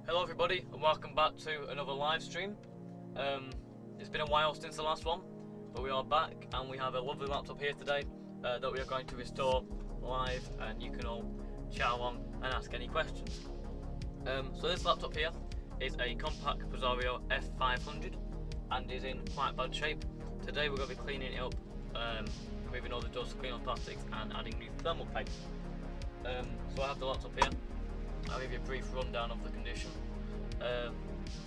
Hello everybody and welcome back to another live stream. It's been a while since the last one, but we are back and we have a lovely laptop here today that we are going to restore live, and you can all chat along and ask any questions. So this laptop here is a Compaq Presario F500 and is in quite bad shape. Today we're going to be cleaning it up, removing all the dust, cleaning all plastics and adding new thermal paste. So I have the laptop here. I'll give you a brief rundown of the condition.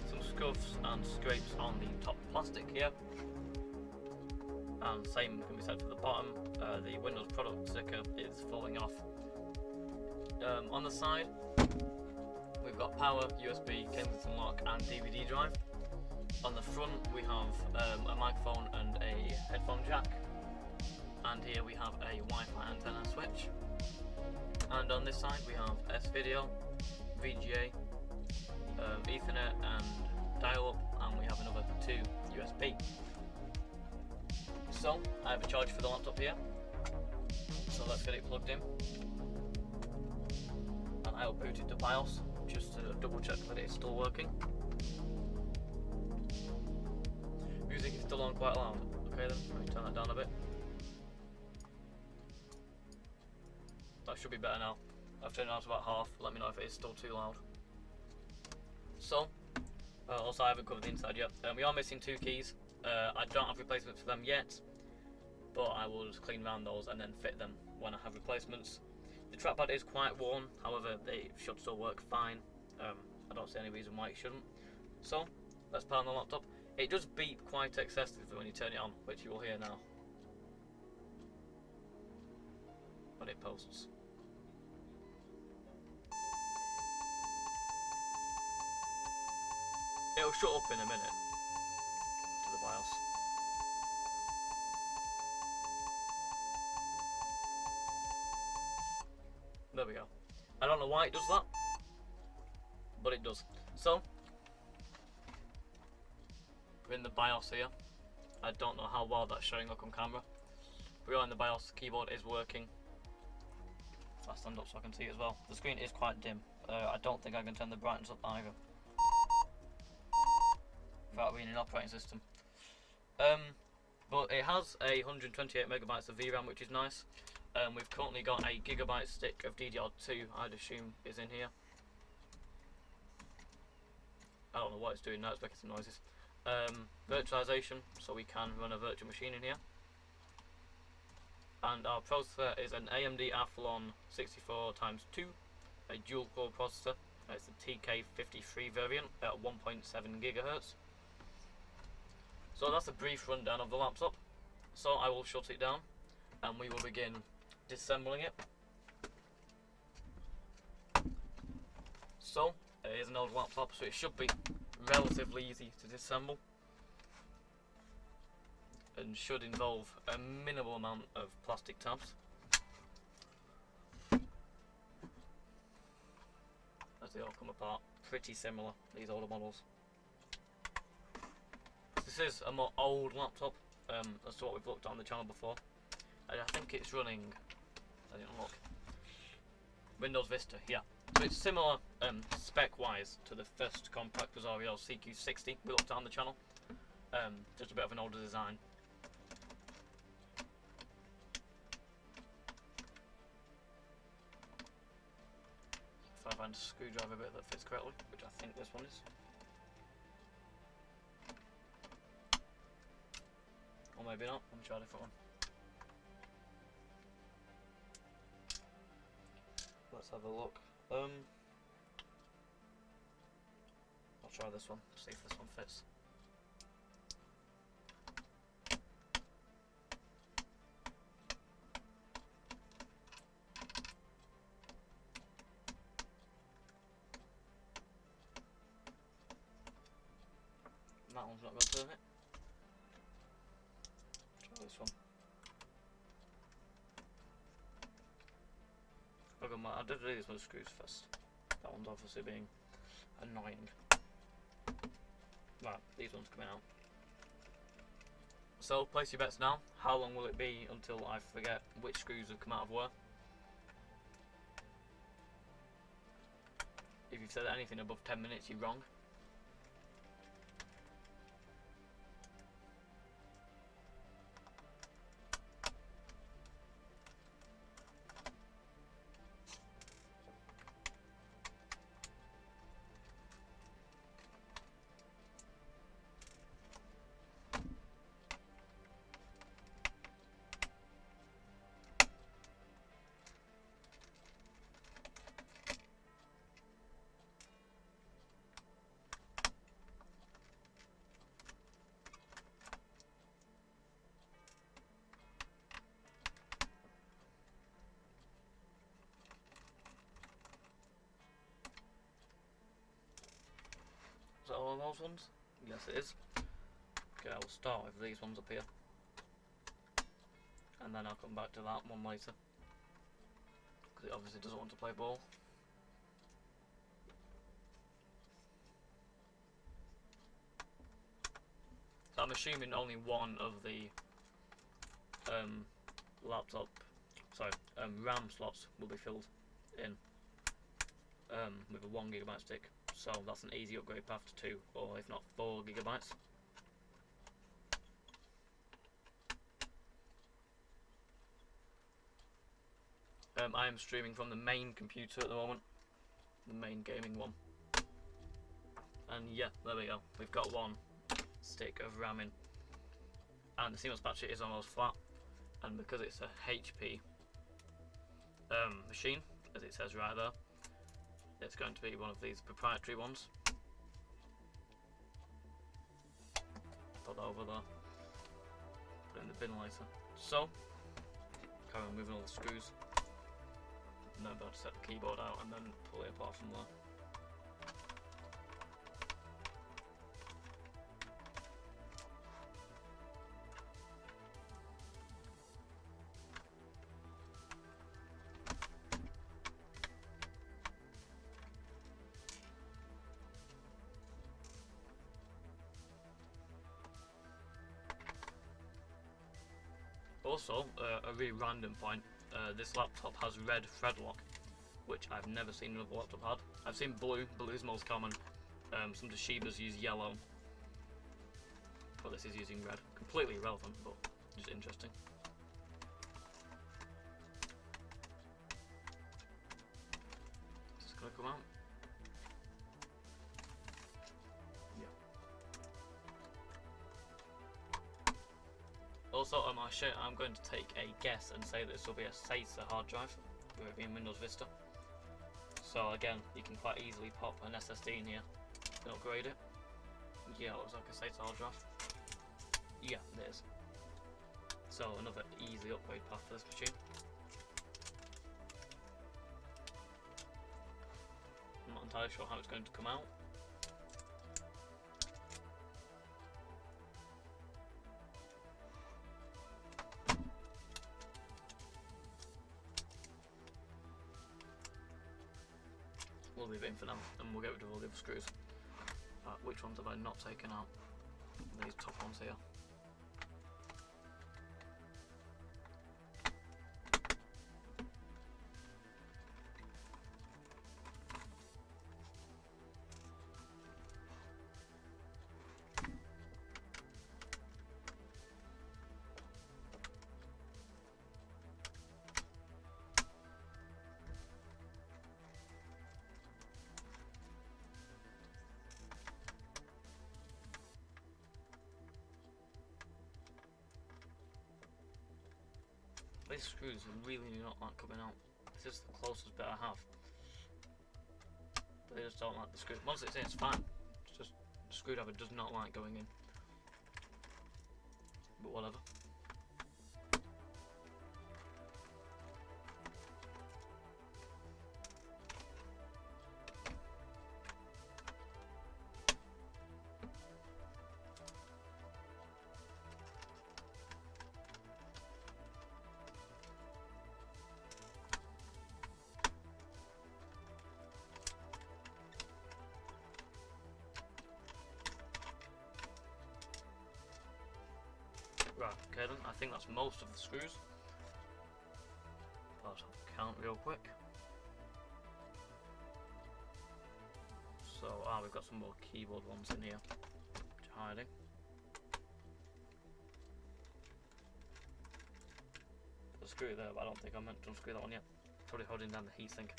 Some scuffs and scrapes on the top plastic here, and same can be said for the bottom. The Windows product sticker is falling off. On the side we've got power, USB, Kensington lock and DVD drive. On the front we have a microphone and a headphone jack, and here we have a Wi-Fi antenna switch. And on this side we have S-Video, VGA, Ethernet and dial-up, and we have another 2 USB. So I have a charger for the laptop here, so let's get it plugged in, and I will boot it to BIOS just to double check that it's still working. Music is still on quite loud. Okay then, let me turn that down a bit. That should be better now. I've turned it down to about half. Let me know if it is still too loud. So, also I haven't covered the inside yet. We are missing 2 keys. I don't have replacements for them yet, but I will just clean around those and then fit them when I have replacements. The trackpad is quite worn, however they should still work fine. I don't see any reason why it shouldn't. So, let's power on the laptop. It does beep quite excessively when you turn it on, which you will hear now. But it posts. It'll shut up in a minute to the BIOS. There we go. I don't know why it does that, but it does. So, we're in the BIOS here. I don't know how well that's showing up on camera. We are in the BIOS, the keyboard is working. If I stand up so I can see it as well. The screen is quite dim. I don't think I can turn the brightness up either without being an operating system. But it has a 128 megabytes of VRAM, which is nice. We've currently got a gigabyte stick of DDR2, I'd assume is in here. I don't know what it's doing now, it's making some noises. Virtualization, so we can run a virtual machine in here. And our processor is an AMD Athlon 64x2, a dual core processor. It's the TK53 variant at 1.7 GHz. So that's a brief rundown of the laptop. So I will shut it down and we will begin disassembling it. So it is an old laptop, so it should be relatively easy to disassemble and should involve a minimal amount of plastic tabs, as they all come apart pretty similar, these older models. This is a more old laptop as to what we've looked at on the channel before, and I think it's running, I didn't look, Windows Vista, yeah. So it's similar spec wise to the first Compaq Presario CQ60 we looked at on the channel, just a bit of an older design. If I find a screwdriver bit that fits correctly, which I think this one is. Or maybe not, let me try a different one. Let's have a look. I'll try this one, see if this one fits. That one's not going to turn it. Try this one. Okay, I did do these with screws first. That one's obviously being annoying. Right, these ones coming out. So place your bets now. How long will it be until I forget which screws have come out of where? If you've said anything above 10 minutes, you're wrong. Is that all of those ones? Yes, it is. Okay, I will start with these ones up here, and then I'll come back to that one later, because it obviously doesn't want to play ball. So I'm assuming only one of the RAM slots will be filled in with a 1 GB stick. So that's an easy upgrade path to 2, or if not 4 GB. I am streaming from the main computer at the moment, the main gaming one. And yeah, there we go. We've got 1 stick of RAM in, and the CMOS battery is almost flat. And because it's a HP machine, as it says right there, it's going to be one of these proprietary ones. Put that over there. Put it in the bin later. So, carry on moving all the screws. And then I'm about to set the keyboard out and then pull it apart from there. Also, a really random point, this laptop has red thread lock, which I've never seen another laptop had. I've seen blue, blue is most common, some Toshibas use yellow, but this is using red. Completely irrelevant, but just interesting. Is this going to come out? Also, on my shirt, I'm going to take a guess and say that this will be a SATA hard drive, with it being Windows Vista. So again, you can quite easily pop an SSD in here and upgrade it. Yeah, it looks like a SATA hard drive. Yeah, it is. So another easy upgrade path for this machine. I'm not entirely sure how it's going to come out. We'll leave it in for now, and we'll get rid of all the other screws. Which ones have I not taken out? These top ones here. These screws really do not like coming out. This is the closest bit I have. But they just don't like the screw. Once it's in, it's fine. It's just the screwdriver does not like going in. But whatever. Okay then, I think that's most of the screws. I'll have to count real quick. So, we've got some more keyboard ones in here, which are hiding. There's a screw there, but I don't think I meant to unscrew that one yet. Probably holding down the heatsink.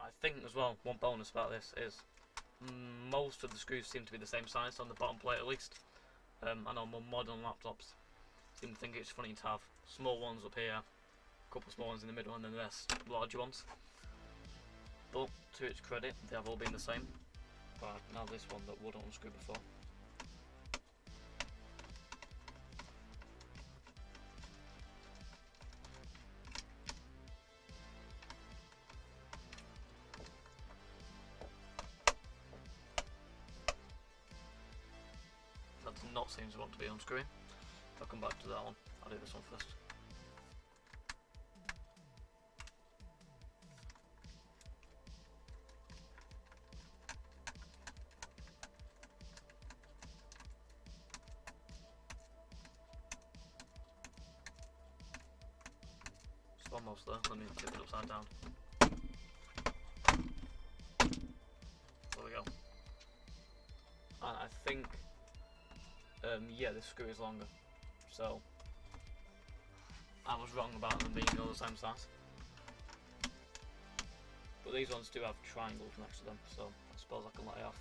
I think as well, one bonus about this is most of the screws seem to be the same size on the bottom plate at least. I know more modern laptops seem to think it's funny to have small ones up here, a couple of small ones in the middle, and then the rest larger ones. But to its credit, they have all been the same. But now this one that wouldn't unscrew before. That does not seem to want to be unscrewing. I'll come back to that one. I'll do this one first. It's almost there. Let me tip it upside down. There we go. And I think, yeah, this screw is longer. So I was wrong about them being all the same size. But these ones do have triangles next to them, so I suppose I can let it off.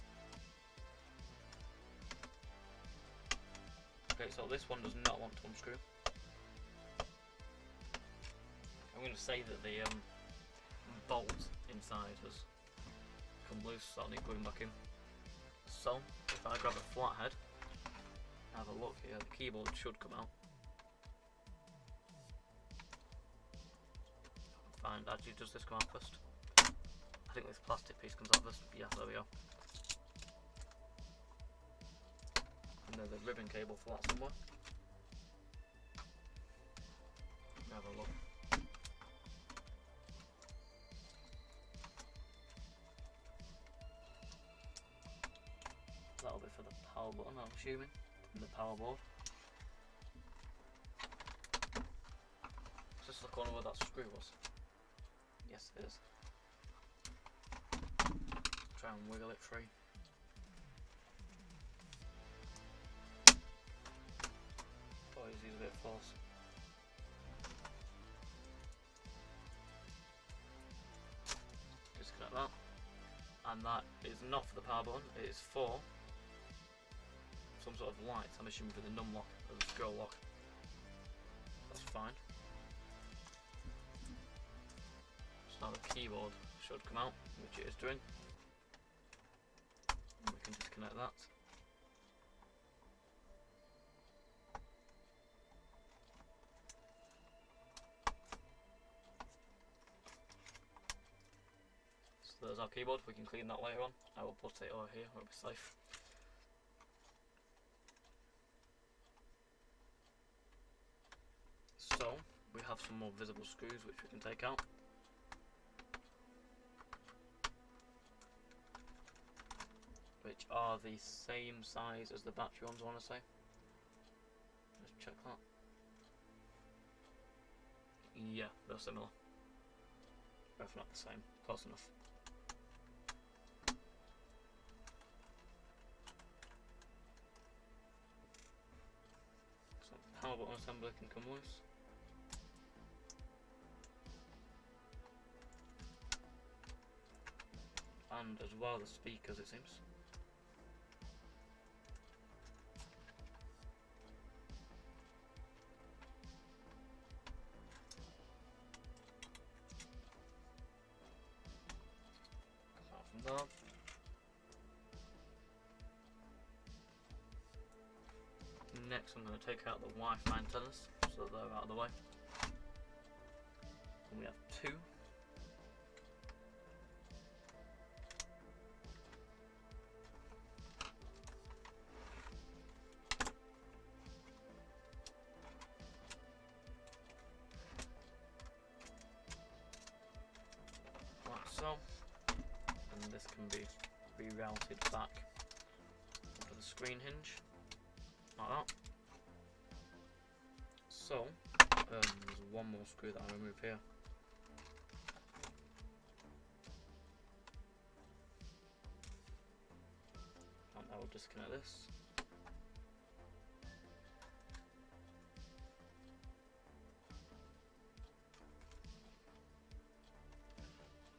Okay, so this one does not want to unscrew. I'm going to say that the bolt inside has come loose, so I'll need putting back in. So, if I grab a flathead, have a look here, the keyboard should come out. Fine, actually does this come out first? I think this plastic piece comes out first. Yeah, there we go. And there's a ribbon cable for that somewhere. Have a look. That'll be for the power button, I'm assuming, and the power board. Is this the corner where that screw was? Yes, it is. Try and wiggle it free. Always use a bit of force. Disconnect that. And that is not for the power button, it is for some sort of light, I'm assuming for the num lock or the scroll lock. That's fine. So now the keyboard should come out, which it is doing. And we can disconnect that. So there's our keyboard, we can clean that later on. I will put it over here where it'll be safe. So, we have some more visible screws which we can take out. Which are the same size as the battery ones, I want to say. Let's check that. Yeah, they're similar. Both not the same, close enough. So power button assembly can come loose. And as well the speakers, it seems. Apart from that. Next I'm going to take out the Wi-Fi antennas, so they're out of the way. And we have two. so, and this can be rerouted back onto the screen hinge, like that. So, there's one more screw that I'll remove here. And I will disconnect this.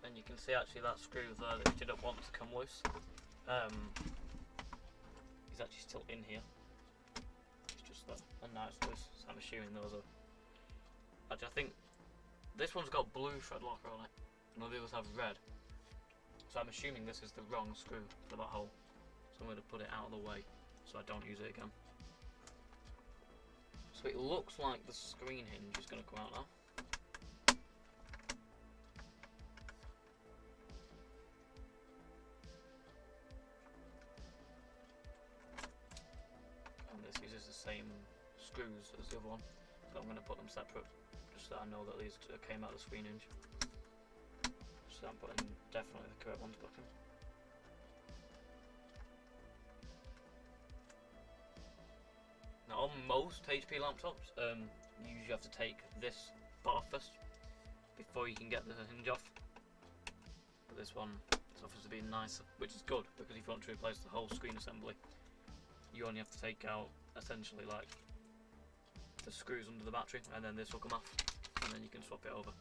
And you can see actually that screw there that you didn't want to come loose, is actually still in here. It's just that, and now it's loose, so I'm assuming those are... Actually I think this one's got blue thread locker on it, and all the others have red. So I'm assuming this is the wrong screw for that hole. So I'm going to put it out of the way so I don't use it again. So it looks like the screen hinge is going to come out now. Uses the same screws as the other one, so I'm going to put them separate just so I know that these came out of the screen hinge. So I'm putting definitely the correct ones back in. Now on most HP laptops, you usually have to take this part off first before you can get the hinge off. But this one offers to be nicer, which is good, because if you want to replace the whole screen assembly, you only have to take out essentially like the screws under the battery, and then this will come off, and then you can swap it over.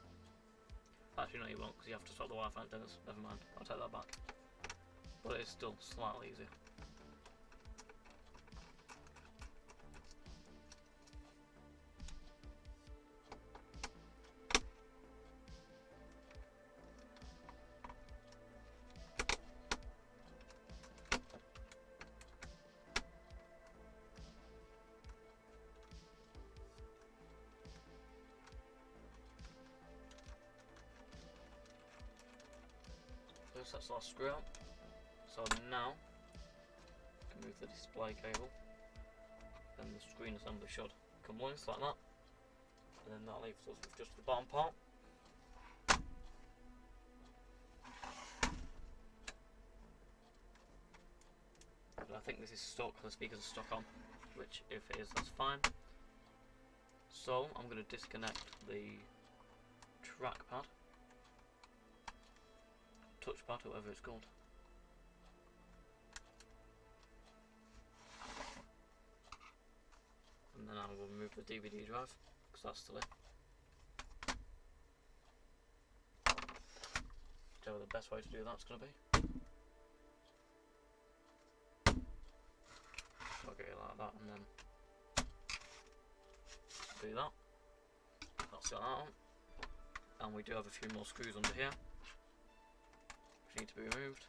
Actually no, you won't, because you have to swap the Wi-Fi antennas. Never mind, I'll take that back. But it's still slightly easier. That's the last screw out. So now I can move the display cable, and the screen assembly should come loose like that, and then that leaves us with just the bottom part. But I think this is stuck, the speakers are stuck on, which if it is, that's fine. So I'm going to disconnect the trackpad, touchpad, whatever it's called. And then I will remove the DVD drive, because that's still it. Whichever the best way to do that's going to be. So I'll get it like that, and then do that. That's got that on. And we do have a few more screws under here, which need to be removed.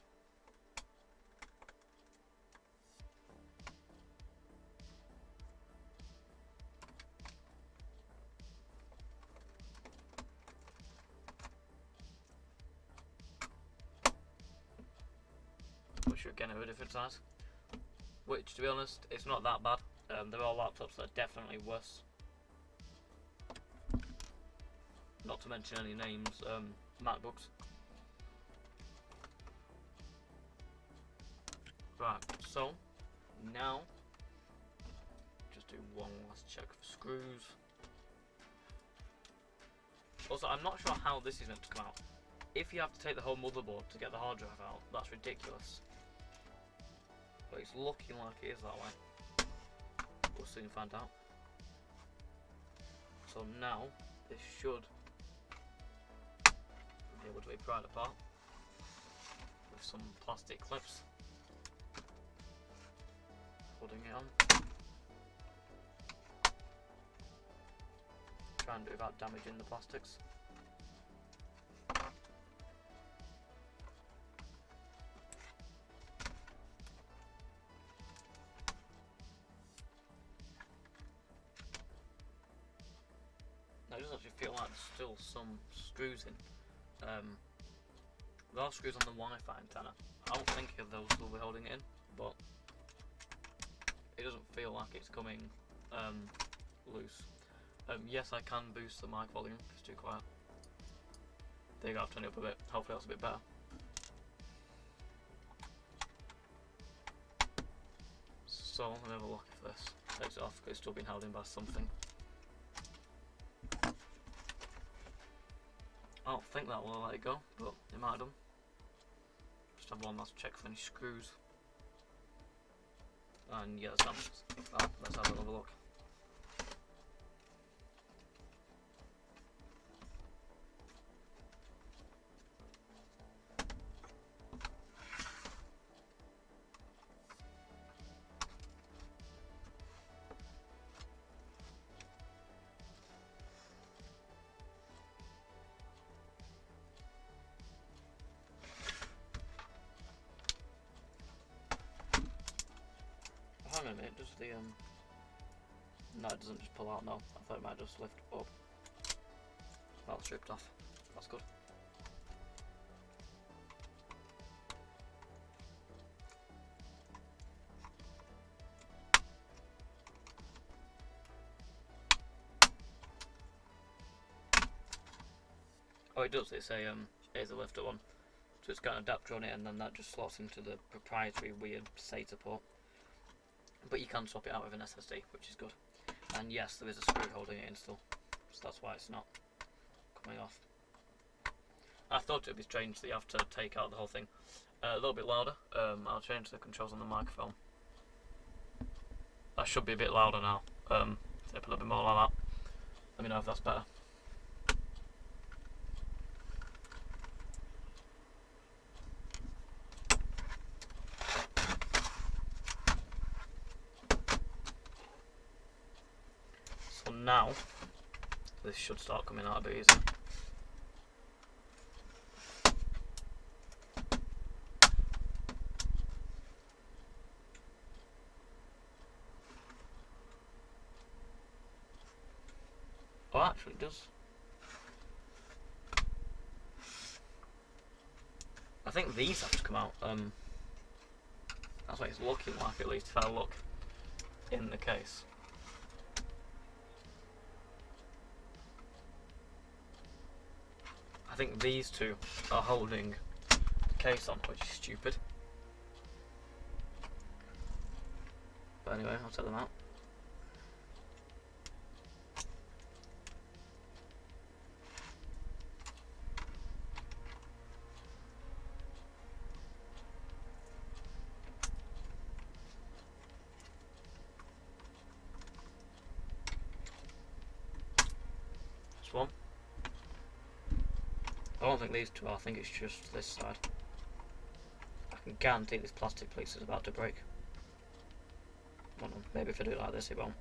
Which are again a different size. Which, to be honest, it's not that bad. There are laptops that are definitely worse. Not to mention any names, MacBooks. Right, so now just do one last check for screws. Also, I'm not sure how this is meant to come out. If you have to take the whole motherboard to get the hard drive out, that's ridiculous. But it's looking like it is that way. We'll soon find out. So now this should be able to be pried apart with some plastic clips. Holding it on. Try and do without damaging the plastics. Now it does actually feel like there's still some screws in. There are screws on the Wi-Fi antenna. I don't think those will be holding it in, but it doesn't feel like it's coming loose. Yes, I can boost the mic volume if it's too quiet. There you go, I've turned it up a bit. Hopefully that's a bit better. So, let me have a look if this takes it off, because it's still being held in by something. I don't think that will let it go, but it might have done. Just have one last check for any screws. And yeah, that's done. Let's have another look. Hang on a minute, does the no, it doesn't just pull out, no. I thought it might just lift up. That's stripped off. That's good. Oh, it does. It's a lifter one. So it's got an adapter on it, and then that just slots into the proprietary weird SATA port. But you can swap it out with an SSD, which is good. And yes, there is a screw holding it in still, so that's why it's not coming off. I thought it would be strange that you have to take out the whole thing. A little bit louder. I'll change the controls on the microphone. That should be a bit louder now. Step a little bit more like that. Let me know if that's better. So now, this should start coming out a bit easier. Oh, actually it does. I think these have to come out. That's what it's looking like, at least if I look in the case. I think these two are holding the case on, which is stupid. But anyway, I'll take them out. One. I don't think these two are, I think it's just this side. I can guarantee this plastic piece is about to break. I don't know, maybe if I do it like this it won't.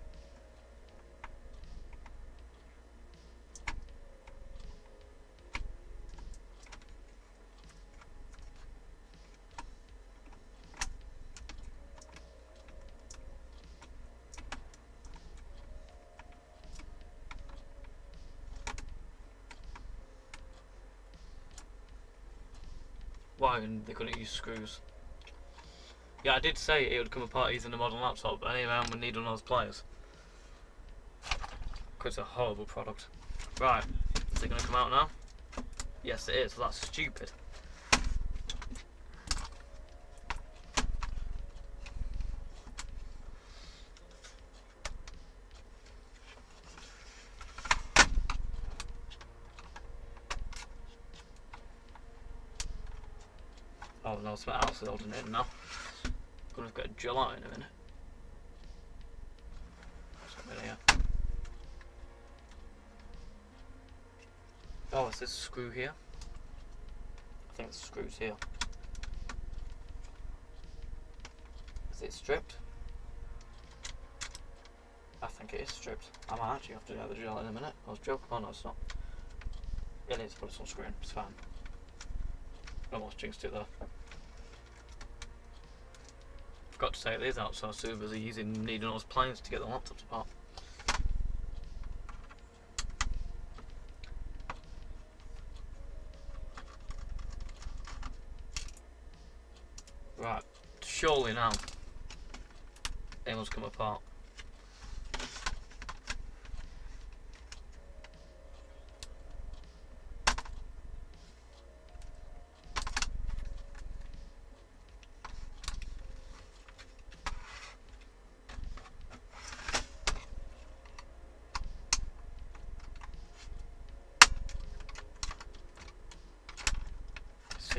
Why they couldn't use screws? Yeah, I did say it would come apart easier than a modern laptop, but anyway, I'm going to need one of those pliers. Because it's a horrible product. Right, is it going to come out now? Yes it is, well, that's stupid. Oh no, something else is holding it in now. I'm gonna get a gel out in a minute. Something here. Oh, is this a screw here? I think the screw's here. Is it stripped? I think it is stripped. I might actually have to get the gel in a minute. I was joking. Oh no, it's not. It needs to put it on screen. It's fine. Almost jinxed it though. Forgot to take these out, so I was too busy using needing those planes to get the laptops apart. Right, surely now they must come apart.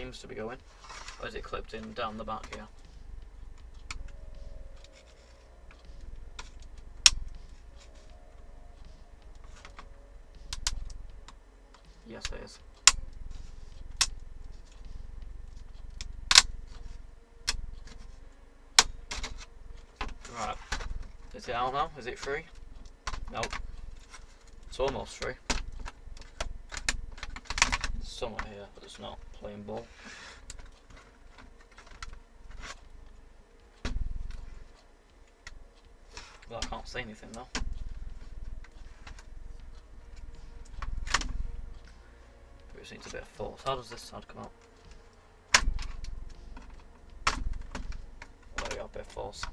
seems to be going. Or is it clipped in down the back here? Yes, it is. Right. Is it out now? Is it free? Nope. It's almost free. There's someone here, but it's not playing ball. Well, I can't see anything though. It just needs a bit of force. How does this side come out? There we go, a bit of force.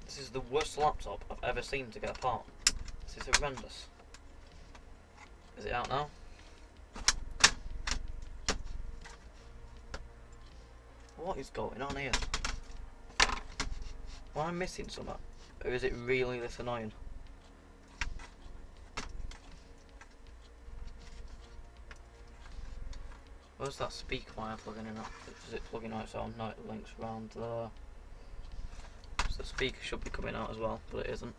This is the worst laptop I've ever seen to get apart. This is horrendous. Is it out now? What is going on here? Am I missing something? Or is it really this annoying? Where's that speaker wire plugging in at? Is it plugging out so no, it links around there. So the speaker should be coming out as well, but it isn't.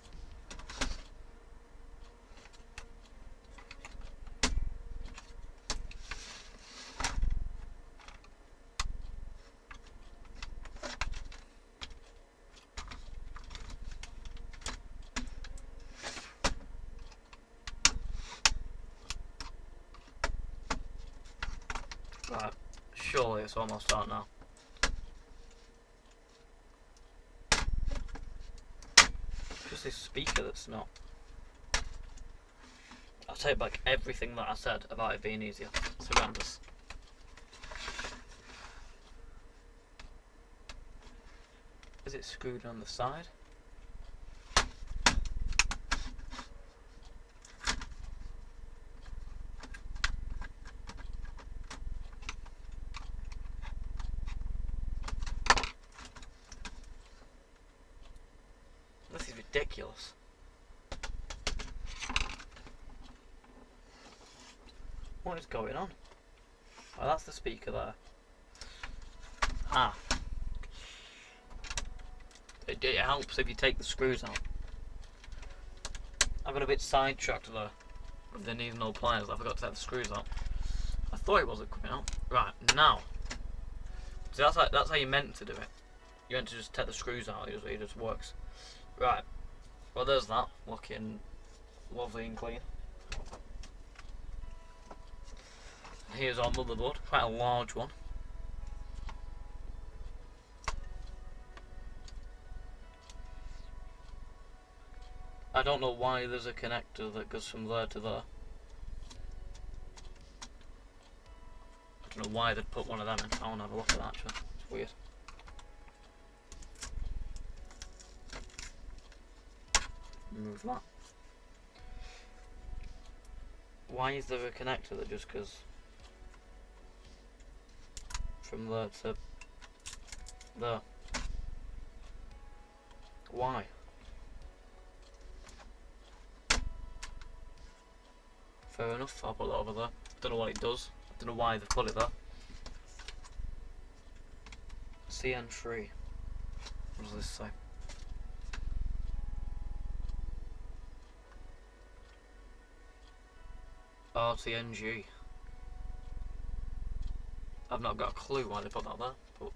Right, surely it's almost out now. Just this speaker that's not. I'll take back everything that I said about it being easier. It's horrendous. Is it screwed on the side? This is ridiculous. What is going on? Oh, that's the speaker there. Ah. It helps if you take the screws out. I got a bit sidetracked there with the needing no pliers. I forgot to take the screws out. I thought it wasn't coming out. Right, now. So that's how you meant to do it. You meant to just take the screws out, it just works. Right. Well, there's that. Looking lovely and clean. Here's our motherboard. Quite a large one. I don't know why there's a connector that goes from there to there. I don't know why they'd put one of them in. I want to have a look at that actually. It's weird. Remove that. Why is there a connector that just goes from there to there? Why? Fair enough, I'll put that over there. Don't know what it does. Don't know why they've put it there. CN3. What does this say? RTNG. I've not got a clue why they put that there, but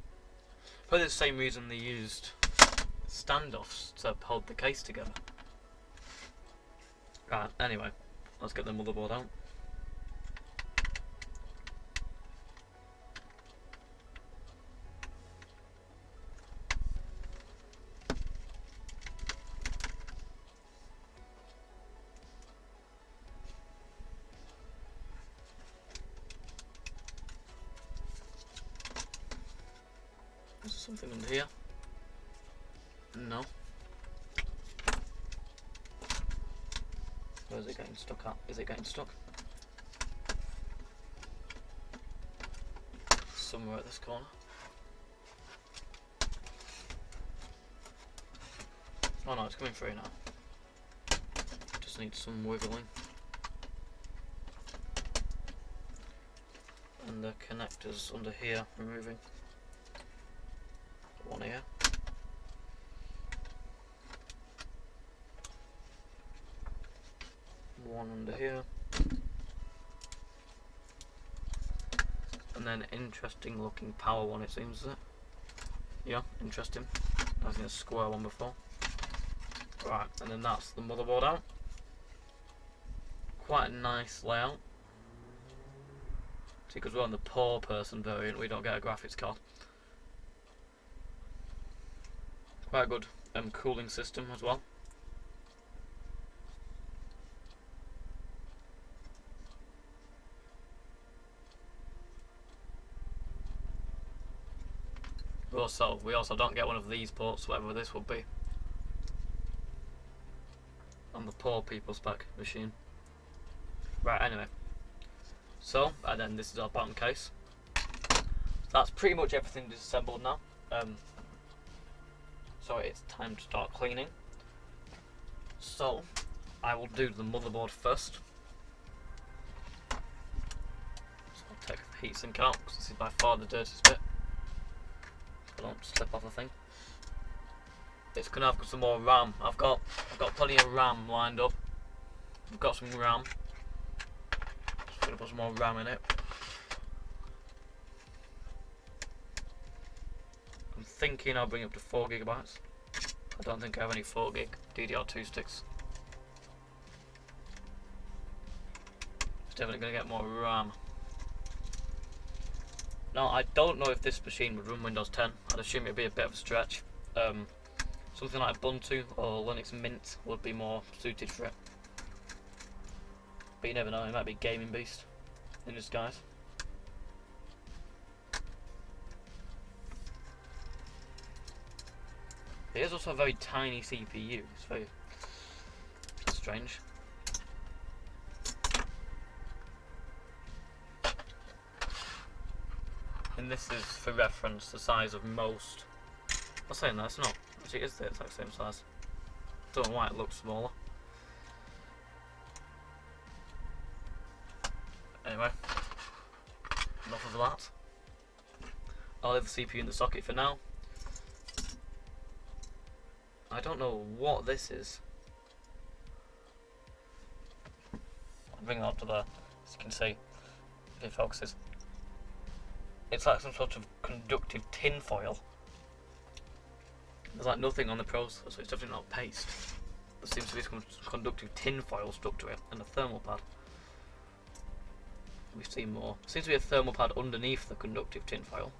probably the same reason they used standoffs to hold the case together. Right, anyway, let's get the motherboard out. Is there something under here? No. Where is it getting stuck at? Is it getting stuck? Somewhere at this corner. Oh no, it's coming through now. Just needs some wiggling. and the connectors under here removing. One here. One under here. And then interesting looking power one, it seems, is it? Yeah, interesting. I was in a square one before. Right, and then that's the motherboard out. Quite a nice layout. See, because we're on the poor person variant, we don't get a graphics card. Quite a good cooling system as well. We also don't get one of these ports, whatever this would be, on the poor people spec machine. Right, anyway. So, and then this is our bottom case. That's pretty much everything disassembled now. So it's time to start cleaning. So, I will do the motherboard first. So I'll take the heatsink out, because this is by far the dirtiest bit. So don't slip off the thing. It's gonna have some more RAM. I've got plenty of RAM lined up. I've got some RAM. Just gonna put some more RAM in it. I'm thinking I'll bring it up to 4 gigabytes. I don't think I have any 4 gig DDR2 sticks. It's definitely gonna get more RAM. Now I don't know if this machine would run Windows 10. I'd assume it'd be a bit of a stretch. Something like Ubuntu or Linux Mint would be more suited for it. But you never know, it might be Gaming Beast in disguise. It is also a very tiny CPU, it's very strange. And this is, for reference, the size of most. I'm saying that, it's not. Actually, it is the exact same size. Don't know why it looks smaller. Anyway, enough of that. I'll leave the CPU in the socket for now. I don't know what this is. I'll bring that up to there, as you can see, if it focuses. It's like some sort of conductive tin foil. There's like nothing on the processor, so it's definitely not paste. There seems to be some conductive tin foil stuck to it, and a thermal pad. We've seen more. Seems to be a thermal pad underneath the conductive tin foil.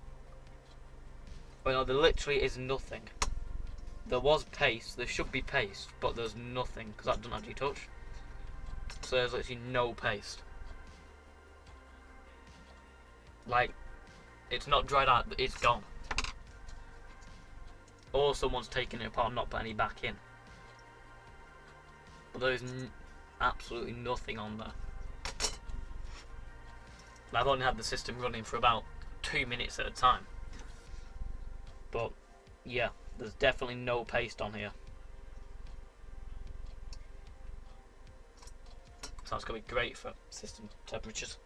Well, no, there literally is nothing. There was paste, there should be paste, but there's nothing, because that doesn't actually touch. So there's literally no paste. Like, it's not dried out, but it's gone. Or someone's taken it apart and not put any back in. But there is absolutely nothing on there. I've only had the system running for about 2 minutes at a time. But, yeah, there's definitely no paste on here. So that's going to be great for system temperatures.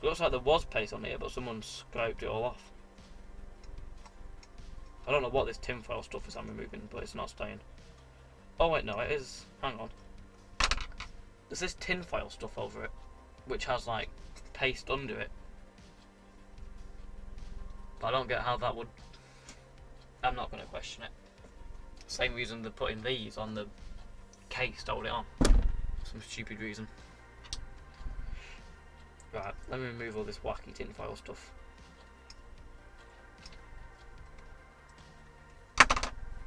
It looks like there was paste on here, but someone scraped it all off. I don't know what this tinfoil stuff is I'm removing, but it's not staying. Oh wait, no, it is. Hang on. There's this tinfoil stuff over it, which has like paste under it. But I don't get how that would. I'm not going to question it. Same reason they're putting these on the case to hold it on. Some stupid reason. Right, let me remove all this wacky tinfoil stuff.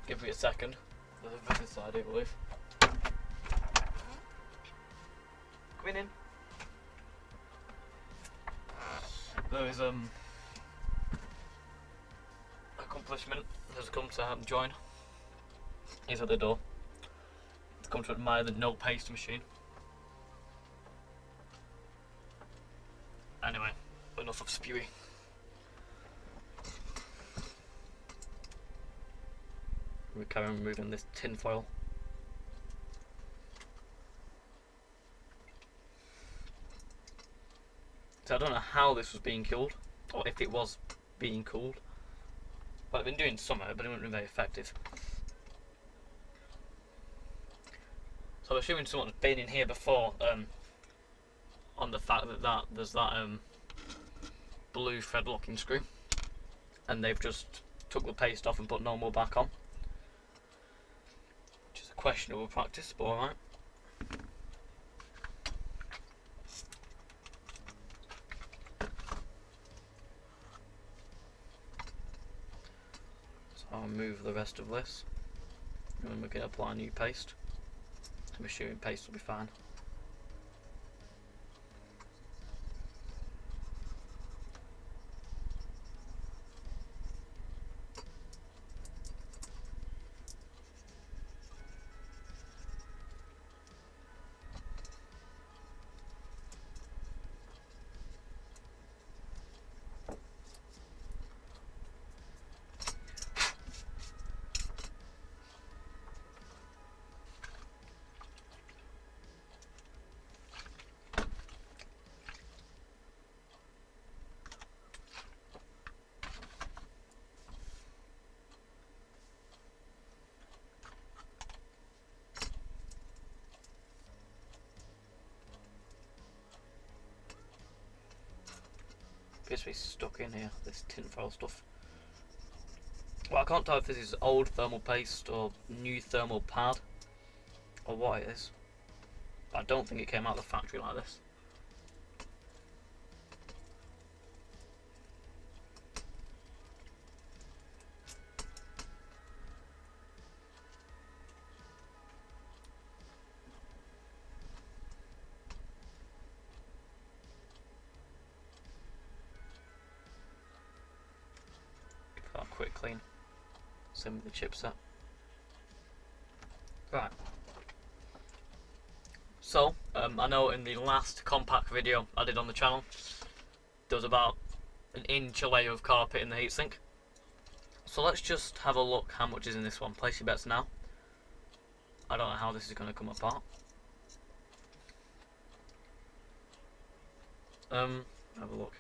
Give me a second. There's a visitor side, I believe. Come in. There is accomplishment has come to join. He's at the door. He's come to admire the no paste machine. Anyway, enough of spewing. We carry on removing this tin foil. So I don't know how this was being cooled, or if it was being cooled. Well, I've been doing some of it, but it wasn't been very effective. So I'm assuming someone's been in here before, on the fact that there's that blue thread locking screw, and they've just took the paste off and put normal back on, which is a questionable practice, but alright. So I'll remove the rest of this, and then we can apply new paste. I'm assuming paste will be fine. Appears to be stuck in here, this tinfoil stuff. Well, I can't tell if this is old thermal paste or new thermal pad or what it is. But I don't think it came out of the factory like this. Quick clean. Same with the chipset. Right. So, I know in the last Compaq video I did on the channel, there was about an inch layer of carpet in the heatsink. So let's just have a look how much is in this one. Place your bets now. I don't know how this is going to come apart. Have a look.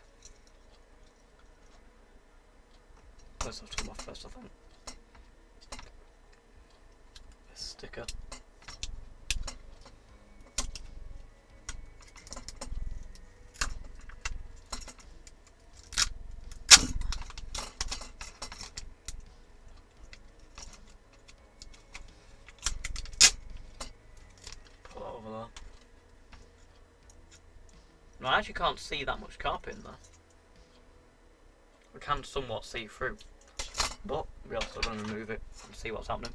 Let's have to come off first, I think. This sticker. Pull that over there. No, I actually can't see that much carpet in there. We can somewhat see through. But we're also going to remove it and see what's happening.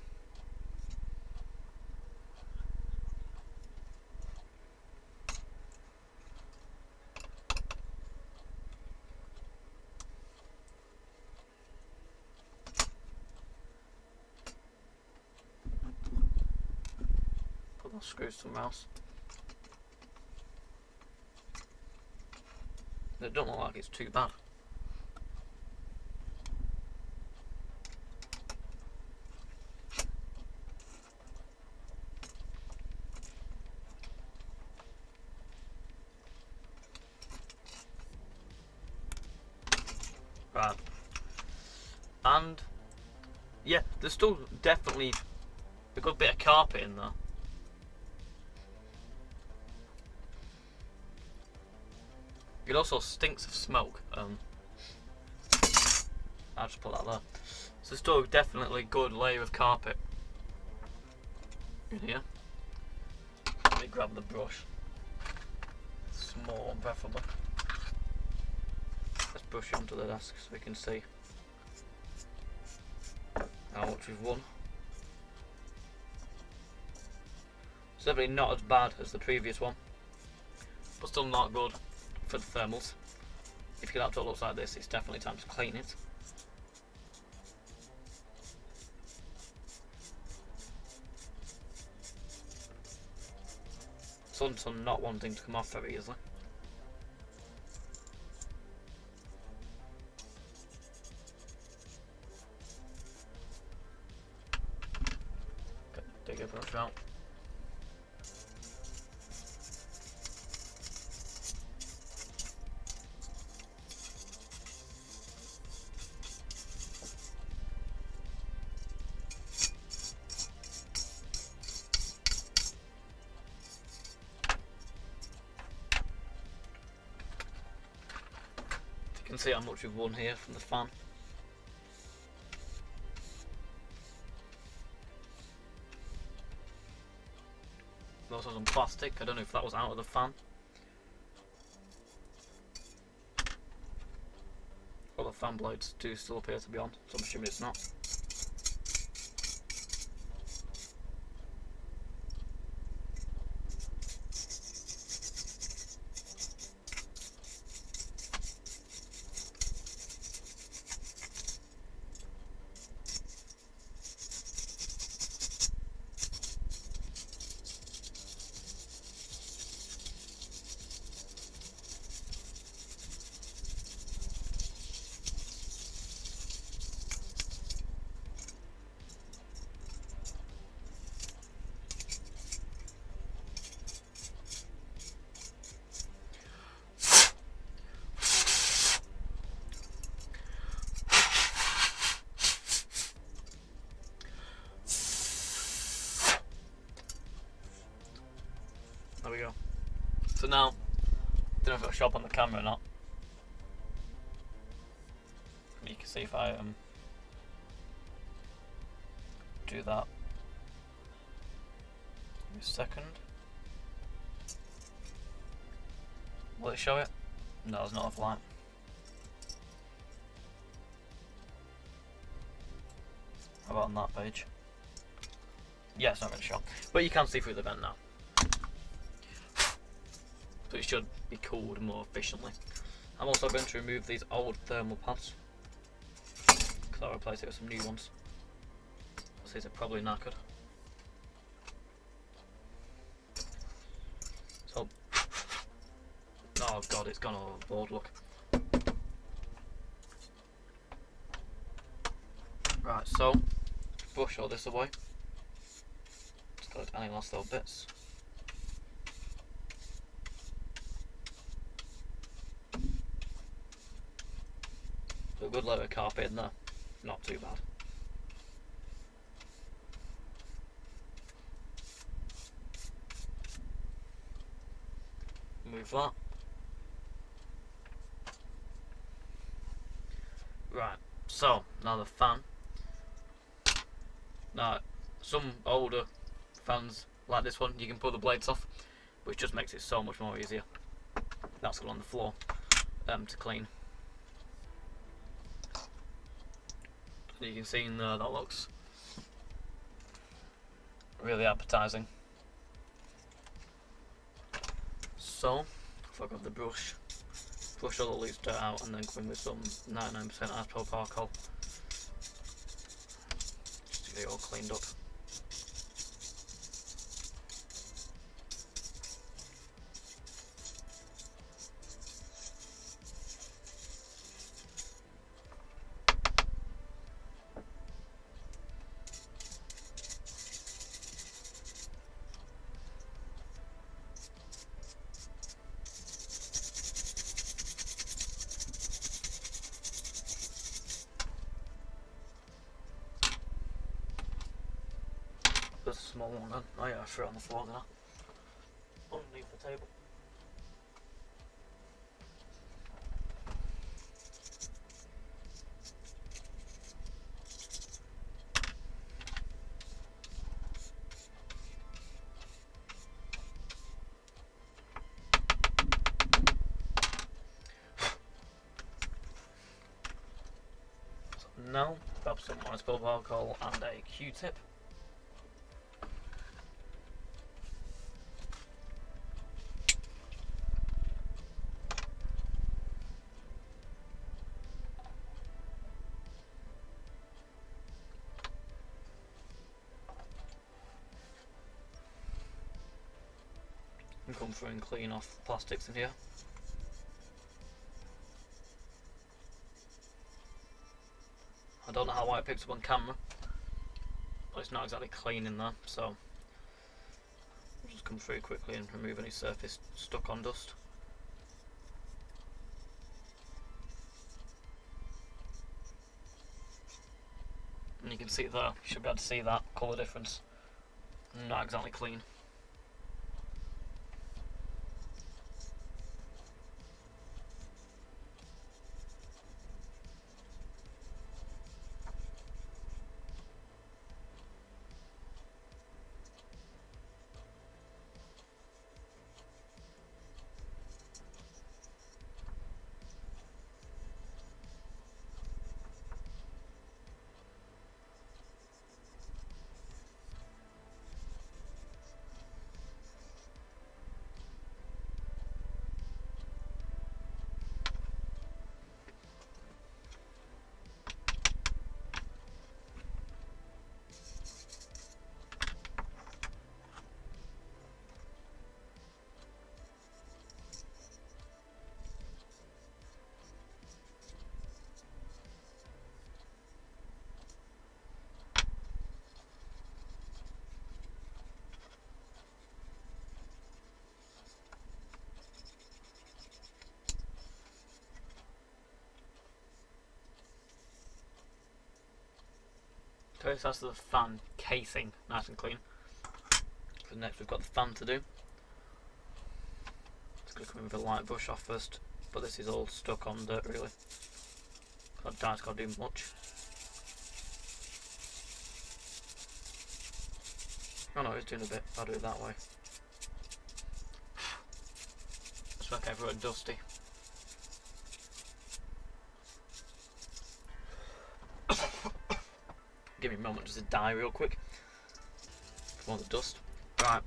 Put those screws somewhere else. It don't look like it's too bad. Right. And yeah, there's still definitely a good bit of carpet in there. It also stinks of smoke. I'll just put that there. So still definitely good layer of carpet in here. Let me grab the brush. Small, preferably. Let's brush it onto the desk so we can see how much we've won. It's definitely not as bad as the previous one, but still not good for the thermals. If your laptop looks like this, it's definitely time to clean it. Some not wanting to come off very easily. Dig a brush out. see how much we've won here from the fan. We also have some plastic. I don't know if that was out of the fan. Well, the fan blades do still appear to be on, so I'm assuming it's not. There we go. So now, I don't know if it'll show up on the camera or not. You can see if I do that. Give me a second. Will it show it? No, there's not enough light. How about on that page? Yeah, it's not going to show. But you can see through the vent now. So it should be cooled more efficiently. I'm also going to remove these old thermal pads, because I'll replace it with some new ones. These are probably knackered. So, oh god, it's gone overboard, look. Right, so, brush all this away. Just collect any last little bits. So a good layer of carpet in there, not too bad. Move that. Right, so now the fan. Now, some older fans like this one, you can pull the blades off, which just makes it so much more easier. That's going on the floor to clean. You can see in there that looks really appetizing. So, if I grab the brush all the loose dirt out and then come in with some 99% isopropyl alcohol just to get it all cleaned up. There's a small one then. Oh yeah, I threw it on the floor there. Underneath the table. So now, grab some isopropyl alcohol and a Q-tip. And come through and clean off the plastics in here. I don't know how well it picks up on camera, but it's not exactly clean in there, so I'll just come through quickly and remove any surface stuck on dust. And you can see there, you should be able to see that colour difference. Not exactly clean. Okay, so that's the fan casing, nice and clean. So next we've got the fan to do. Just going to come in with a light brush off first, but this is all stuck on dirt really. I don't think it's got to do much. Oh no, it's doing a bit. I'll do it that way. Let's make everywhere dusty. Give me a moment just to die real quick from all the dust. Right,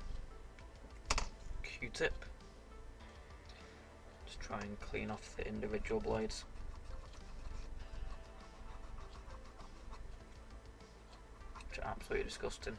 Q-tip. Just try and clean off the individual blades. Which are absolutely disgusting.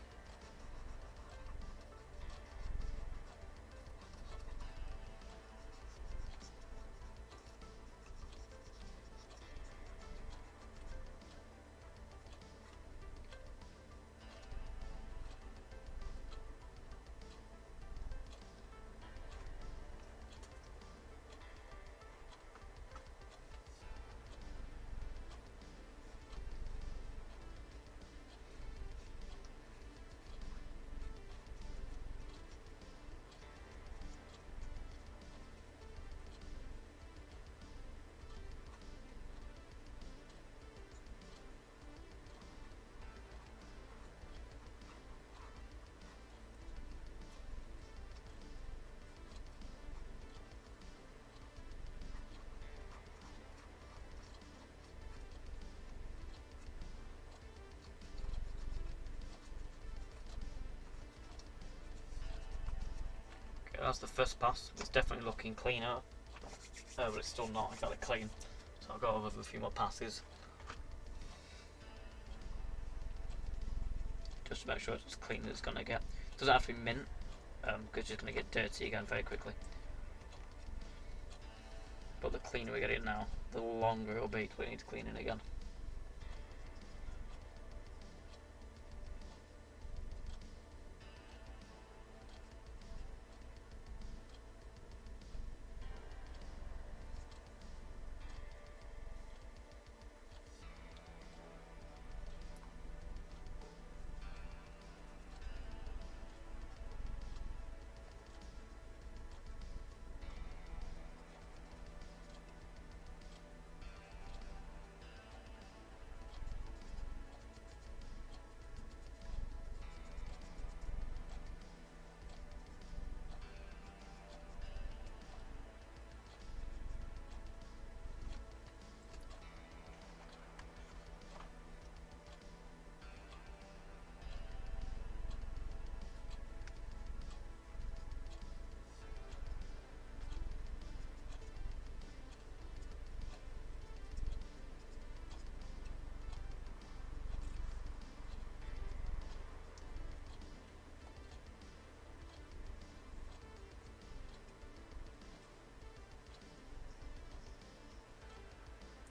That's the first pass. It's definitely looking cleaner, but it's still not exactly clean. So I'll go over with a few more passes just to make sure it's as clean as it's going to get. It doesn't have to be mint, because it's going to get dirty again very quickly. But the cleaner we get it now, the longer it'll be till we need to clean it again.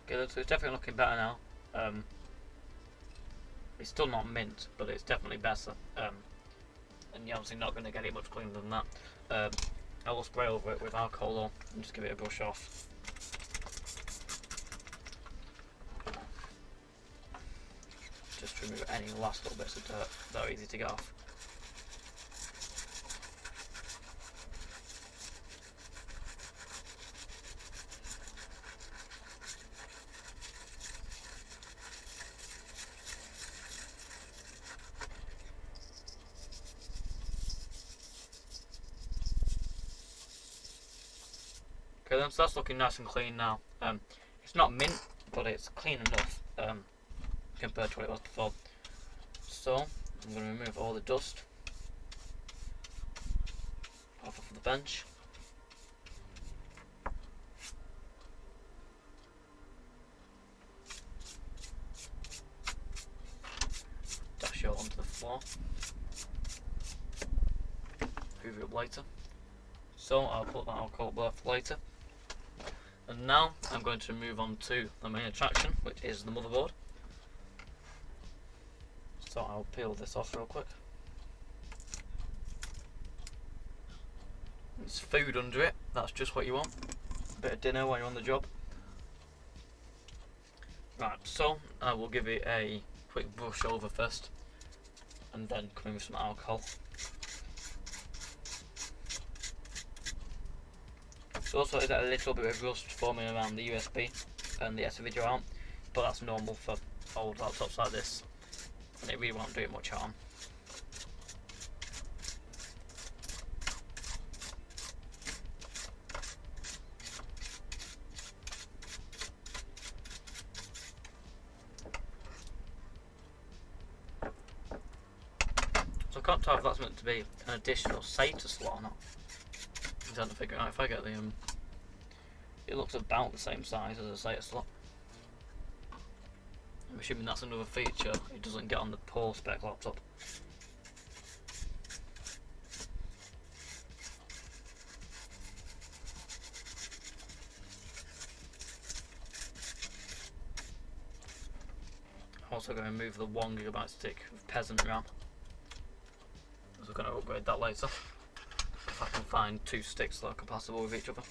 Okay, so it's definitely looking better now. It's still not mint, but it's definitely better. And you're obviously not going to get it much cleaner than that. I will spray over it with alcohol though, and just give it a brush off. Just to remove any last little bits of dirt that are easy to get off. Okay then, so that's looking nice and clean now. It's not mint, but it's clean enough compared to what it was before. So, I'm going to remove all the dust off of the bench. Dash it all onto the floor. Hoover it up later. So, I'll put that alcohol there for later. And now I'm going to move on to the main attraction, which is the motherboard. So I'll peel this off real quick. There's food under it, that's just what you want. A bit of dinner while you're on the job. Right, so I will give it a quick brush over first, and then come in with some alcohol. So also is a little bit of rust forming around the USB and the SD video out, but that's normal for old laptops like this, and it really won't do it much harm. So I can't tell if that's meant to be an additional SATA slot or not. I'm trying to figure out if I get the it looks about the same size as a SATA slot. I'm assuming that's another feature it doesn't get on the poor spec laptop. I'm also going to move the 1GB stick of Peasant RAM. So I'm going to upgrade that later if I can find two sticks that are compatible with each other.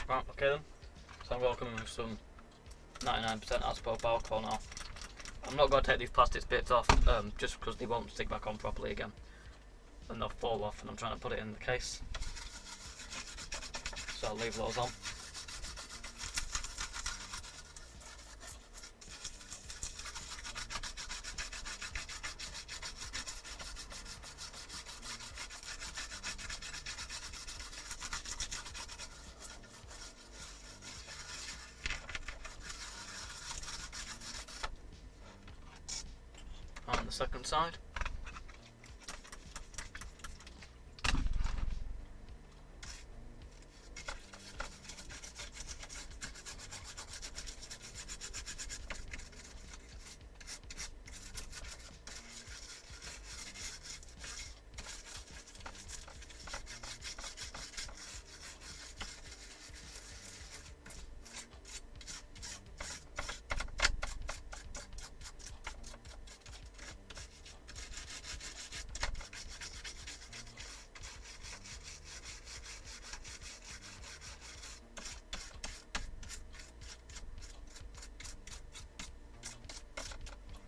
Right, okay then. So I'm going to come in with some 99% aspartate alcohol now. I'm not going to take these plastic bits off just because they won't stick back on properly again. And they'll fall off, and I'm trying to put it in the case. So I'll leave those on. On the second side.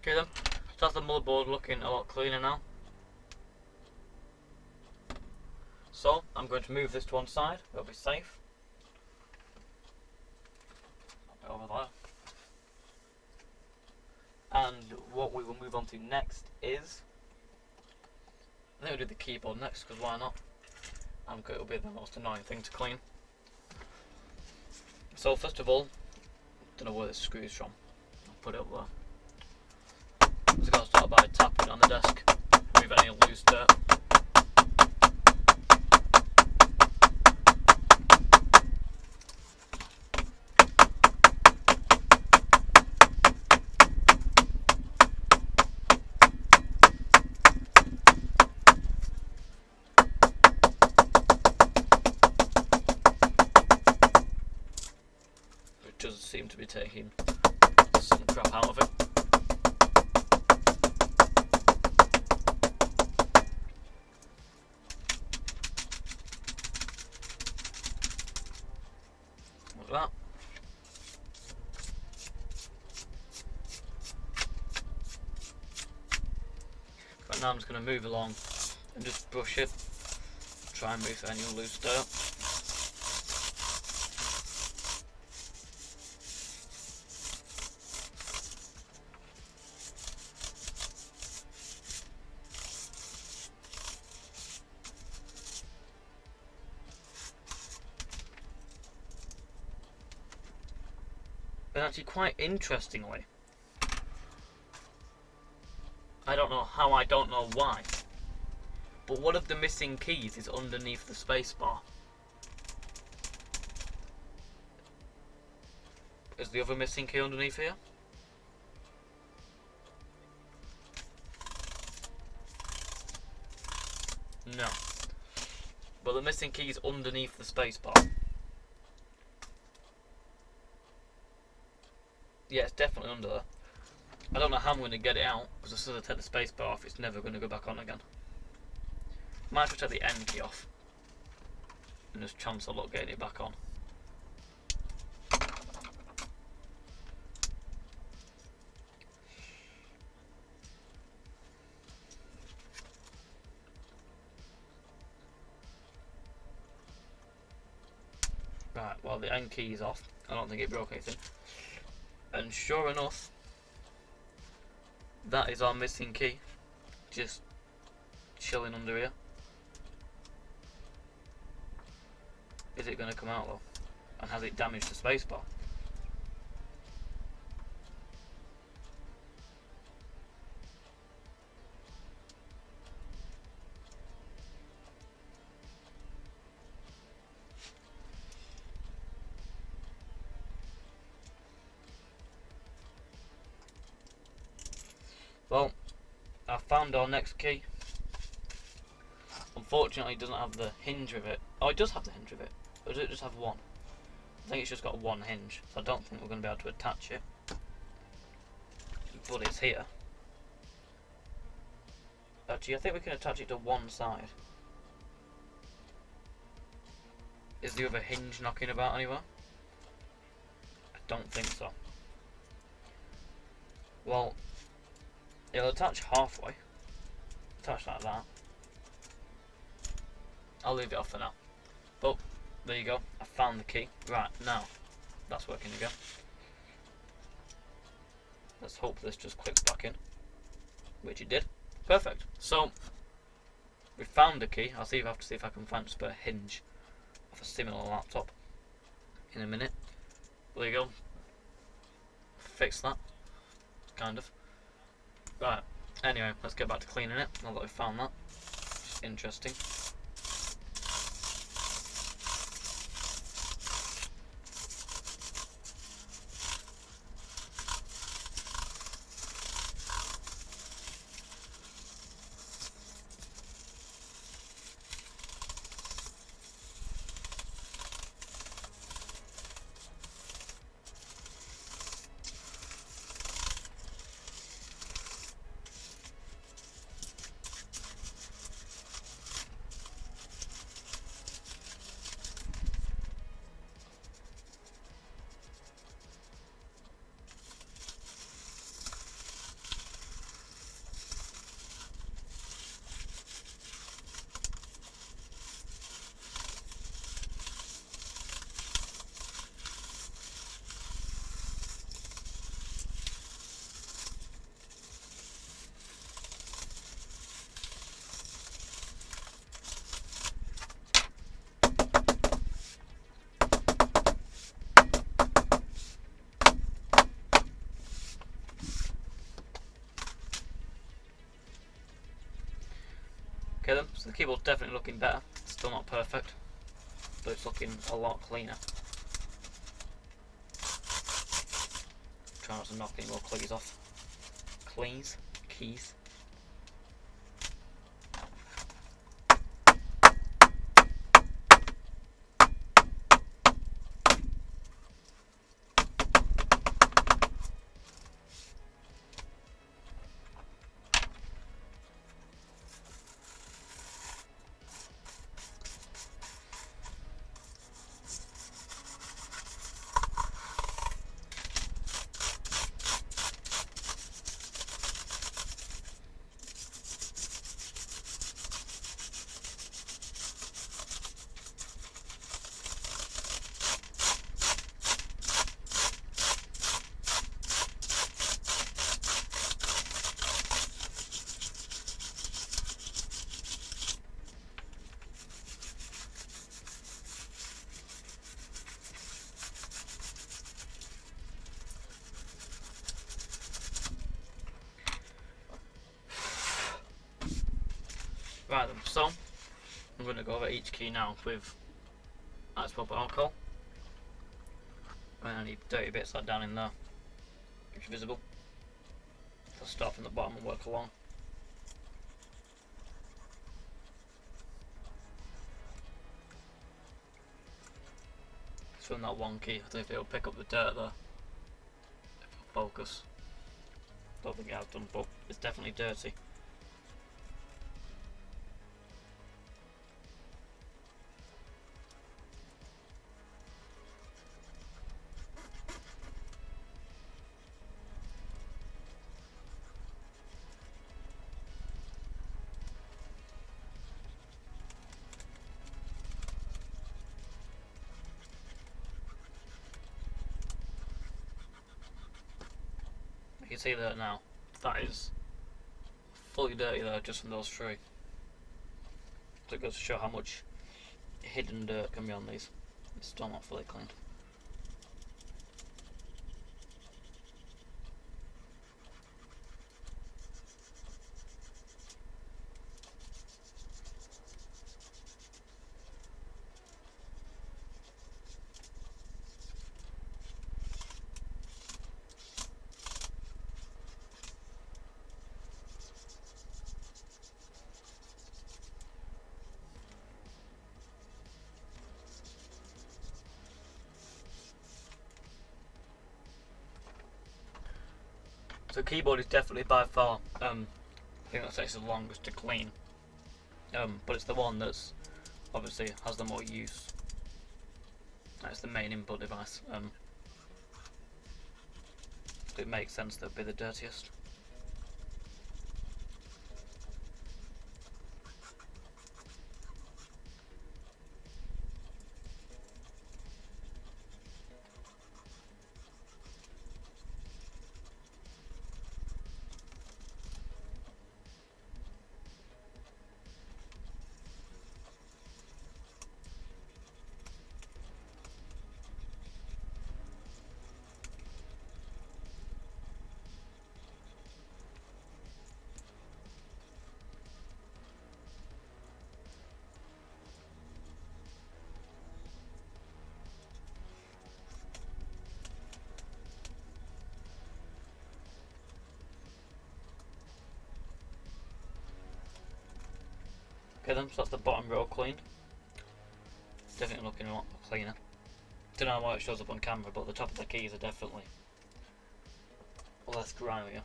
Okay then, so that's the motherboard looking a lot cleaner now. So I'm going to move this to one side, it'll be safe. Put it over there. And what we will move on to next is, I think we'll do the keyboard next, because why not? And it'll be the most annoying thing to clean. So first of all, don't know where this screw is from. I'll put it up there. So I've got to start by tapping on the desk, remove any loose dirt. It does seem to be taking some crap out of it. That. Right now I'm just going to move along and just brush it, try and move any loose dirt. But actually, quite interestingly, I don't know how, I don't know why, But one of the missing keys is underneath the spacebar. Is the other missing key underneath here? No. But the missing key is underneath the spacebar. Yeah, it's definitely under there. I don't know how I'm going to get it out, because as soon as I take the spacebar off, it's never going to go back on again. Might as well take the N key off, and just chance a lot getting it back on. Right, well the N key is off. I don't think it broke anything. And sure enough, that is our missing key, just chilling under here. Is it going to come out though? And has it damaged the spacebar? Well, I found our next key. Unfortunately, it doesn't have the hinge of it. Oh, it does have the hinge of it. Or does it just have one? I think it's just got one hinge, so I don't think we're going to be able to attach it. But it's here. Actually, I think we can attach it to one side. Is the other hinge knocking about anywhere? I don't think so. Well, it'll attach halfway. Attach like that. I'll leave it off for now. But there you go. I found the key. Right, now that's working again. Let's hope this just clicks back in, which it did. Perfect. So we found the key. I'll have to see if I can find just a hinge of a similar laptop in a minute. There you go. Fix that, kind of. Right. Anyway, let's get back to cleaning it. Now that we've found that, just interesting. Okay then, so the keyboard's definitely looking better. It's still not perfect, but it's looking a lot cleaner. Try not to knock any more keys off. Keys. Right then, so I'm going to go over each key now with ice pop alcohol. And any dirty bits like down in there, which are visible. I'll start from the bottom and work along. So in that one key, I don't know if it'll pick up the dirt there. If I focus. Don't think it has done, but it's definitely dirty. You can see that now. That is fully dirty there just from those three. So it goes to show how much hidden dirt can be on these. It's still not fully cleaned. So keyboard is definitely by far, I think that takes the longest to clean, but it's the one that's obviously has the more use. That's the main input device. It makes sense that it'd be the dirtiest. Okay then, so that's the bottom row cleaned. Definitely looking a lot cleaner. Don't know why it shows up on camera, but the top of the keys are definitely less grimier.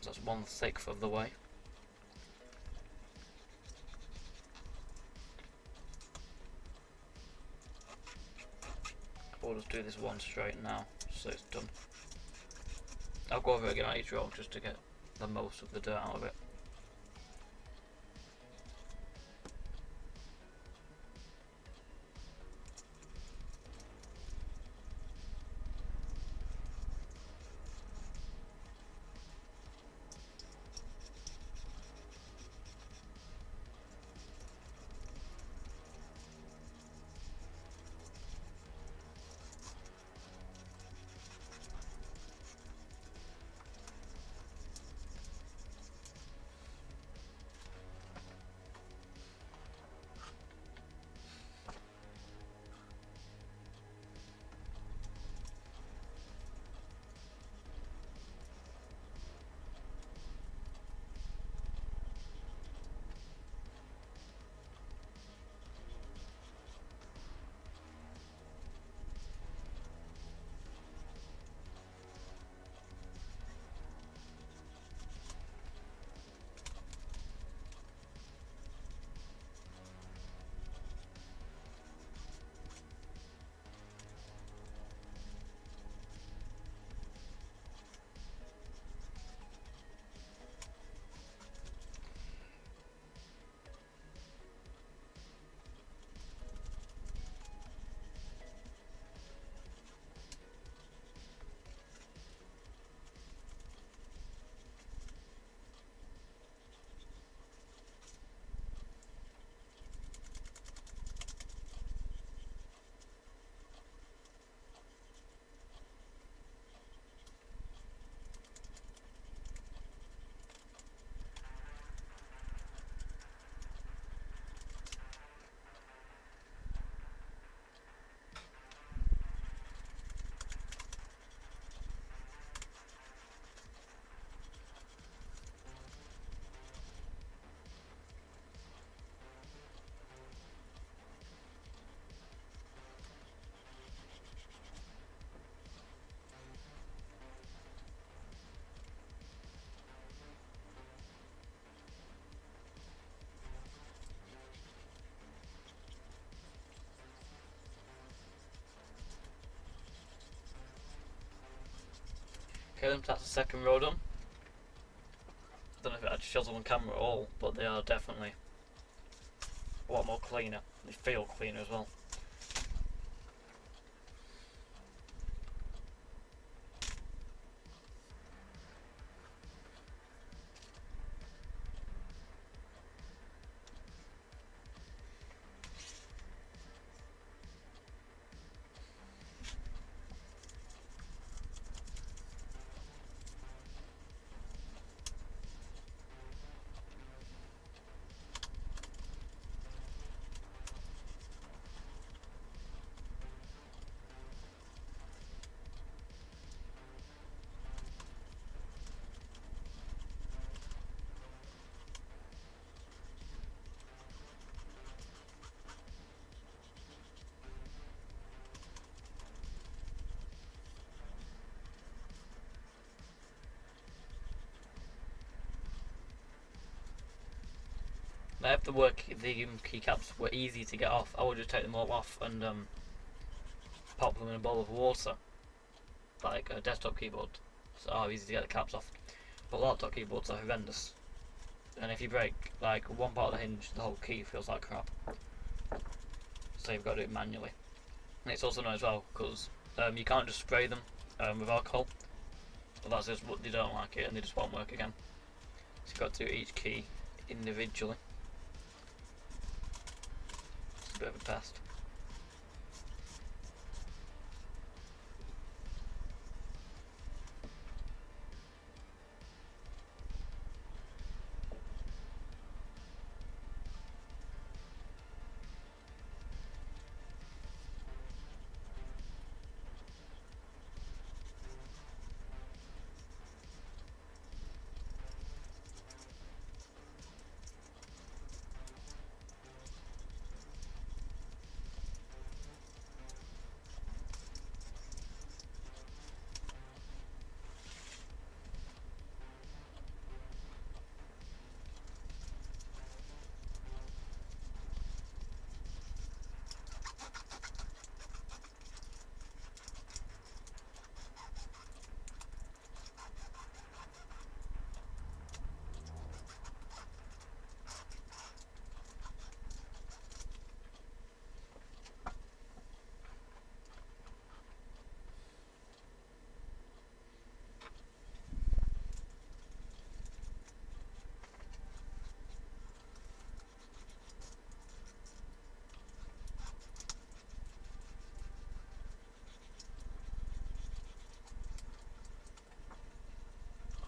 So that's 1/6 of the way. We'll just do this one straight now, so it's done. I'll go over it again on each row just to get the most of the dirt out of it. Okay, then that's the second row done. I don't know if it actually shows them on camera at all, but they are definitely a lot more cleaner. They feel cleaner as well. Now if the keycaps were easy to get off, I would just take them all off and pop them in a bowl of water, like a desktop keyboard. So how easy to get the caps off. But laptop keyboards are horrendous, and if you break like one part of the hinge, the whole key feels like crap. So you've got to do it manually. And it's also known as well because you can't just spray them with alcohol. Well, that's just what they don't like it, and they just won't work again. So you've got to do each key individually. It's a bit of a pest.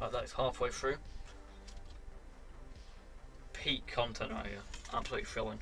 Right, that's halfway through. Peak content right here. Absolutely thrilling.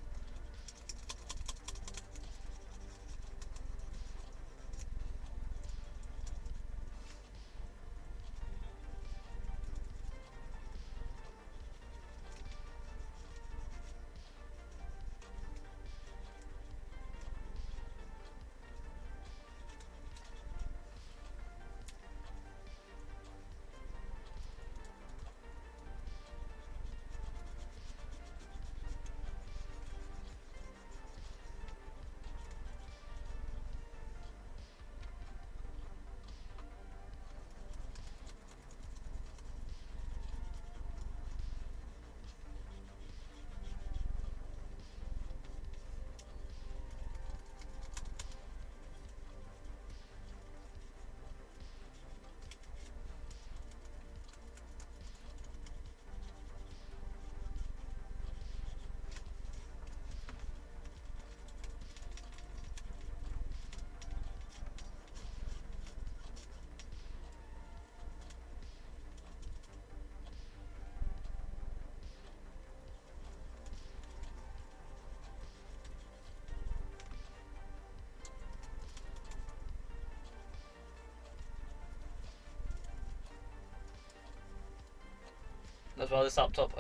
As well, this laptop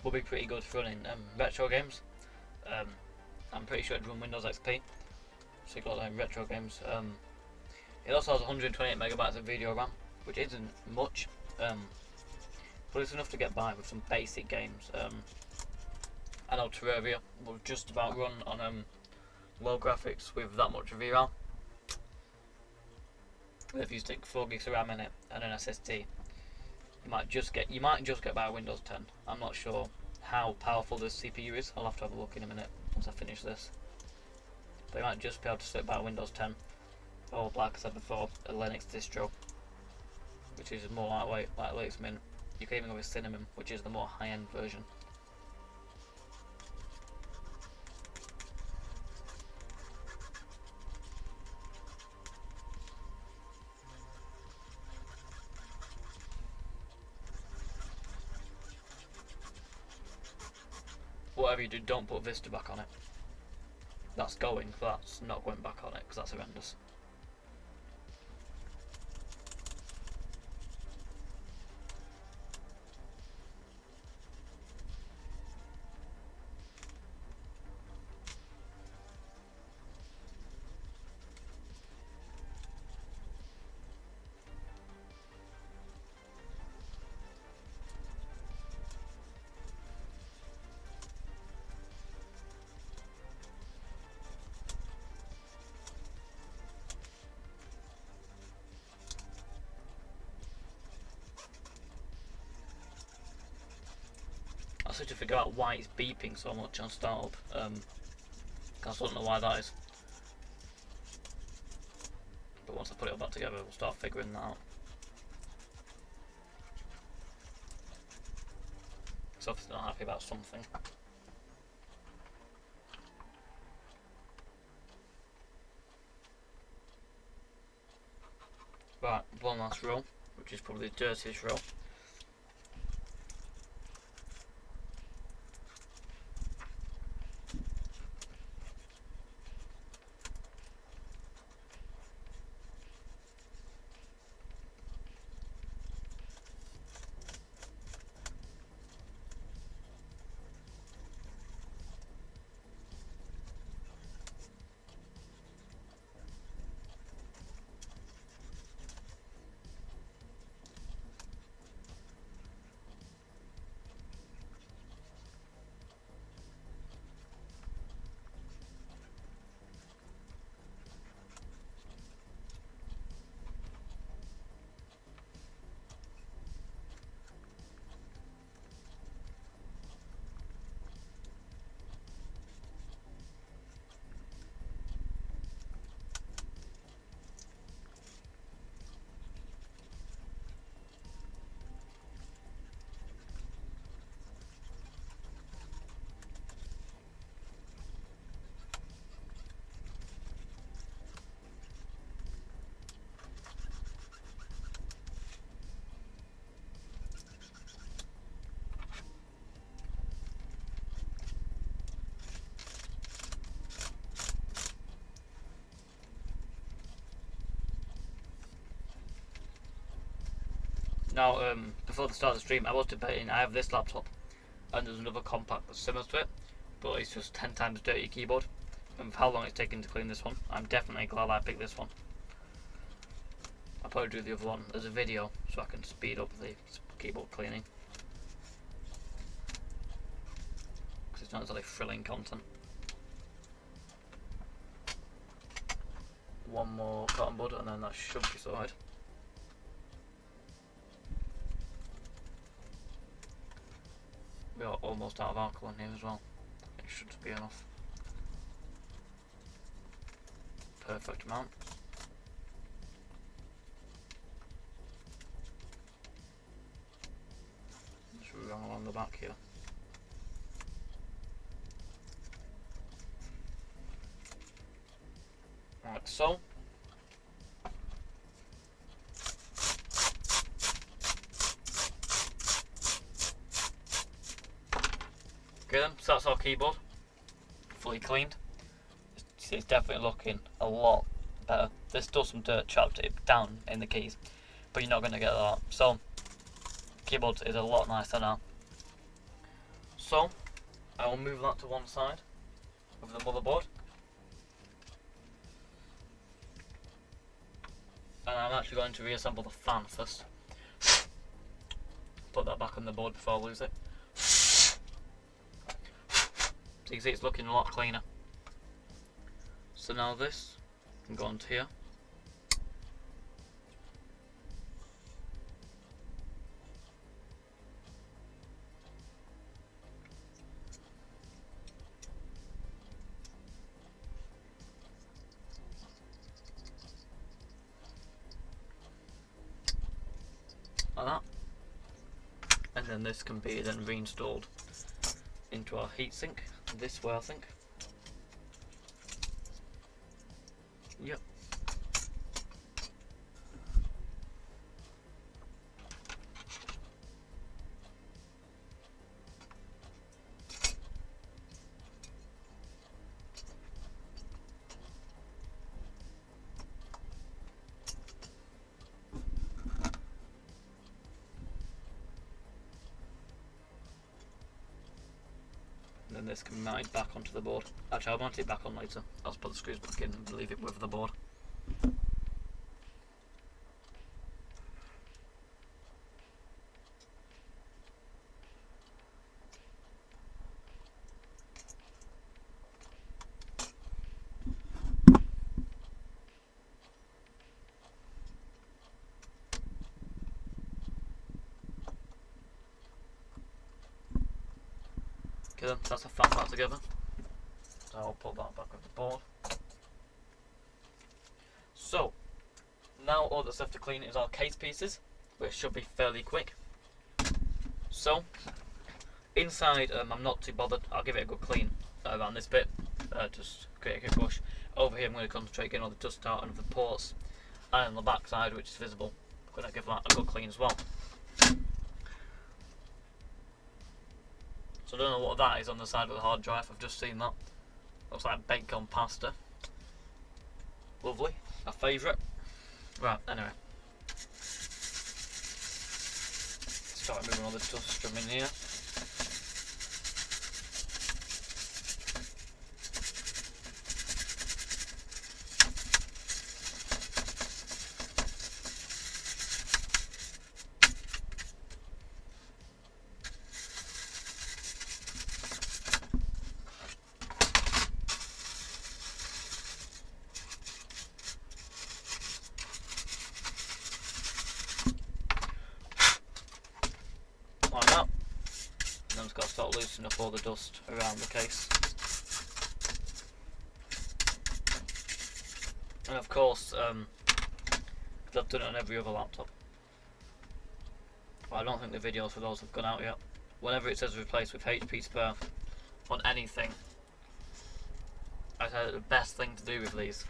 will be pretty good for running retro games. I'm pretty sure it'd run Windows XP, so you've got retro games. It also has 128 megabytes of video RAM, which isn't much, but it's enough to get by with some basic games. I know Terraria will just about run on low graphics with that much VRAM. But if you stick 4 gigs of RAM in it and an SSD, you might just get by Windows 10. I'm not sure how powerful this CPU is. I'll have to have a look in a minute once I finish this. But you might just be able to sit by Windows 10, or like I said before, a Linux distro, which is more lightweight, like Linux Mint. You can even go with Cinnamon, which is the more high-end version. Whatever you do, don't put Vista back on it. That's going, but that's not going back on it, because that's horrendous. I seem to figure out why it's beeping so much on startup. I don't know why that is. But once I put it all back together, we'll start figuring that out. So obviously not happy about something. Right, one last row, which is probably the dirtiest row. Now, before the start of the stream, I was debating. I have this laptop, and there's another Compaq that's similar to it, but it's just 10 times dirtier keyboard. And with how long it's taken to clean this one, I'm definitely glad I picked this one. I'll probably do the other one as a video, so I can speed up the keyboard cleaning, because it's not exactly thrilling content. One more cotton bud, and then that should be sorted. We are almost out of alcohol in here as well. It should be enough. Perfect amount. Just run along the back here. Right, so okay then, so that's our keyboard, fully cleaned. It's definitely looking a lot better. There's still some dirt chopped down in the keys, but you're not going to get that. So, keyboard is a lot nicer now. So, I will move that to one side with the motherboard. And I'm actually going to reassemble the fan first. Put that back on the board before I lose it. So you can see it's looking a lot cleaner. So now this can go onto here. like that. And then this can be then reinstalled into our heatsink this way, I think. Yep. And then this can be mounted back onto the board. Actually, I'll mount it back on later. I'll just put the screws back in and leave it with the board. Okay then, that's a fan back together. So I'll put that back on the board. So, now all that's left to clean is our case pieces, which should be fairly quick. So, inside, I'm not too bothered. I'll give it a good clean around this bit, just create a quick brush. Over here I'm going to concentrate getting all the dust out of the ports, and on the back side, which is visible, I'm going to give that a good clean as well. So I don't know what that is on the side of the hard drive, I've just seen that. Looks like bacon pasta. Lovely, a favourite. Right, anyway. Start moving all the dust from in here. Like that. And then I'm just got to start loosening up all the dust around the case. And of course, I've done it on every other laptop. But I don't think the videos for those have gone out yet. Whenever it says replace with HP spare on anything, I say the best thing to do with these,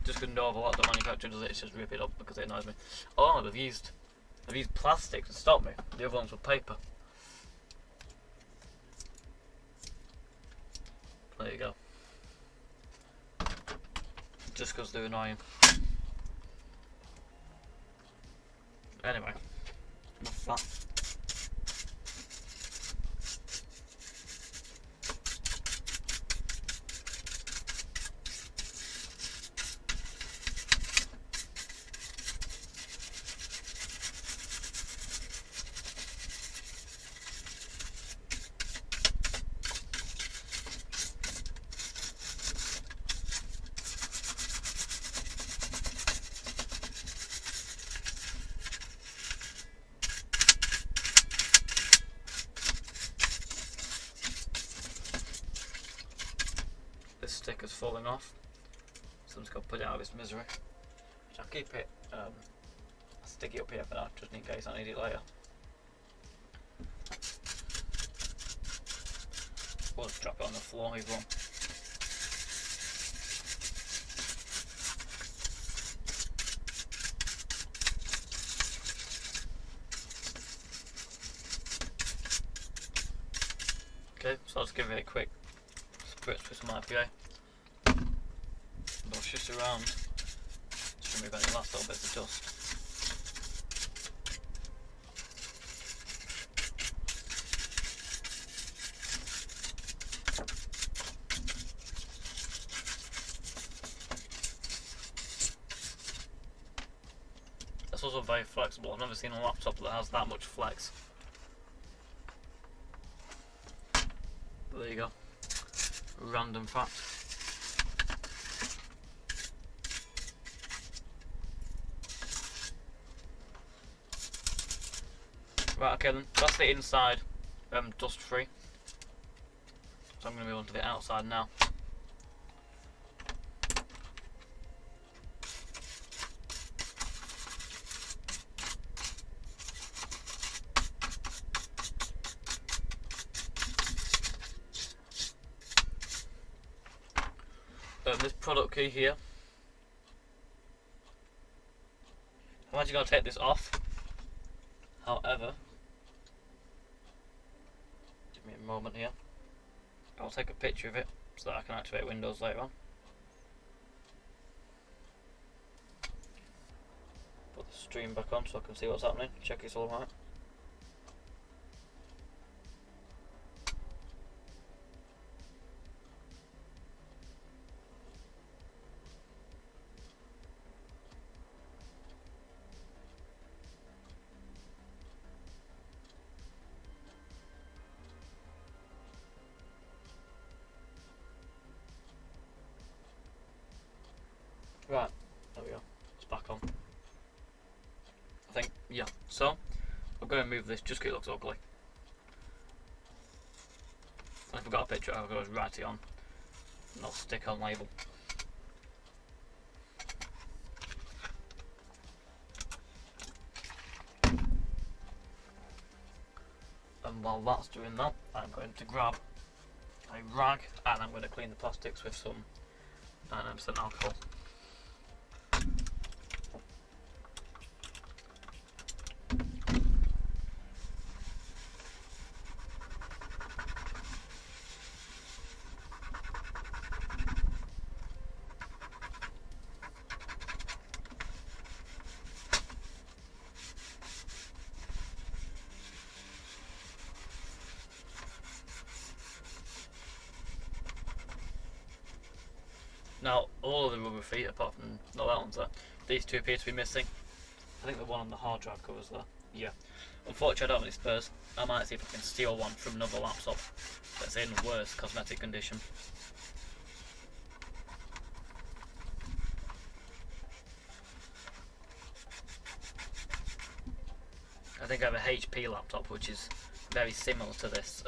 just because know of a lot of the manufacturer does it, is just rip it up because it annoys me. Oh, they've used plastic to stop me. The other ones were paper. There you go. Just because they're annoying. Anyway, enough of that. This sticker's falling off, so I'm just going to put it out of its misery. I'll keep it, I'll stick it up here for now, just in case I need it later. We'll just drop it on the floor if you want. Okay, so I'll just give it a quick spritz with some IPA. I'll shift around to remove any last little bits of dust. It's also very flexible. I've never seen a laptop that has that much flex. But there you go. Random fact. Right, okay then, that's the inside, dust free. So I'm going to move on to the outside now. this product key here, I'm actually going to take this off. However, give me a moment here. I'll take a picture of it so that I can activate Windows later on. Put the stream back on so I can see what's happening. Check it's all right. Right, there we go. It's back on. I think, yeah. So, I'm going to move this just because it looks ugly. If I've got a picture, I'll go write it on. Not stick on label. And while that's doing that, I'm going to grab a rag and I'm going to clean the plastics with some 99% alcohol. Now, all of the rubber feet, apart from no that one's there, these two appear to be missing. I think the one on the hard drive covers there. Yeah. Unfortunately, I don't have any spares. I might see if I can steal one from another laptop that's in worse cosmetic condition. I think I have a HP laptop which is very similar to this,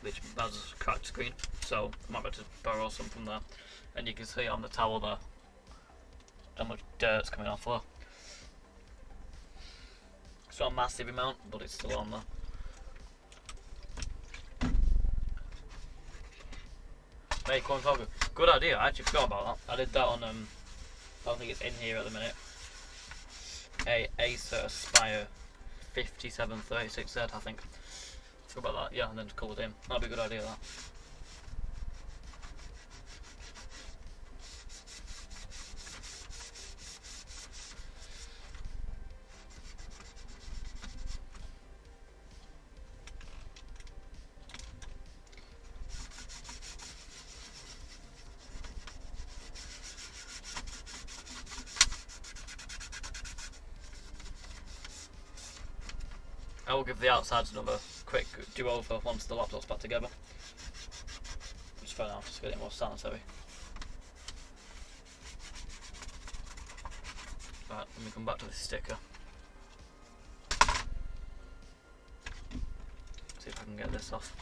which has a cracked screen, so I might be able to borrow some from there. And you can see on the towel there how much dirt's coming off there. It's not a massive amount, but it's still on there. Make one focus. Good idea, I actually forgot about that. I did that on, I don't think it's in here at the minute. A Acer Aspire 5736Z, I think. Forgot about that, yeah, and then just colour it in. That'd be a good idea, that. I will give the outsides another quick do over once the laptop's back together. Just for now, just to get it more sanitary. Right, let me come back to the sticker. See if I can get this off.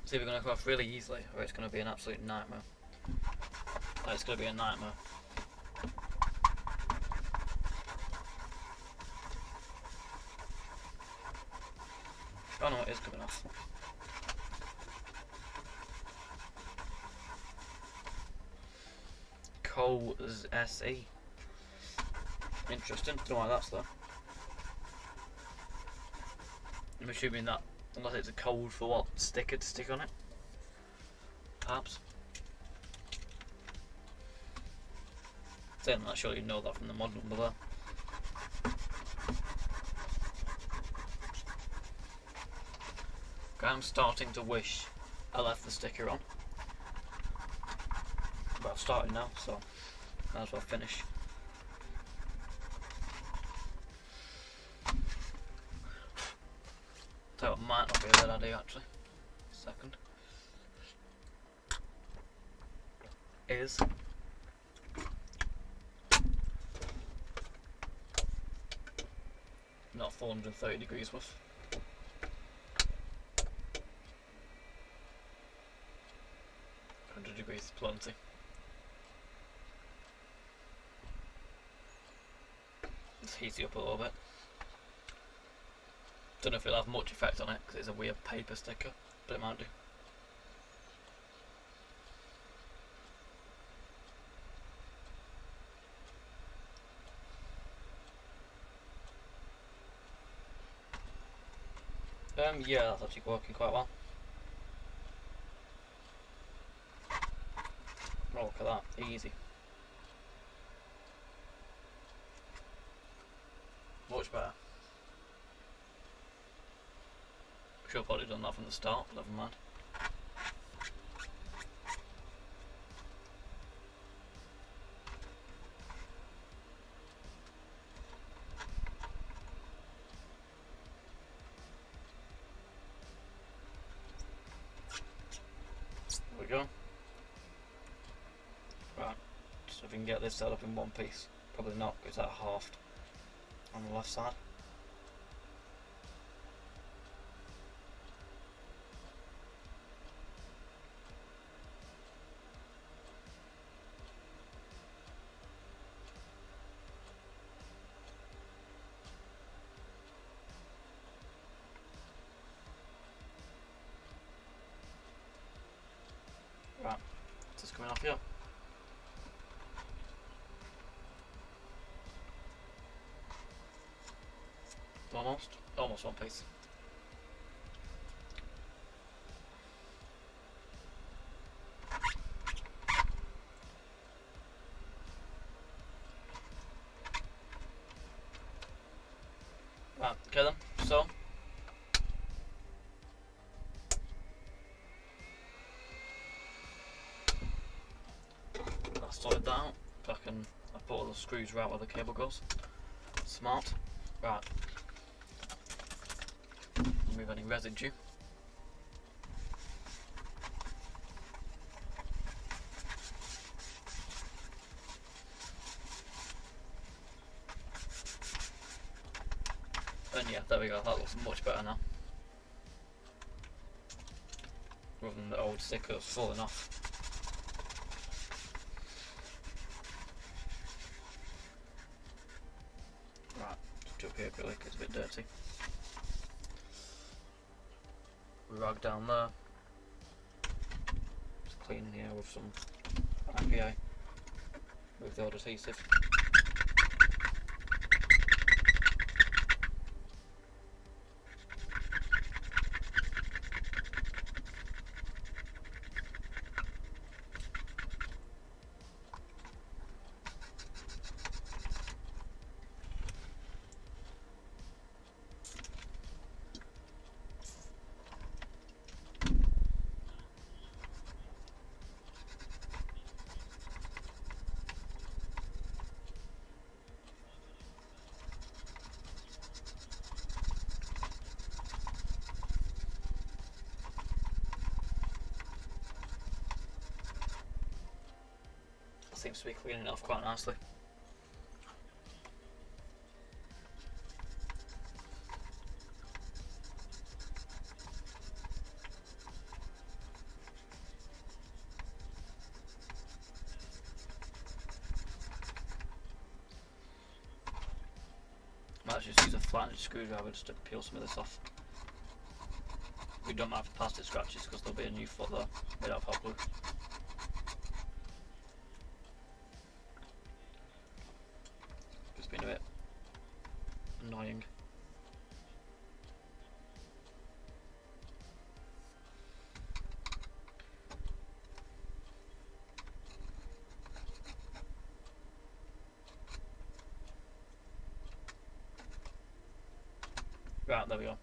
See if it's going to come off really easily, or it's going to be an absolute nightmare. Oh, it's going to be a nightmare. Oh no, it is coming off. Coles SE. Interesting, don't know why that's there. I'm assuming that, unless it's a code for what sticker to stick on it. Perhaps. Saying that, surely you know that from the mod number there. I'm starting to wish I left the sticker on, but I've started now, so might as well finish. So it might not be a bad idea actually. Second is not 430 degrees worth. 100 degrees is plenty. Let's heat it up a little bit. Don't know if it'll have much effect on it because it's a weird paper sticker, but it might do. Yeah, that's actually working quite well. Oh, look at that, easy. Much better. Should have probably done that from the start, but never mind. There we go. Right, so if we can get this set up in one piece. Probably not, because that halved on the left side. Right, it's just coming off here. Almost one piece. Right, okay then, so I sorted that out. I put all the screws right where the cable goes. Smart. Right. Remove any residue. And yeah, there we go, that looks much better now. Rather than the old sticker that's falling off. Right, just up here quickly, it's a bit dirty. Rag down there. Just clean in here with some IPA. With the old adhesive. Seems to be cleaning it off quite nicely. Might just use a flattened screwdriver just to peel some of this off. We don't have plastic scratches because there'll be a new foot there made out of hot glue. It's been a bit annoying. Right, there we go.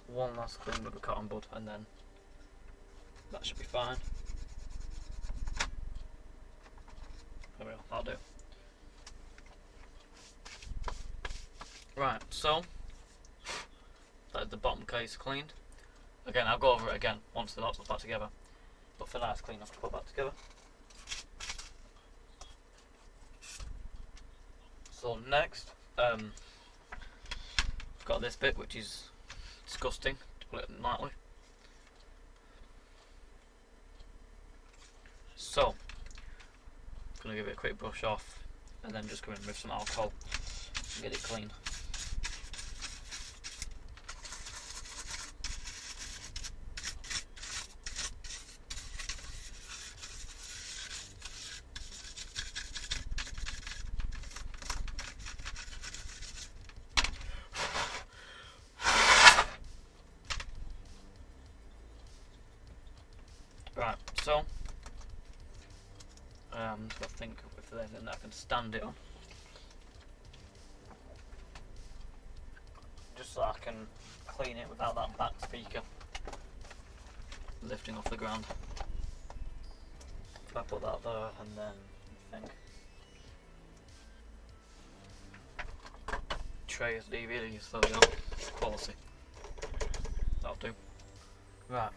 One last clean with a cotton bud and then that should be fine. There we go, that'll do. Right, so that's the bottom case cleaned. Again, I'll go over it again once the laptop's back together. But for now it's clean enough to put back together. So next, got this bit which is disgusting, to put it lightly. So, I'm going to give it a quick brush off and then just go in with some alcohol and get it clean. ground, so I think if there's anything that I can stand it on. Just so I can clean it without that back speaker lifting off the ground. If I put that there and then I think tray of DVDs, there we go, quality. That'll do. Right.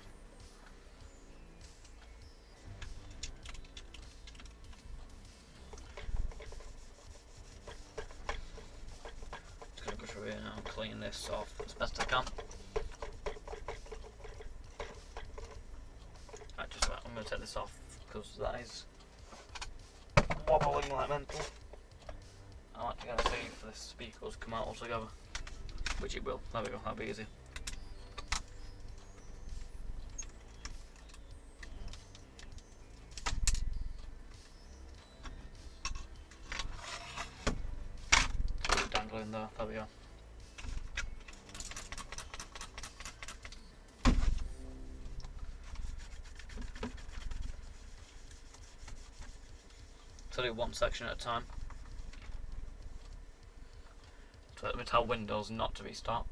Just gonna go through here now and clean this off as best I can. Right, I'm gonna take this off because that is wobbling like mental. I'm actually gonna see if this speaker's come out altogether, which it will. There we go, that'll be easy. Dangling there, there we go. So do one section at a time. So let me tell Windows not to restart.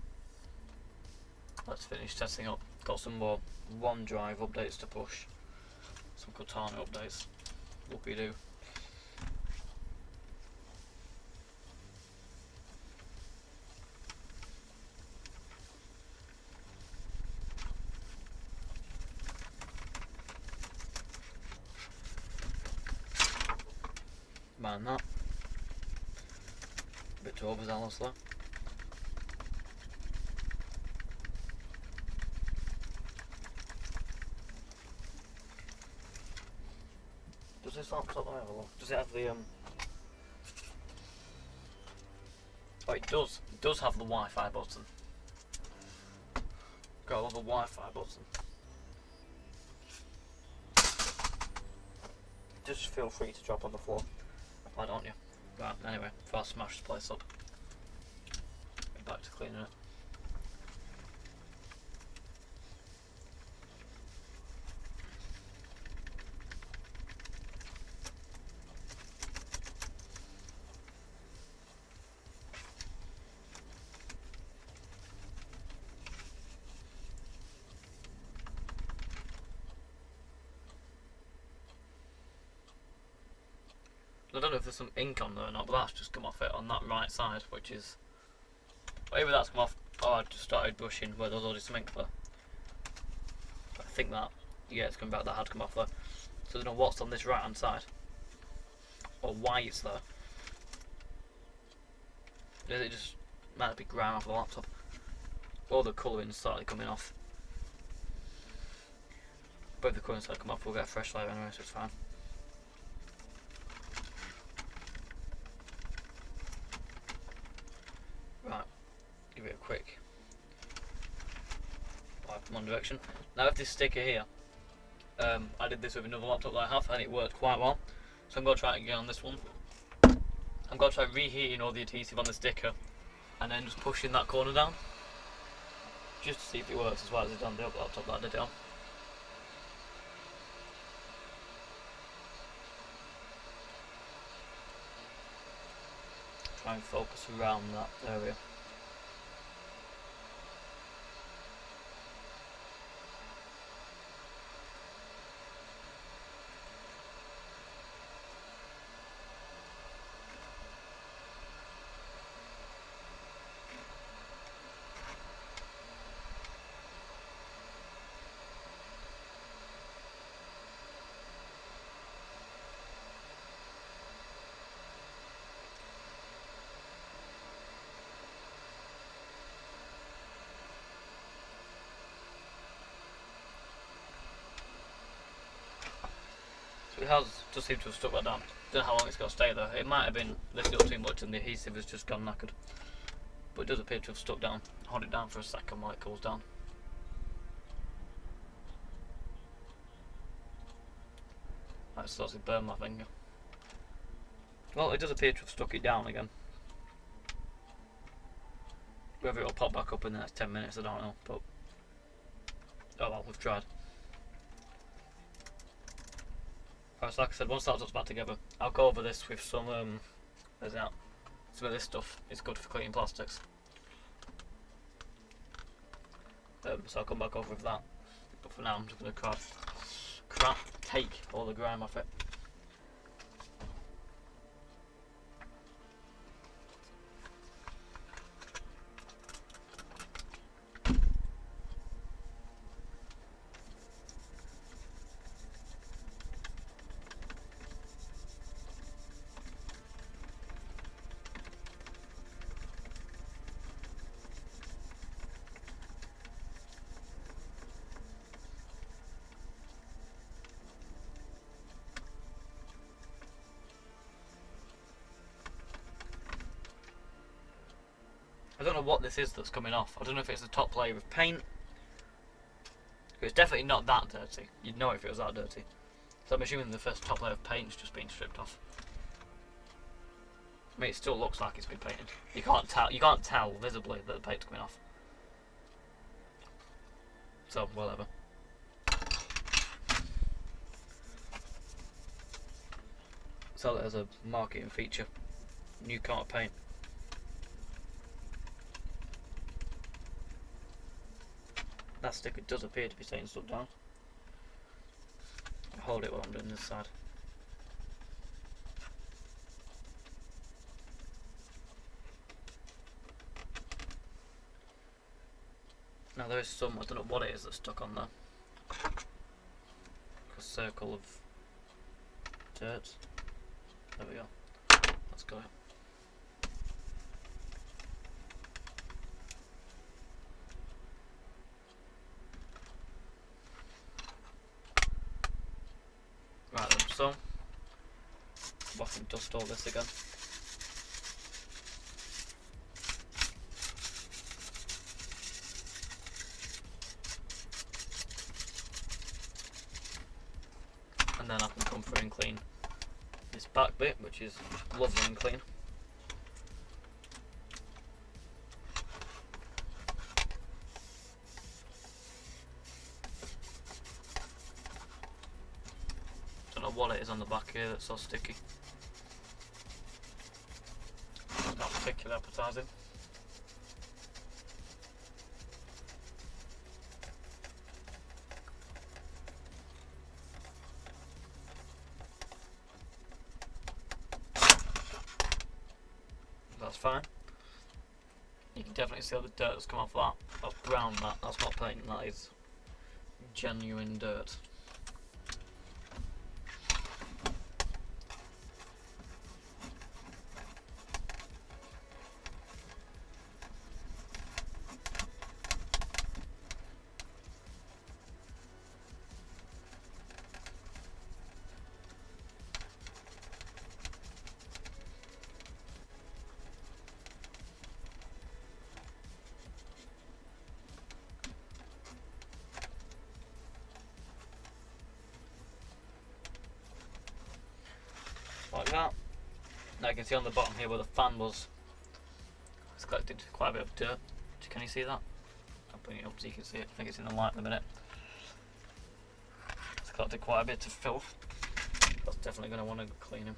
Let's finish setting up. Got some more OneDrive updates to push. Some Cortana updates. Whoopie doo. Mind that. A bit too overzealous there. Does this laptop have a look? Does it have the Oh, it does. It does have the Wi-Fi button. Got a little Wi-Fi button. Just feel free to drop on the floor. Why don't you? Right, anyway, before I smash this place up, get back to cleaning it. I don't know if there's some ink on there or not, but that's just come off it on that right side, which is... Maybe that's come off... Oh, I just started brushing where there was already some ink there. But I think that... Yeah, it's come back, that had come off there. So I don't know what's on this right hand side. Or why it's there. It just might be grime off the laptop. Or the colouring started coming off. But if the colouring started coming off, we'll get a fresh layer anyway, so it's fine. Right, give it a quick wipe from one direction. Now with this sticker here, I did this with another laptop that I have and it worked quite well. So I'm going to try it again on this one. I'm going to try reheating all the adhesive on the sticker and then just pushing that corner down. Just to see if it works as well as it's on the other laptop that I did it on. Try and focus around that area. It just seemed to have stuck that down. Don't know how long it's going to stay there. It might have been lifted up too much and the adhesive has just gone knackered. But it does appear to have stuck down. Hold it down for a second while it cools down. That starts to burn my finger. Well, it does appear to have stuck it down again. Whether it'll pop back up in the next 10 minutes, I don't know. But oh well, we've tried. Right, so like I said, once that's back together, I'll go over this with some some of this stuff. It's good for cleaning plastics. So I'll come back over with that. But for now, I'm just going to take all the grime off it. I don't know what this is that's coming off. I don't know if it's the top layer of paint. It's definitely not that dirty. You'd know if it was that dirty. So I'm assuming the first top layer of paint's just been stripped off. I mean, it still looks like it's been painted. You can't tell visibly that the paint's coming off. So whatever. Sell it as a marketing feature. New coat of paint. That sticker does appear to be taking stuff down. I'll hold it while I'm doing this side. Now there is some, I don't know what it is that's stuck on there. A circle of dirt. There we go. Let's go. Right then, so go back and dust all this again. And then I can come through and clean this back bit, which is lovely and clean. Don't know what it is on the back here that's so sticky. Not particularly appetising. That's fine. You can definitely see all the dirt that's come off that. That's brown, that's not paint, that is genuine dirt. Like that. Now you can see on the bottom here where the fan was, it's collected quite a bit of dirt. Can you see that? I'll bring it up so you can see it. I think it's in the light in a minute. It's collected quite a bit of filth. That's definitely going to want to clean him.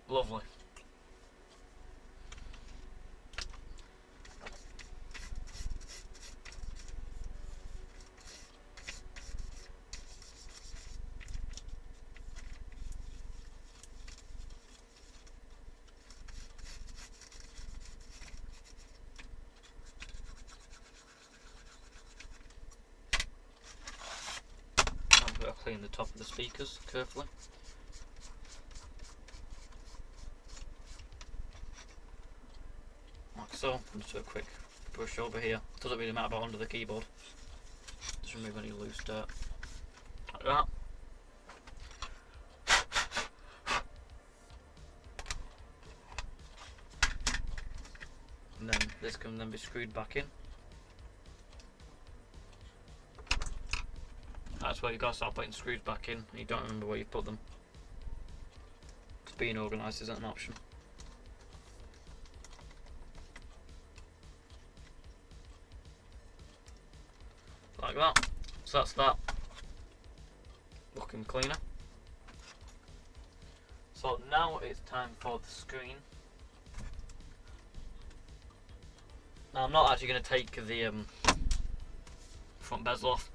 Lovely. Clean the top of the speakers carefully. Like so. Just do a quick brush over here. Doesn't really matter about under the keyboard. Just remove any loose dirt. Like that. And then this can then be screwed back in. That's where you gotta start putting screws back in and you don't remember where you put them. Because being organised isn't an option. like that. So that's that. Looking cleaner. So now it's time for the screen. Now I'm not actually going to take the front bezel off,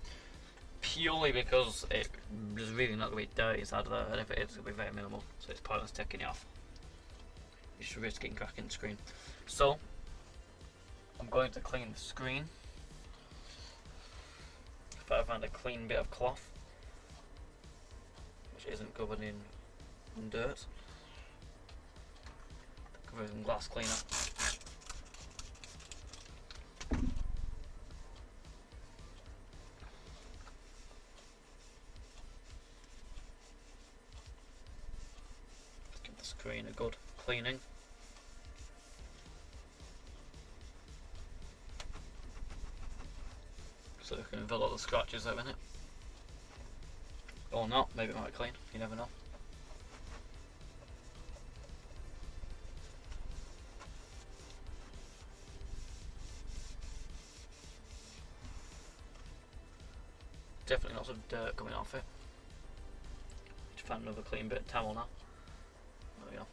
purely because it's really not going to be dirty inside of there, and if it is, it's going to be very minimal, so it's pointless taking it off. You should risk getting cracking the screen. So I'm going to clean the screen. If I find a clean bit of cloth, which isn't covered in dirt, cover it in glass cleaner. Give the screen a good cleaning. So we can fill all the scratches out in it. Or not, maybe it might clean, you never know. Definitely lots of dirt coming off it. Just found another clean bit of towel now. There we go.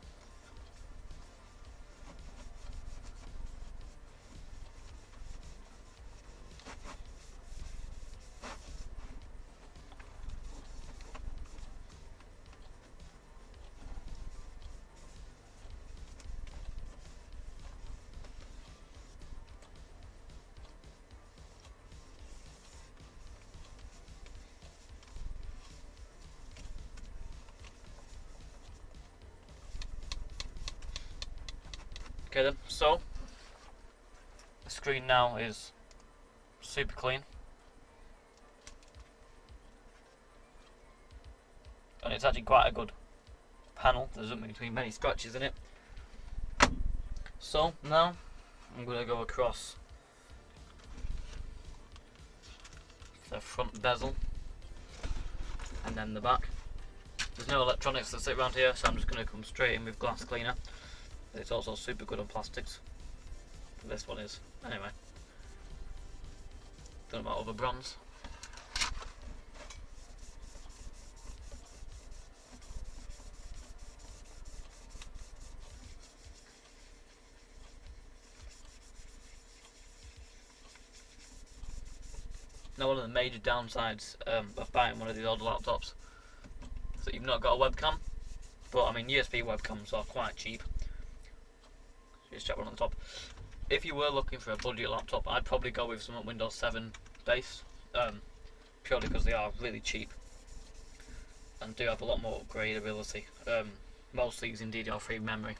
Okay then, so the screen now is super clean, and it's actually quite a good panel. There doesn't be many scratches in it. So now I'm going to go across the front bezel and then the back. There's no electronics that sit around here, so I'm just going to come straight in with glass cleaner. It's also super good on plastics. This one is. Anyway. Don't know about other brands. Now one of the major downsides of buying one of these older laptops is that you've not got a webcam. But I mean, USB webcams are quite cheap. Just check one on the top. If you were looking for a budget laptop, I'd probably go with some Windows 7 base, purely because they are really cheap and do have a lot more upgradability. Mostly using DDR3 memory.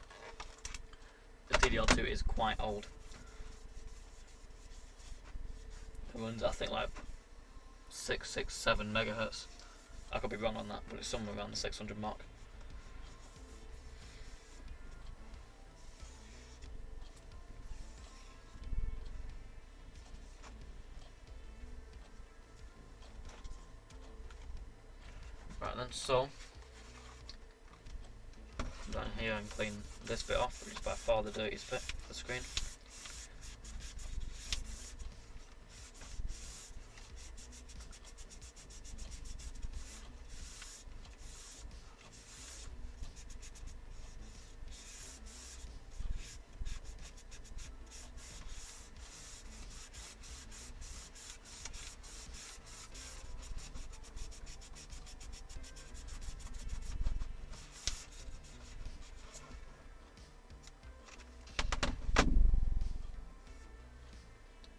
The DDR2 is quite old. It runs, I think, like 667 megahertz. I could be wrong on that, but it's somewhere around the 600 mark. Right then, so down here and clean this bit off, which is by far the dirtiest bit of the screen.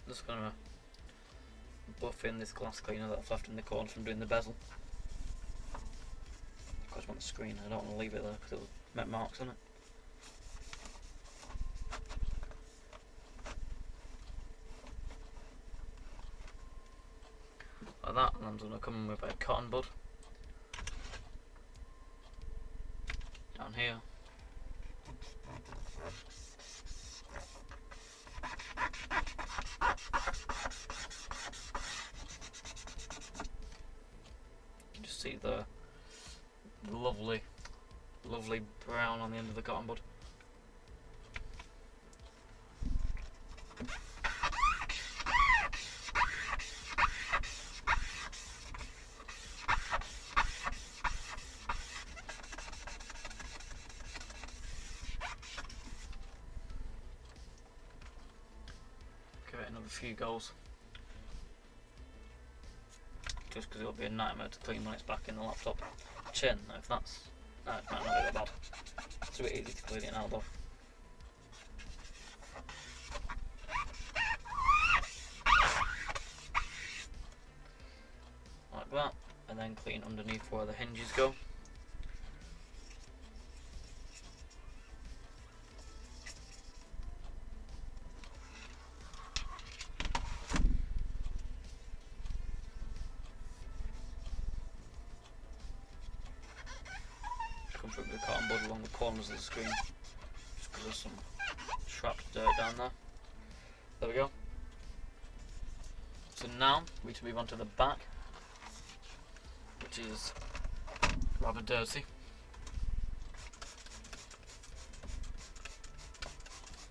Just gonna buff in this glass cleaner that I've left in the corner from doing the bezel. Of course, I want the screen, I don't want to leave it there because it'll make marks on it. Like that, and I'm just gonna come in with a cotton bud down here. See the lovely brown on the end of the cotton bud. few goes. Just because it'll be a nightmare to clean when it's back in the laptop chin. If that's... No, it might not be that bad. It's a bit easy to clean it now though. Like that. And then clean underneath where the hinges go. Come through with the cotton bud along the corners of the screen, just because there's some trapped dirt down there. There we go. So now we need to move on to the back, which is rather dirty.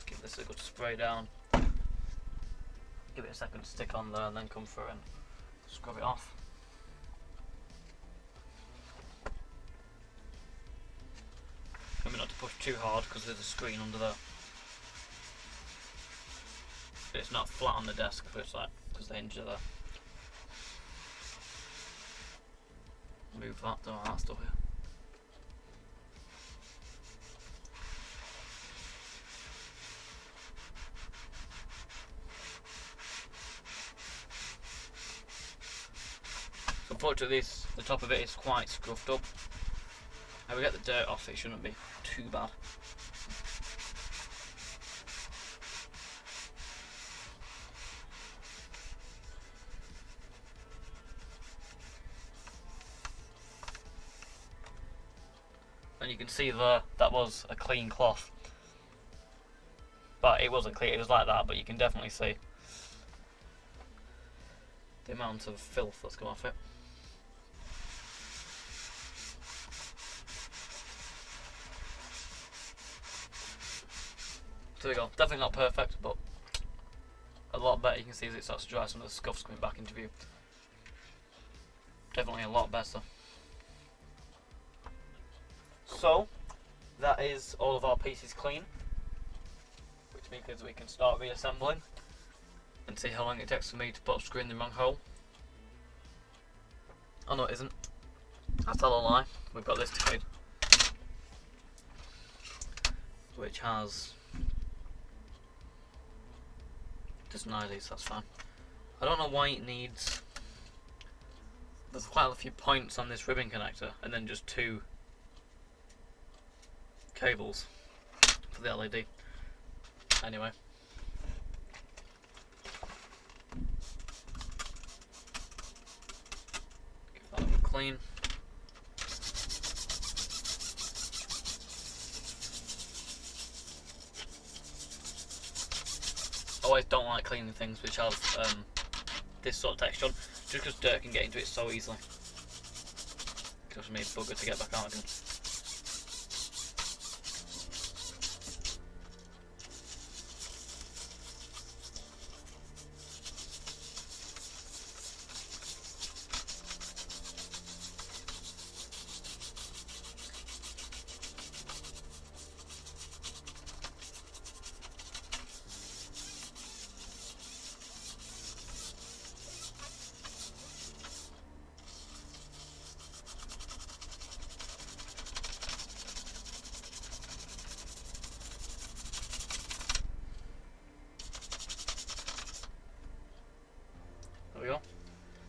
Give this a good spray down. Give it a second to stick on there and then come through and scrub it off. Remember not to push too hard because there's a screen under there. But it's not flat on the desk, but it's like, because the hinges are there. Move that, don't want that stuff here. So unfortunately the top of it is quite scruffed up. If we get the dirt off, it shouldn't be too bad. And you can see there, that was a clean cloth. But it wasn't clean, it was like that, but you can definitely see the amount of filth that's come off it. So there we go, definitely not perfect, but a lot better. You can see as it starts to dry, some of the scuffs coming back into view. Definitely a lot better. So, that is all of our pieces clean, which means we can start reassembling and see how long it takes for me to put a screw in the wrong hole. Oh no, it isn't. I tell a lie, we've got this to clean, which has just 9 of these, that's fine. I don't know why it needs, there's quite a few points on this ribbon connector and then just 2 cables for the LED. Anyway, give that a good clean. I always don't like cleaning things which have this sort of texture on, just because dirt can get into it so easily. Just me a bugger to get back out again.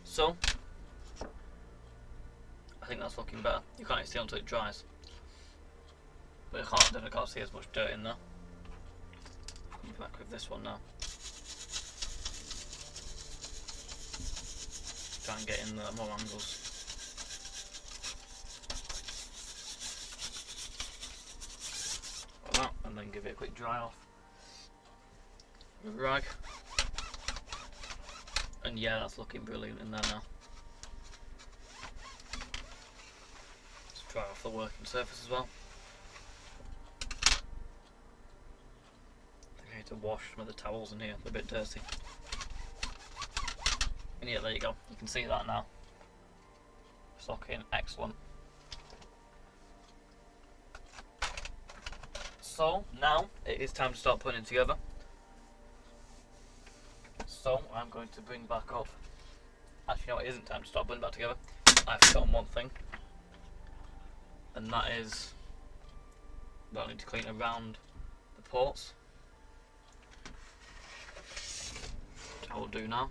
So, I think that's looking better. You can't see until it dries, but I can't see as much dirt in there. Come back with this one now. Try and get in there more angles. Like that, and then give it a quick dry off with a rag. And yeah, that's looking brilliant in there now. Let's dry off the working surface as well. I think I need to wash some of the towels in here, they're a bit dirty. And yeah, there you go, you can see that now. It's looking excellent. So now it is time to start putting it together. So I'm going to bring back up. Actually, no, it isn't time to start putting back together. I've forgotten one thing, and that is that I need to clean around the ports. Which I will do now.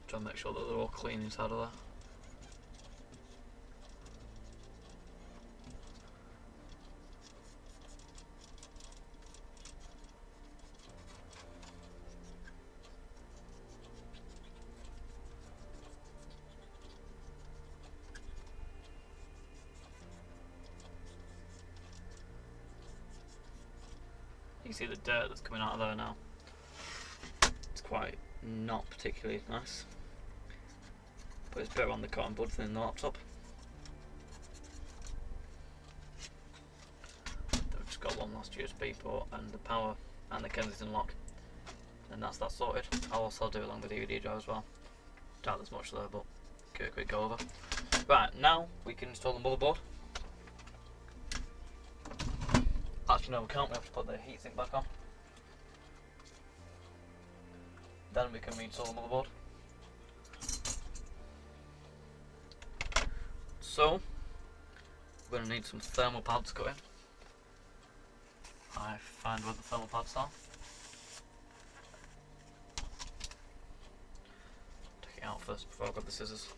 Try and make sure that they're all clean inside of there. You can see the dirt that's coming out of there now. It's quite not particularly nice, but it's better on the cotton bud than the laptop. Then we've just got one last USB port and the power and the Kensington lock, and that's that sorted. I'll also do along with the DVD drive as well. Doubt there's much there, but give it a quick go over. Right, now we can install the motherboard. Actually no, we can't, we have to put the heatsink back on. Then we can reinstall the motherboard. So, we're going to need some thermal pads to go in. I find where the thermal pads are. Take it out first before I grab the scissors.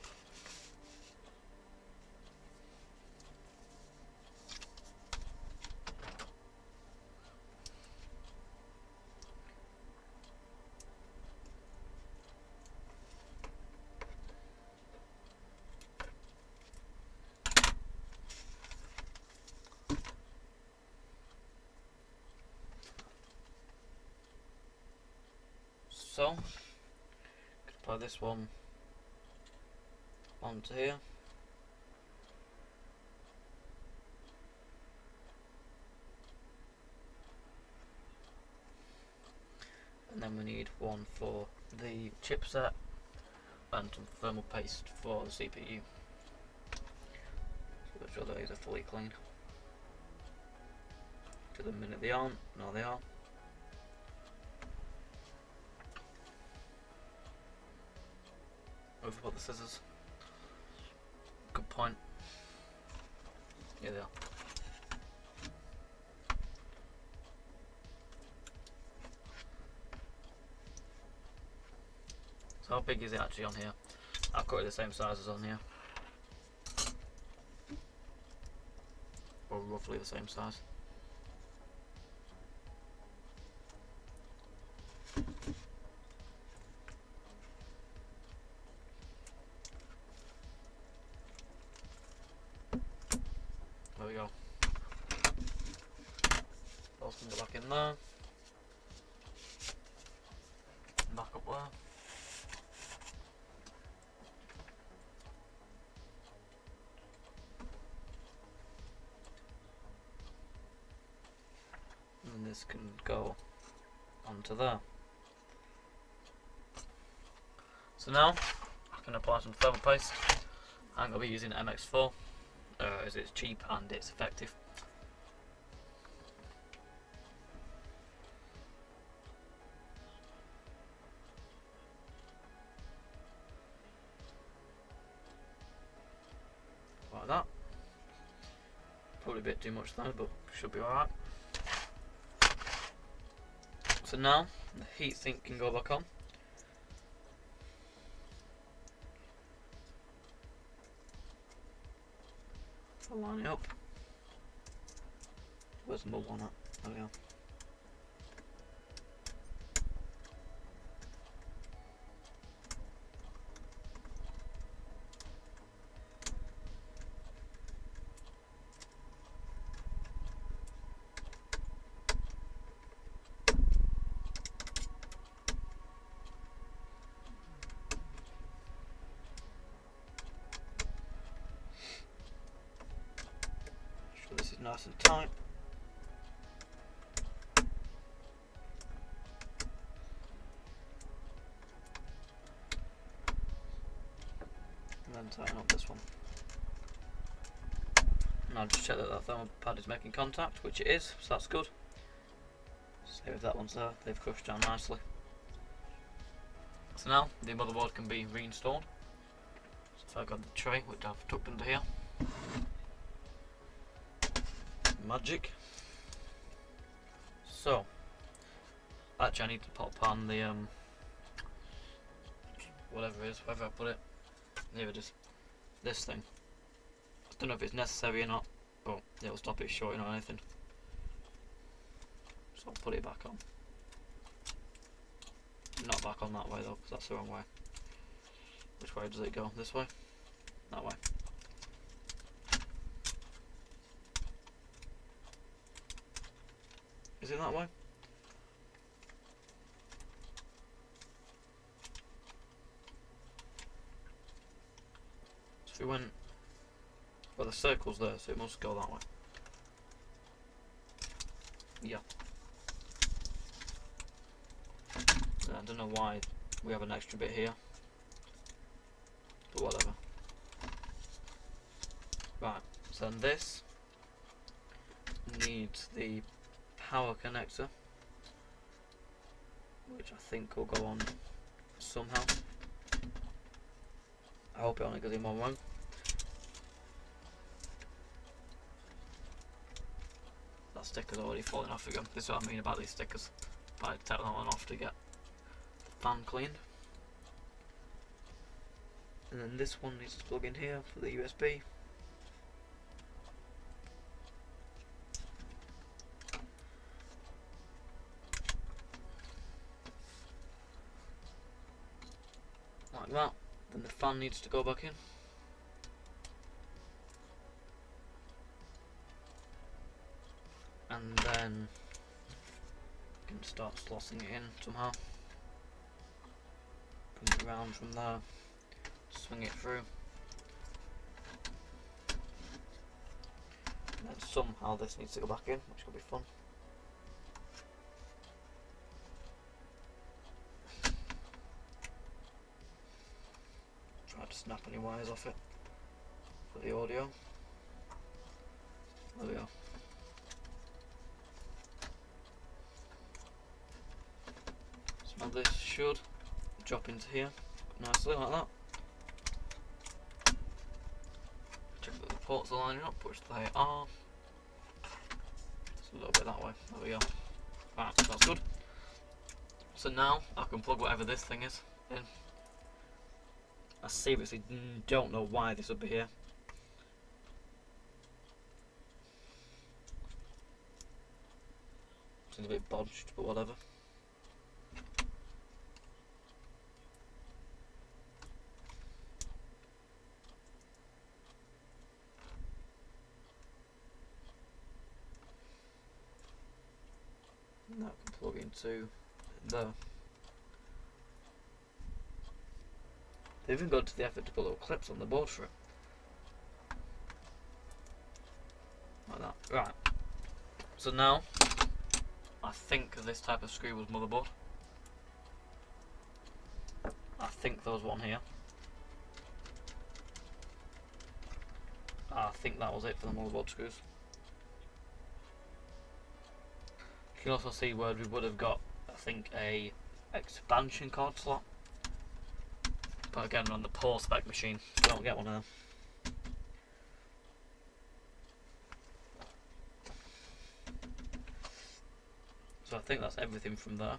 So, apply this one onto here. And then we need one for the chipset and some thermal paste for the CPU. So make sure these are fully clean. To the minute they aren't, now they are. Overput the scissors. Good point. Here they are. So how big is it actually on here? I've got it the same size as on here. Or roughly the same size. There we go. Those can go back in there. Back up there. And this can go onto there. So now I can apply some thermal paste. I'm going to be using MX4 as it's cheap and it's effective. Like that. Probably a bit too much though, but should be alright. So now the heatsink can go back on. I'll line it up. Where's the mud one at? There we go. This is nice and tight. And then tighten up this one. And I'll just check that that thermal pad is making contact, which it is, so that's good. If that one's there, they've crushed down nicely. So now the motherboard can be reinstalled. So if I got the tray, which I've tucked under here, magic. So actually I need to pop on the whatever it is, wherever I put it. Here it is. This thing. I don't know if it's necessary or not, but it'll stop it shorting or anything. So I'll put it back on. Not back on that way though, because that's the wrong way. Which way does it go? This way? That way. Is it that way? So if we went... Well, the circle's there, so it must go that way. Yeah. I don't know why we have an extra bit here, but whatever. Right, so then this needs the power connector, which I think will go on somehow. I hope it only goes in one row. That sticker's already falling off again. This is what I mean about these stickers. But I take that one off to get fan cleaned. And then this one needs to plug in here for the USB. Like that. Then the fan needs to go back in. And then you can start slossing it in somehow. Bring it around from there, swing it through. And then somehow this needs to go back in, which could be fun. Try to snap any wires off it for the audio. There we go. So now this should drop into here nicely like that. Check that the ports are lining up, which they are. Just a little bit that way. There we go. Right, that's good. So now I can plug whatever this thing is in. I seriously don't know why this would be here. Seems a bit bodged, but whatever. That can plug into there. They've even gone to the effort to put little clips on the board for it. Like that. Right. So now, I think this type of screw was motherboard. I think there was one here. I think that was it for the motherboard screws. You can also see where we would have got, I think, a expansion cord slot. But again, on the poor spec machine, you don't get one of them. So I think that's everything from there.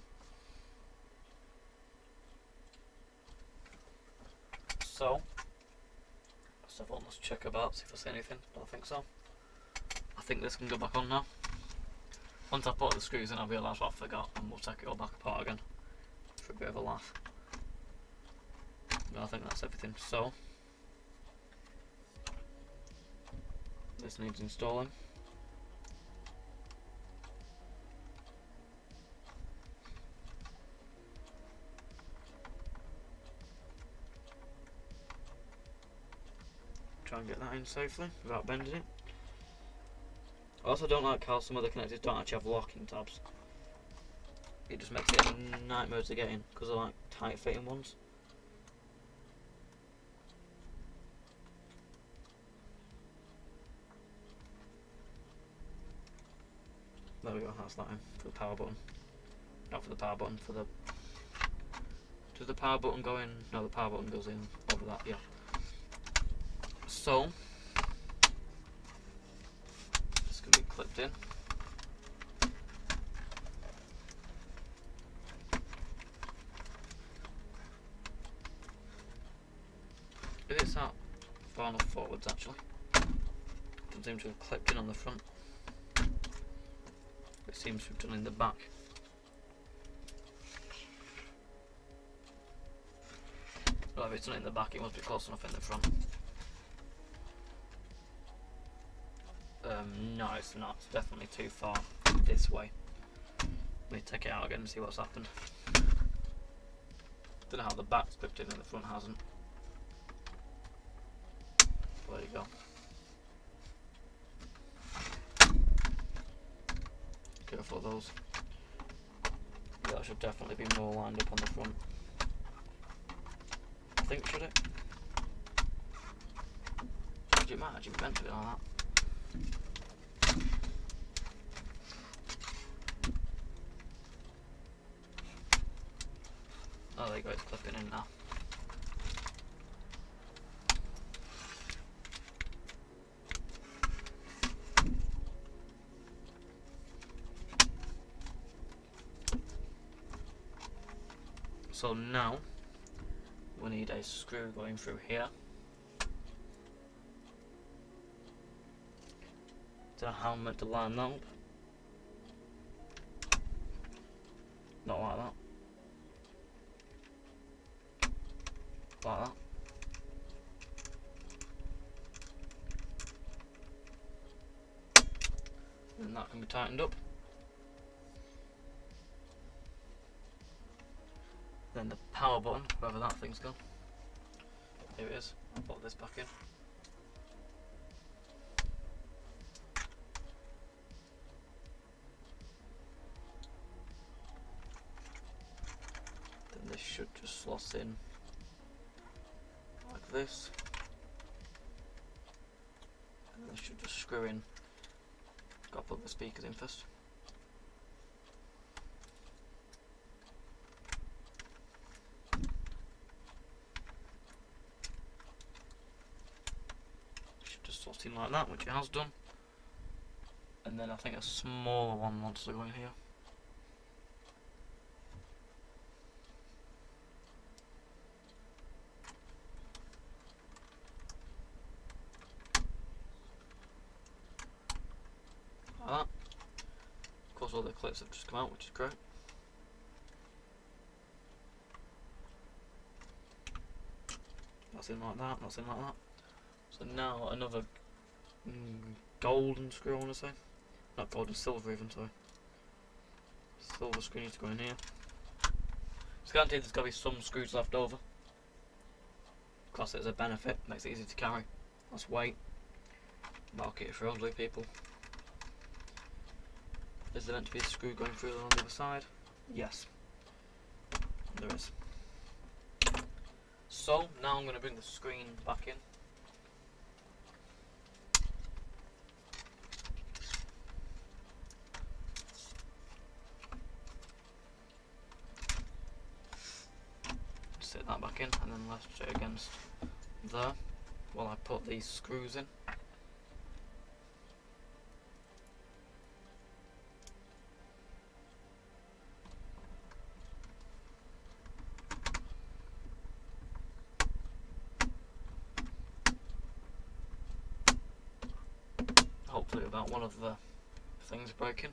So let's have one last check about, see if I see anything. Don't think so. I think this can go back on now. Once I've put the screws in, I'll realise what I forgot, and we'll take it all back apart again for a bit of a laugh. But I think that's everything. So this needs installing. Try and get that in safely without bending it. I also don't like how some of the connectors don't actually have locking tabs. It just makes it a nightmare to get in because they're like tight fitting ones. There we go, that's that in for the power button. not for the power button, for the... Does the power button go in? No, the power button goes in over that, yeah. So, this can be clipped in. It is that far enough forwards actually. Doesn't seem to have clipped in on the front. It seems to have done in the back. Well, if it's done in the back, it must be close enough in the front. No, it's not. It's definitely too far this way. Let me take it out again and see what's happened. Don't know how the back's clipped in and the front hasn't. There you go. Careful of those. Yeah, that should definitely be more lined up on the front. I think, should it? It might actually be meant to be like that. Oh, there you go, it's clipping in now. So now we need a screw going through here. Don't know how I'm meant to line that up. Not like that. Like that. And that can be tightened up. Then the power button, wherever that thing's gone. Here it is. I'll put this back in. Then this should just slot in like this. And this should just screw in. Gotta put the speakers in first. In like that, which it has done, and then I think a smaller one wants to go in here. Like that. Of course, all the clips have just come out, which is great. That's in like that. That's in like that. So now another golden screw, I want to say. Not golden, silver even, sorry. Silver screw needs to go in here. It's guaranteed there's got to be some screws left over. Class it as a benefit, makes it easy to carry. Less weight. Market it for elderly people. Is there meant to be a screw going through on the other side? Yes. There is. So, now I'm going to bring the screen back in. Sit that back in and then rest it against there while I put these screws in. Hopefully without one of the things breaking.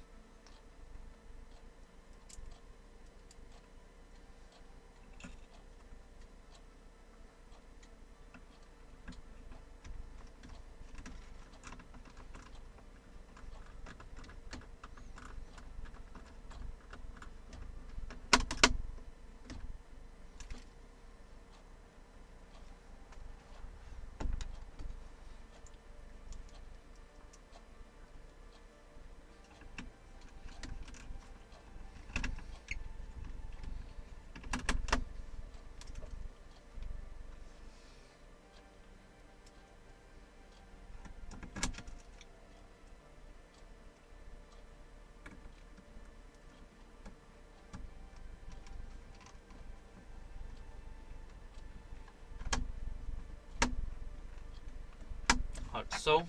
Right, so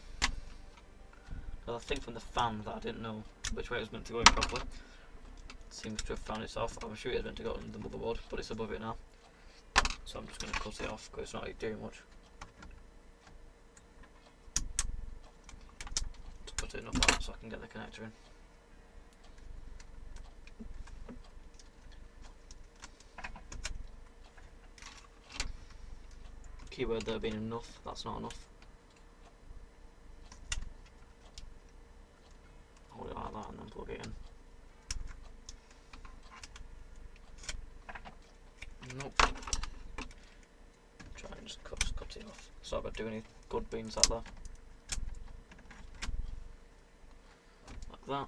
there's a thing from the fan that I didn't know which way it was meant to go in properly. It seems to have found itself. I'm sure it's meant to go on the motherboard, but it's above it now. So I'm just going to cut it off because it's not really doing much. Just cut it enough out so I can get the connector in. Keyword there being enough, that's not enough. Hold it like that and then plug it in. Nope. Try and just cut it off. Sorry about doing any good beans like that. Like that.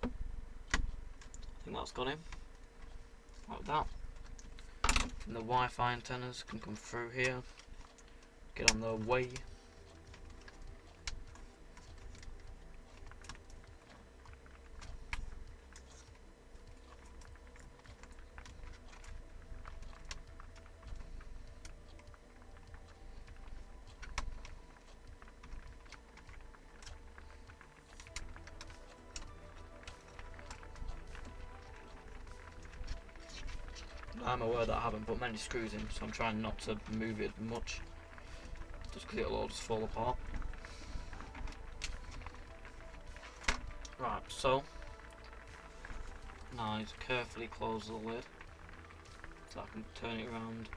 I think that's gone in. Like that. And the Wi-Fi antennas can come through here. Get on their way. I'm aware that I haven't put many screws in, so I'm trying not to move it much, just because it'll all just fall apart. Right, so now I just carefully close the lid so I can turn it around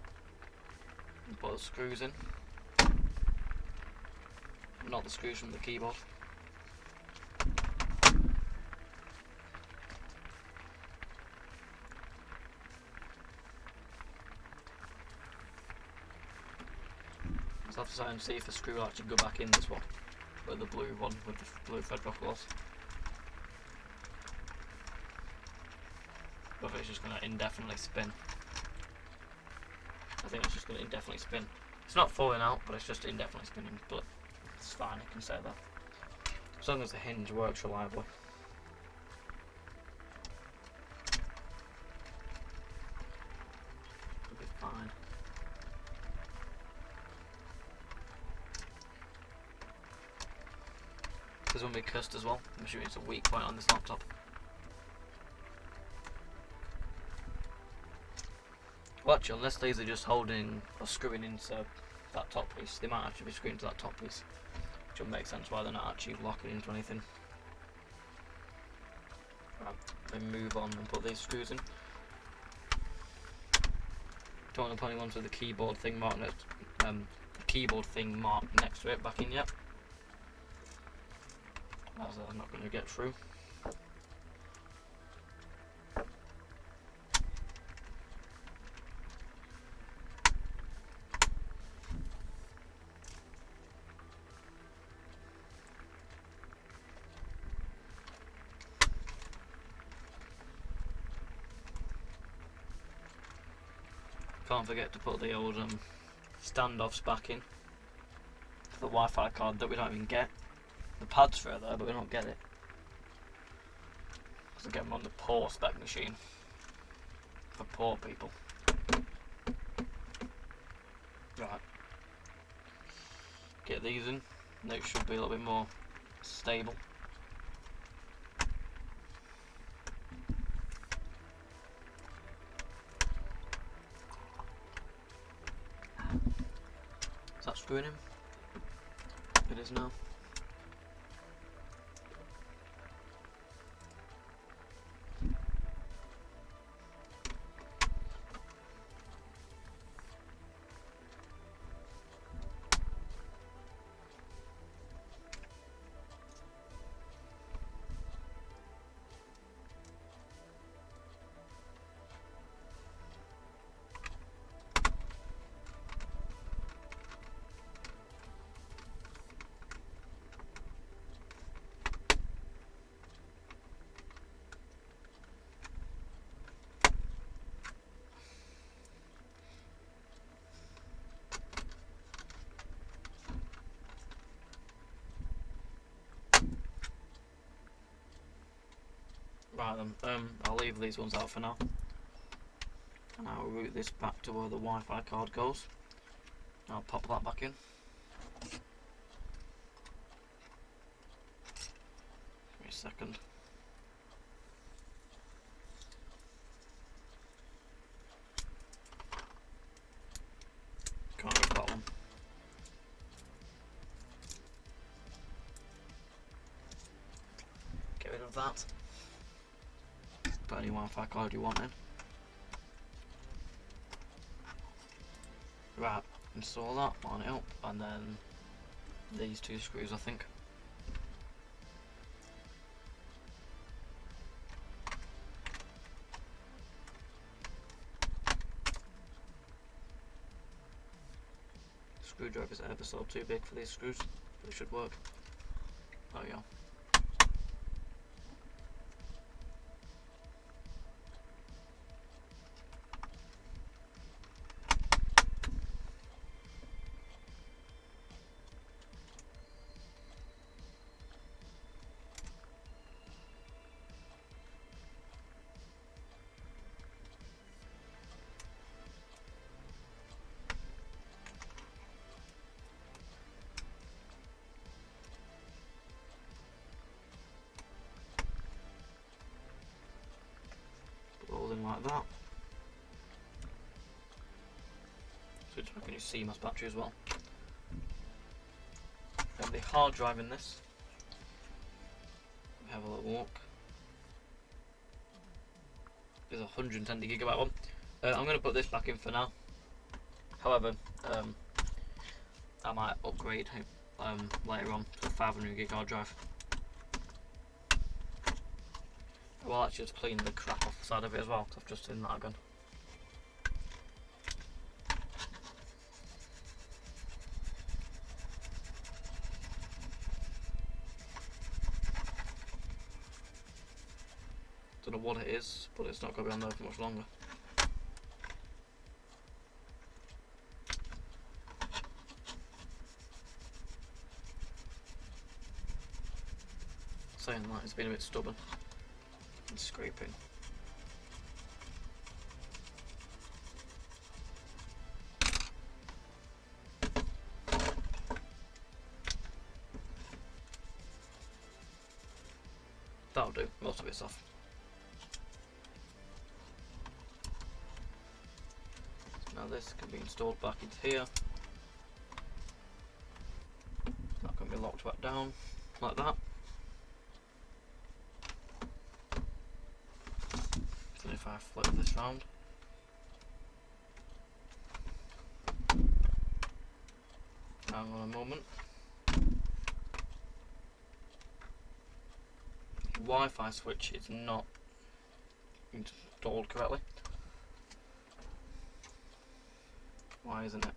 and put the screws in. Not the screws from the keyboard. So I have to try and see if the screw will actually go back in this one, where the blue one with the blue thread rock was. Whether it's just going to indefinitely spin. I think it's just going to indefinitely spin. It's not falling out, but it's just indefinitely spinning, but it's fine, I can say that. As long as the hinge works reliably. It'll be fine. This one will be cursed as well. I'm assuming it's a weak point on this laptop. Well, actually, unless these are just holding or screwing into that top piece, they might actually be screwing to that top piece, which will make sense why they're not actually locking into anything. Right, then move on and put these screws in. Don't want to put any ones with the keyboard thing marked next, next to it back in yet. As I'm not going to get through. Can't forget to put the old standoffs back in for the Wi-Fi card that we don't even get. The pad's for it there, but we don't get it. Because I get them on the poor spec machine. For poor people. Right. Get these in. They should be a little bit more stable. Is that screwing him? It is now. Right then, I'll leave these ones out for now. And I'll route this back to where the Wi-Fi card goes. I'll pop that back in. Give me a second. Can't get that one. Get rid of that. Put any Wi-Fi card you want in. Right, install that, line it up, and then these two screws, I think. Screwdrivers are ever so too big for these screws, but it should work. There we go. Like that. Switch back on your CMOS battery as well. And the hard drive in this. Have a little look. There's a 120GB one. I'm going to put this back in for now. However, I might upgrade later on to a 500GB hard drive. Well, actually just clean the crap off the side of it as well, because I've just done that again. Don't know what it is, but it's not going to be on there for much longer. Saying that, it's been a bit stubborn. Scraping. That'll do, most of it's off. Now this can be installed back into here. That can be locked back down, like that. If I flip this round, hang on a moment. Wi-Fi switch is not installed correctly. Why isn't it?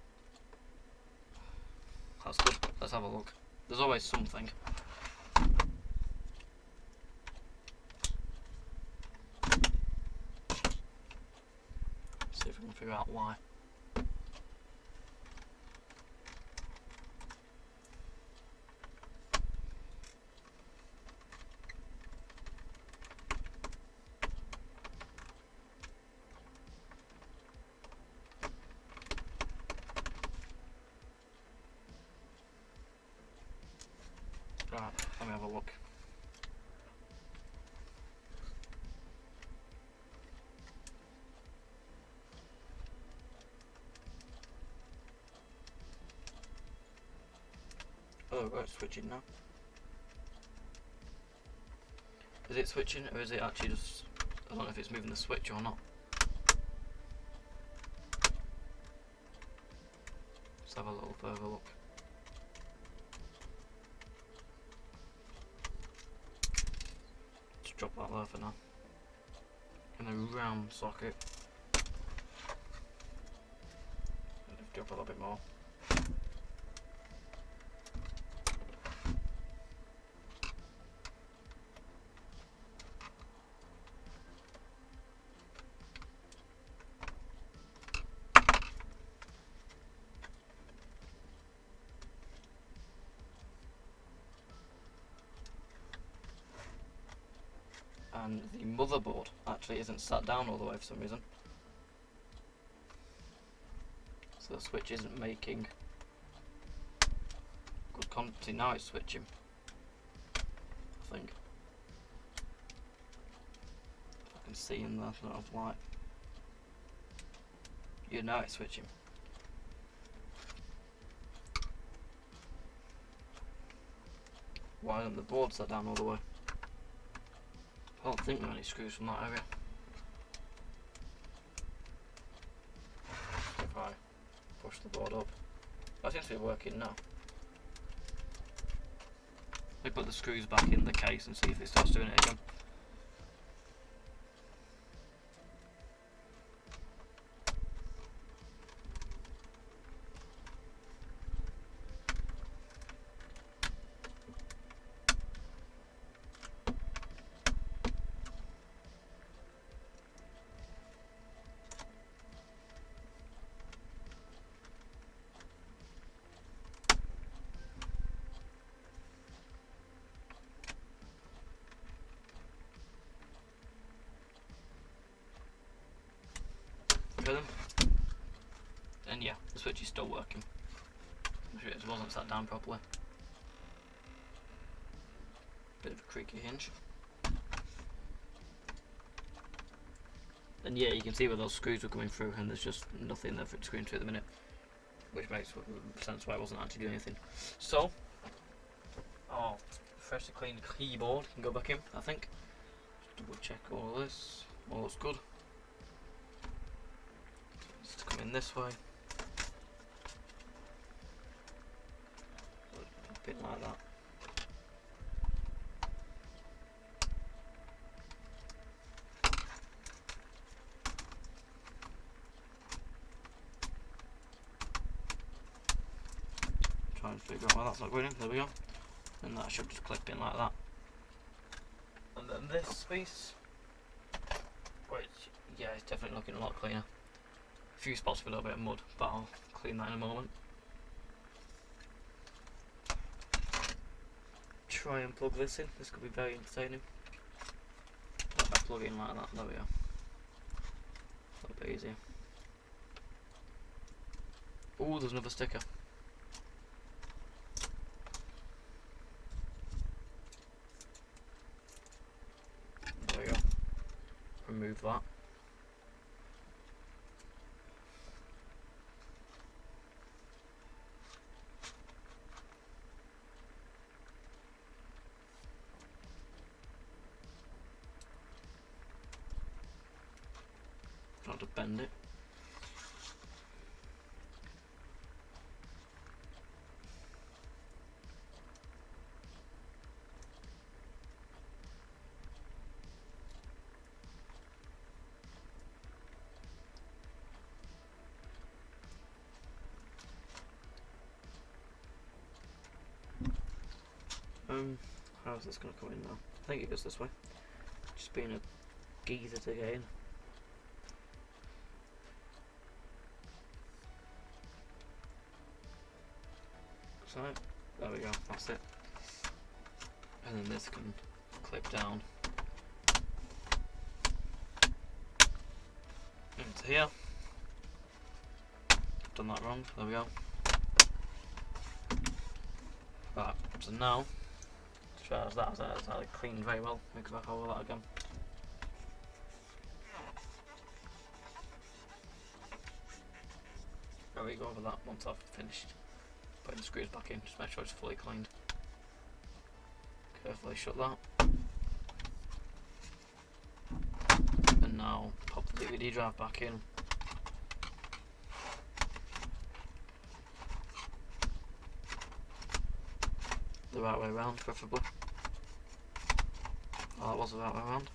That's good. Let's have a look. There's always something. See if we can figure out why. Right, let me have a look. Oh, right, it's switching now. Is it switching, or is it actually just, I don't know if it's moving the switch or not. Let's have a little further look. Just drop that there for now. In the round socket. Drop a little bit more. and the motherboard actually isn't sat down all the way for some reason. So the switch isn't making good contact. Now it's switching, I think. If I can see in there, sort of light. Yeah, now it's switching. Why isn't the board sat down all the way? I don't think there are any screws from that area. If I push the board up. That seems to be working now. Let me put the screws back in the case and see if it starts doing it again. And yeah, the switch is still working. It wasn't sat down properly. Bit of a creaky hinge. And yeah, you can see where those screws were coming through, and there's just nothing there for it to screw into at the minute, which makes sense why it wasn't actually doing anything. So, freshly cleaned keyboard can go back in, I think. Just double check all of this. All looks good. It's to come in this way. A bit like that. Try and figure out why that's not going in. There we go. And that should just clip in like that. And then this piece, which, yeah, it's definitely looking a lot cleaner. A few spots with a little bit of mud, but I'll clean that in a moment. Try and plug this in. This could be very entertaining. If I plug it in like that, there we go. A little bit easier. Oh, there's another sticker. There we go. Remove that. Trying to bend it. How's this going to come in now? I think it goes this way. Just being a geezer to get in. So, there we go, that's it. And then this can clip down into here. Done that wrong, there we go. Right, so now, as far as that's actually cleaned very well, we can go back over that again. There we go over that once I've finished putting the screws back in, just make sure it's fully cleaned. Carefully shut that. And now pop the DVD drive back in. The right way around, preferably. Oh, that was the right way around.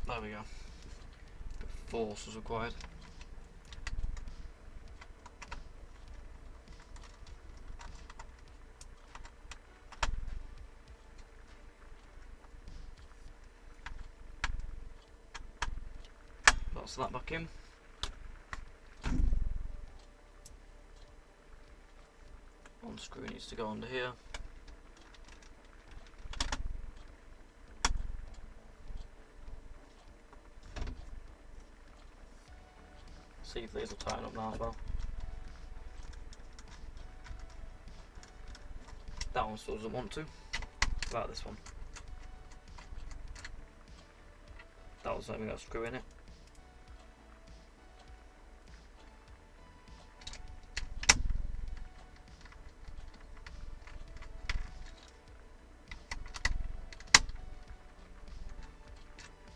There we go. A bit of force was required. That's that back in. screw needs to go under here. See if these will tighten up now as well. That one still doesn't want to. What about this one? That was letting me got a screw in it.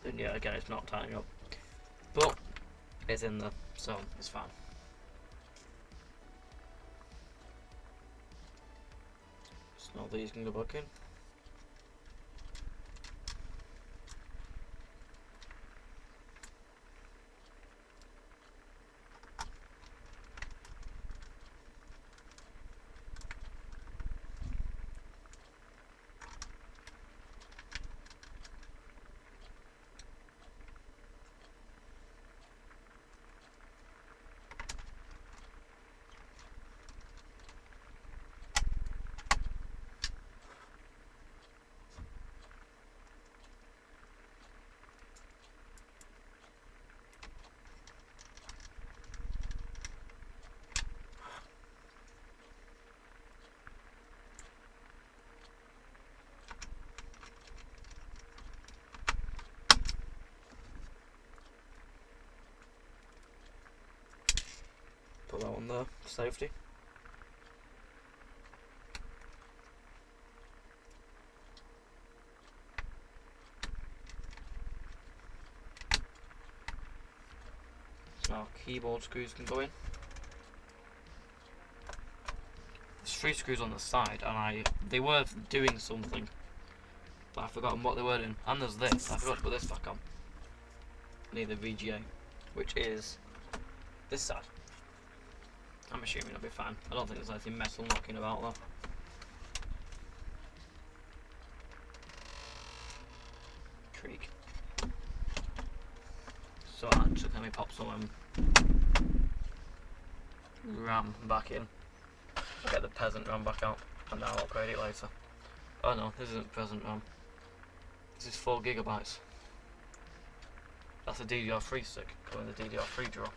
And yeah, again, it's not tightening up, but it's in there, so it's fine. So now these can go back in. Put that one there for safety. So now keyboard screws can go in. There's 3 screws on the side, and they were doing something, but I've forgotten what they were doing. And there's this. I forgot to put this back on. I need the VGA, which is this side. I'm assuming it'll be fine. I don't think there's anything metal knocking about though. Creak. So actually, let me pop some RAM back in. I'll get the peasant RAM back out, and then I'll upgrade it later. Oh no, this isn't peasant RAM. This is 4 GB. That's a DDR3 stick. Go in the DDR3 drawer.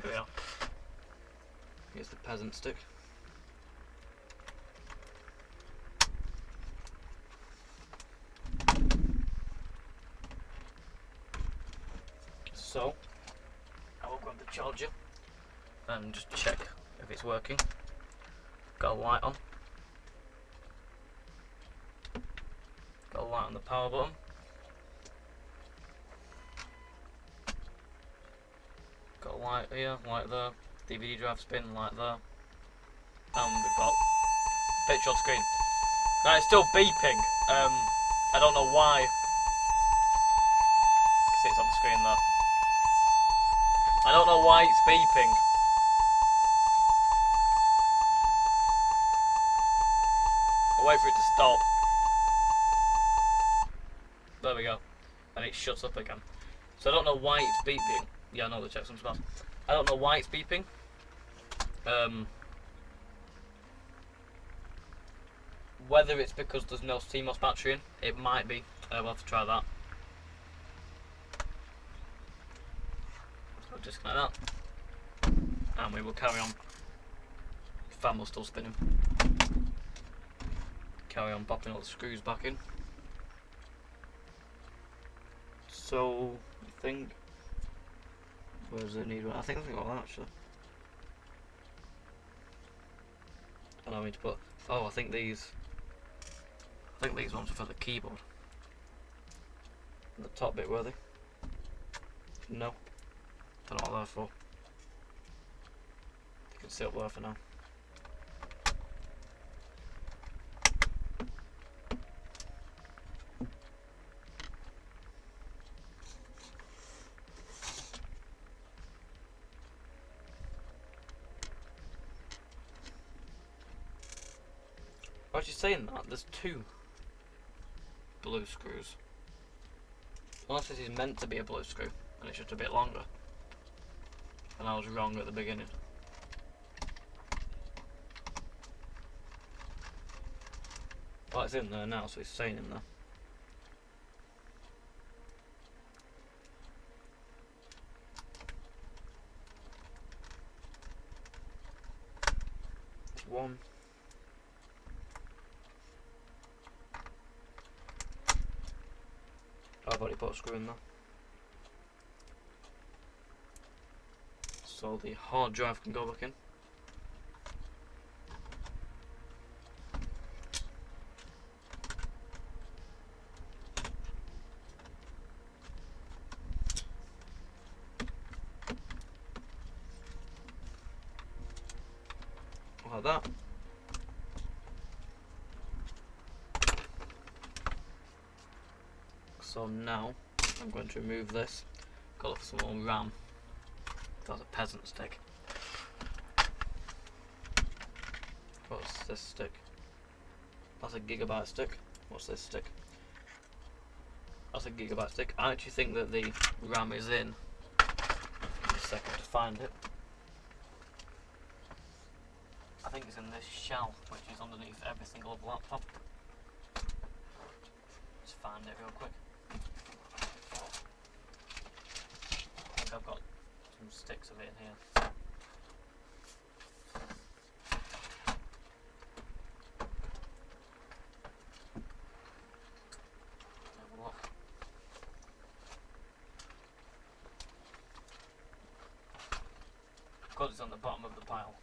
Here we are. Here's the peasant stick. So, I will grab the charger and just check if it's working. Got a light on. Got a light on the power button. Got a light here, light there, DVD drive spin, light there, and we've got picture on screen. Now it's still beeping. I don't know why. You can see it's on the screen there. I don't know why it's beeping. I'll wait for it to stop. There we go. And it shuts up again. So I don't know why it's beeping. Yeah, I know, to check some smells. I don't know why it's beeping. Whether it's because there's no CMOS battery in, it might be. We'll have to try that. So disconnect that, and we will carry on. The fan will still spinning. Carry on popping all the screws back in. So I think. Where does it need one? I think I've got one actually. Allow me to put. Oh, I think these ones are for the keyboard. The top bit, were they? No. Don't know what they're for. You can sit up there for now. Actually, saying that, there's 2 blue screws. Unless this is meant to be a blue screw, and it's just a bit longer. And I was wrong at the beginning. Oh, it's in there now, so it's staying in there. One. I've already put a screw in there. So the hard drive can go back in. Like that. So now I'm going to remove this, go look for some more RAM. That's a peasant stick. What's this stick? That's a gigabyte stick. What's this stick? That's a gigabyte stick. I actually think that the RAM is in. A second to find it. I think it's in this shell, which is underneath every single laptop. Let's find it real quick. I think I've got some sticks of it in here. Have a look. Because it's on the bottom of the pile.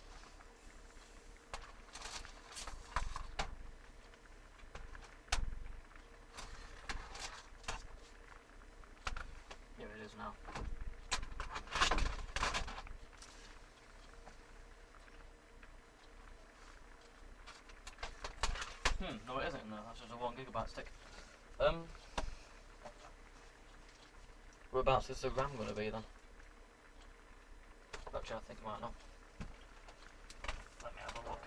Here it is now. No it isn't in there, that's just a 1 gigabyte stick. Whereabouts is the RAM going to be then? Actually I think it might not. Let me have a look.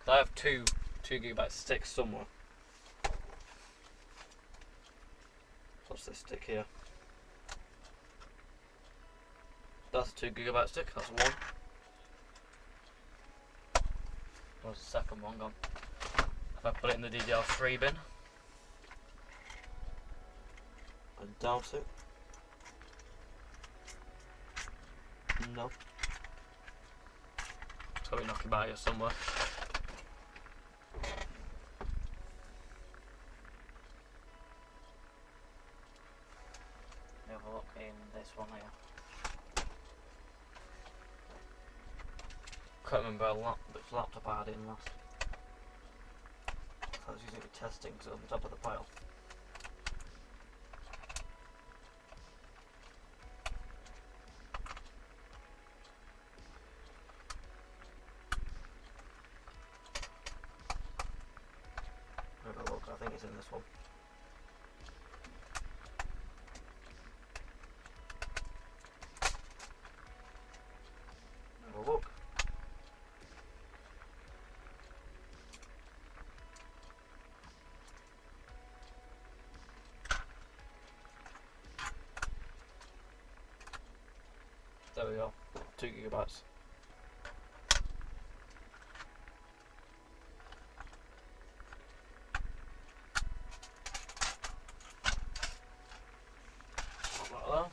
Cause I have two 2 gigabyte sticks somewhere. What's this stick here? That's a 2 gigabyte stick, that's one. Where's the second one gone? If I put it in the DDR3 bin? I doubt it. No. It's got to be knocking by here somewhere. Have a look in this one here. Can't remember which laptop I had in last. I was using it for testing because it's on the top of the pile. Have a look, I think it's in this one. Have a look. There we go, 2 gigabytes. Like that.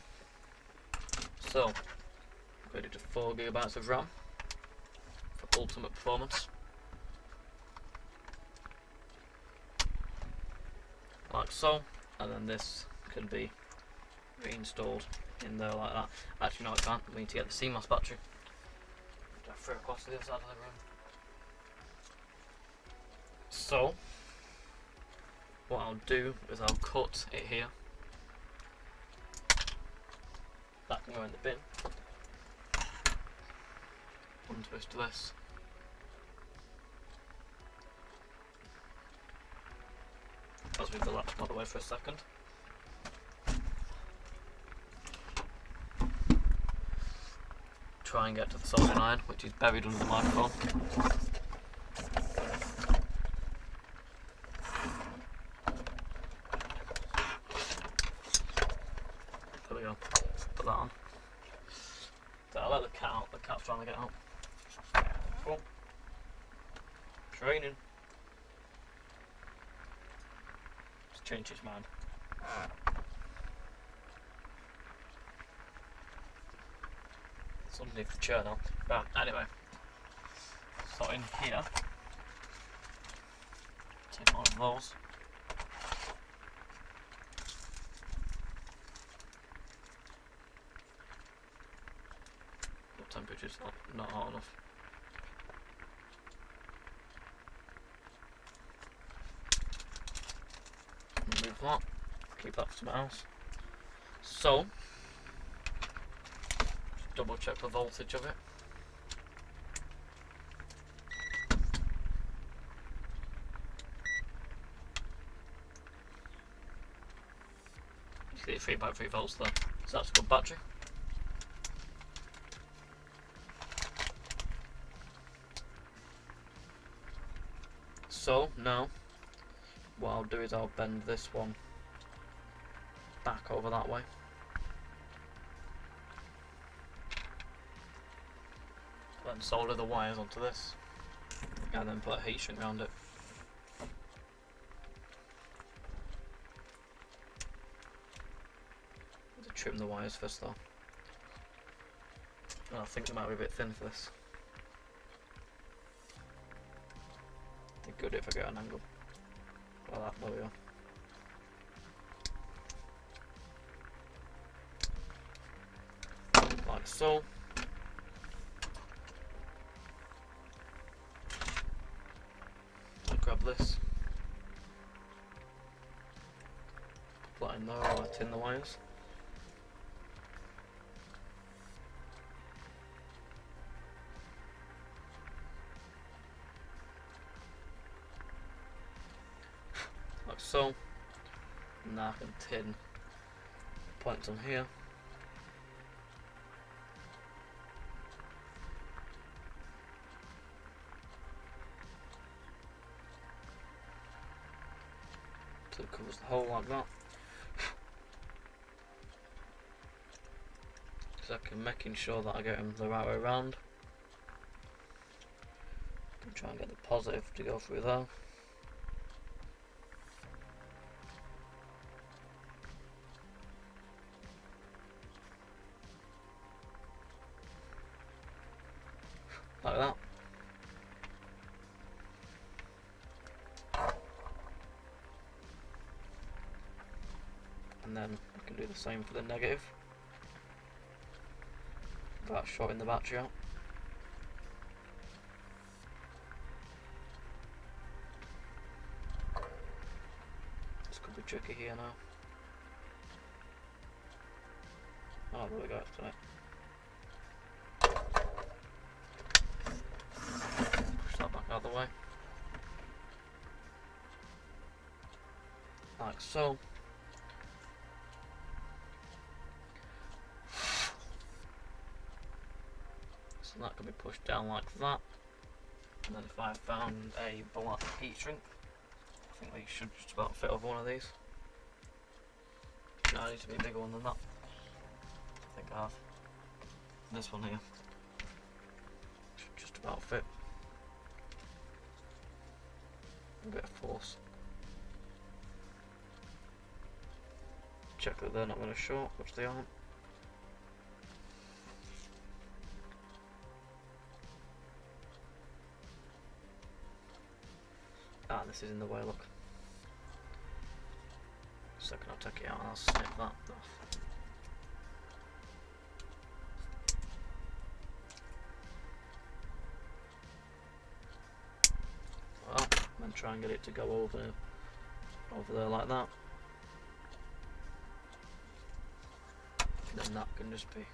So, ready to 4 gigabytes of RAM for ultimate performance. Like so, and then this can be reinstalled in there like that. Actually no, it can't. We need to get the CMOS battery. I throw it across to the other side of the room. So what I'll do is I'll cut it here. That can go in the bin. Untwist this. Let's move the laptop out of the way for a second. Try and get to the soldering iron, which is buried under the microphone. There we go. Put that on. So I'll let the cat out. The cat's trying to get out. Cool. Training. changed its mind. It's underneath the chair now. Right, anyway. So in here, take one of those. The temperature's not hot enough. Remove that. Keep that for something else. So, just double check the voltage of it. You see 3.3 volts there, so that's a good battery. So now, what I'll do is I'll bend this one back over that way. Then solder the wires onto this, and then put a heat shrink around it. Trim the wires first though. I think they might be a bit thin for this. I think good if I get an angle like that. There we go. Like so. I'll grab this. Put that in there while I tin the wires. Like so. Now I can tin points on here. So it covers the hole like that. So I can making sure that I get them the right way around. And try and get the positive to go through there. Like that. And then I can do the same for the negative without shorting the battery out. This could be tricky here now. Oh, there we go, it's done it. Push that back out of the way. Like so. So that can be pushed down like that. And then if I found a black heat shrink, I think they should just about fit over one of these. No, I need to be a bigger one than that. I think I have. This one here should just about fit. A bit of force. Check that they're not going to short, which they aren't. Ah, this is in the way, look. Second I'll take it out and I'll snip that off. Well, and try and get it to go over there like that. Then that can just be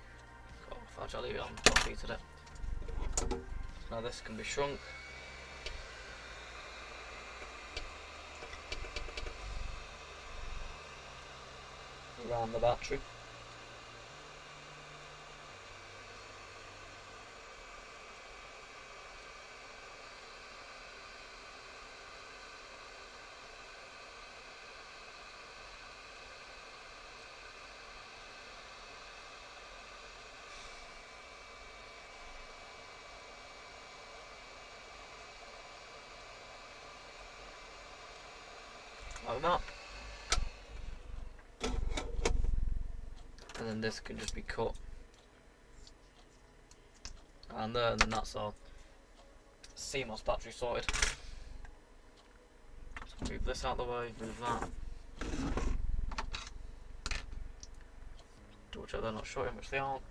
cut off. Actually, I'll leave it on, I've heated it. So now this can be shrunk. Around the battery. Like that. and then this can just be cut. And there, and then that's all. CMOS battery sorted. So move this out of the way, move that. Double check they're not shorting, which they aren't.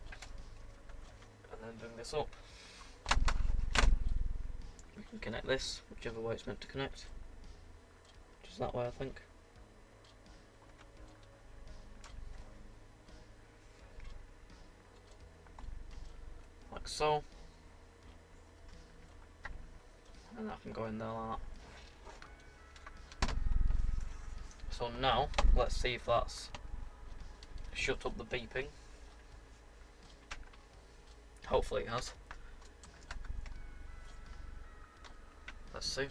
And then bring this up. We can connect this, whichever way it's meant to connect. Just that way, I think. Like so. And that can go in there like that. So now, let's see if that's shut up the beeping. Hopefully it has. Let's see.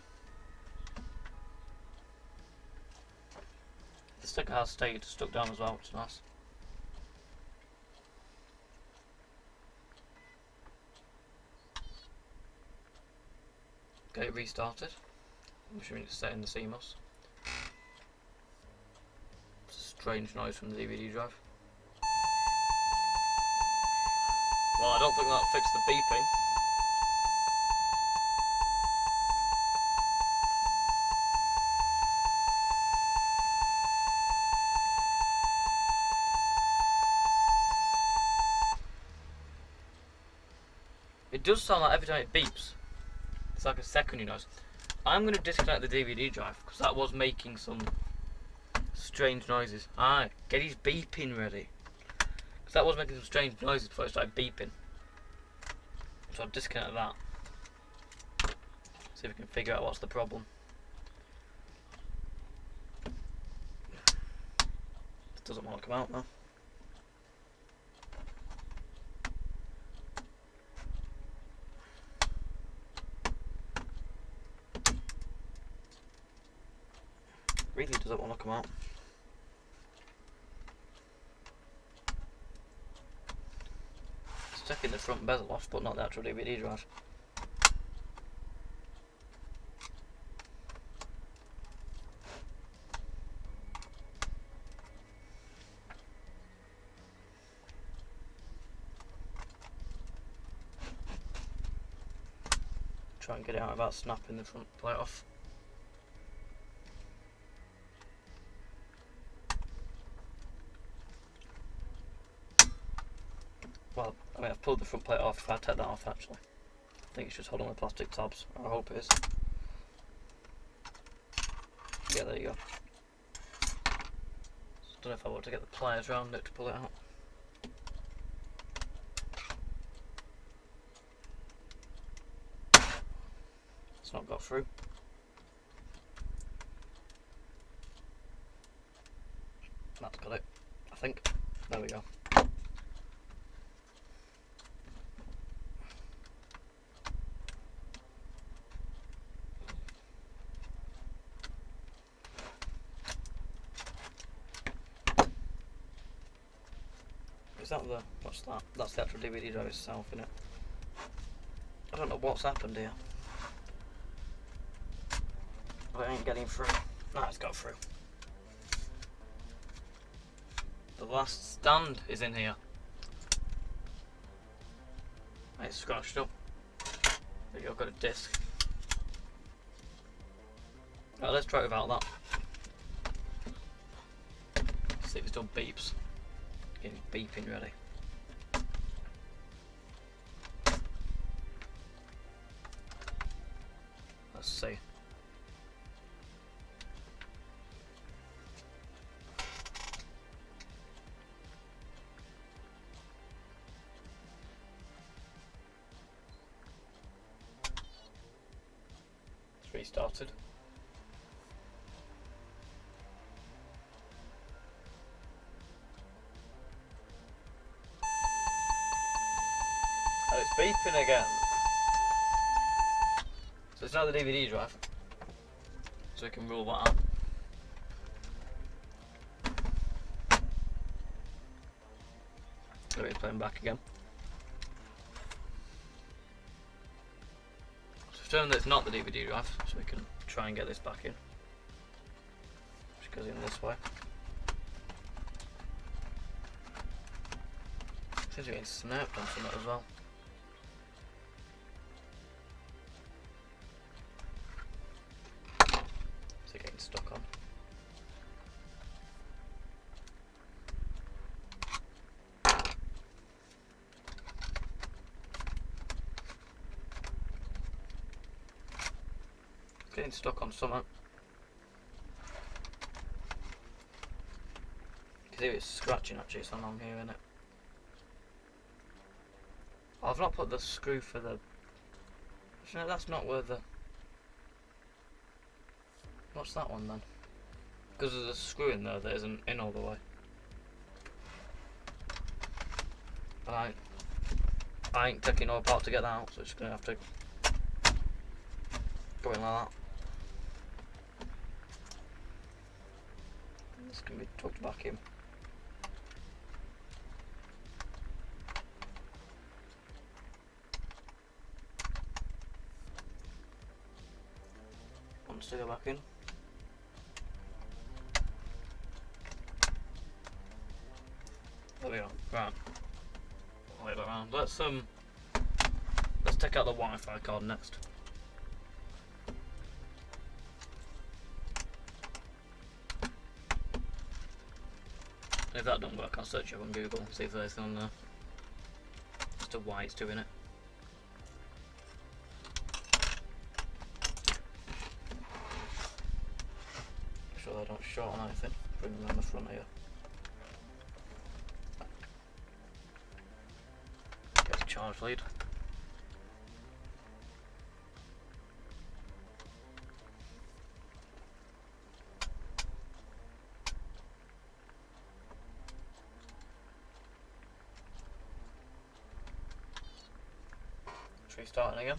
The sticker has stayed stuck down as well, which is nice. Get it restarted. I'm assuming it's set in the CMOS. It's a strange noise from the DVD drive. Well, I don't think that fixed the beeping. It does sound like every time it beeps, it's like a secondary noise. I'm going to disconnect the DVD drive because that was making some strange noises. Get his beeping ready. Because that was making some strange noises before it started beeping. So I'll disconnect that. See if we can figure out what's the problem. It doesn't want to come out now. Really doesn't want to come out. It's taking the front bezel off, but not the actual DVD drive. Try and get it out without snapping the front plate off. Well, I mean, I've pulled the front plate off. If I take that off, actually, I think it's just holding the plastic tabs. I hope it is. Yeah, there you go. Just don't know if I want to get the pliers around it to pull it out. It's not got through. That's got it, I think. There we go. Is that the, what's that? That's the actual DVD drive itself, isn't it? I don't know what's happened here. But it ain't getting through. No, it's got through. The last stand is in here. It's scratched up. There you go, got a disc. Right, let's try it without that. See if it still beeps. Getting beeping ready. Let's see. It's restarted. Oh, it's beeping again. So it's not the DVD drive. So we can rule that out. So it's playing back again. So determine that it's not the DVD drive, so we can try and get this back in. Which goes in this way. Seems to be getting snapped on something as well. Is it getting stuck on? It's getting stuck on something. You can see it's scratching actually, it's along here, isn't it? I've not put the screw for the... No, that's not where the... What's that one then? Because there's a screw in there that isn't in all the way. But I ain't taking all apart to get that out, so it's going to have to go in like that. This can be tucked back in. Wants to go back in. There we go. Right. I'll leave it around. Let's take out the Wi-Fi card next. If that don't work, I'll search it on Google and see if there's anything on there as to why it's doing it. Make sure they don't short on anything. Bring them on the front here. Get the charge lead. Restarting again.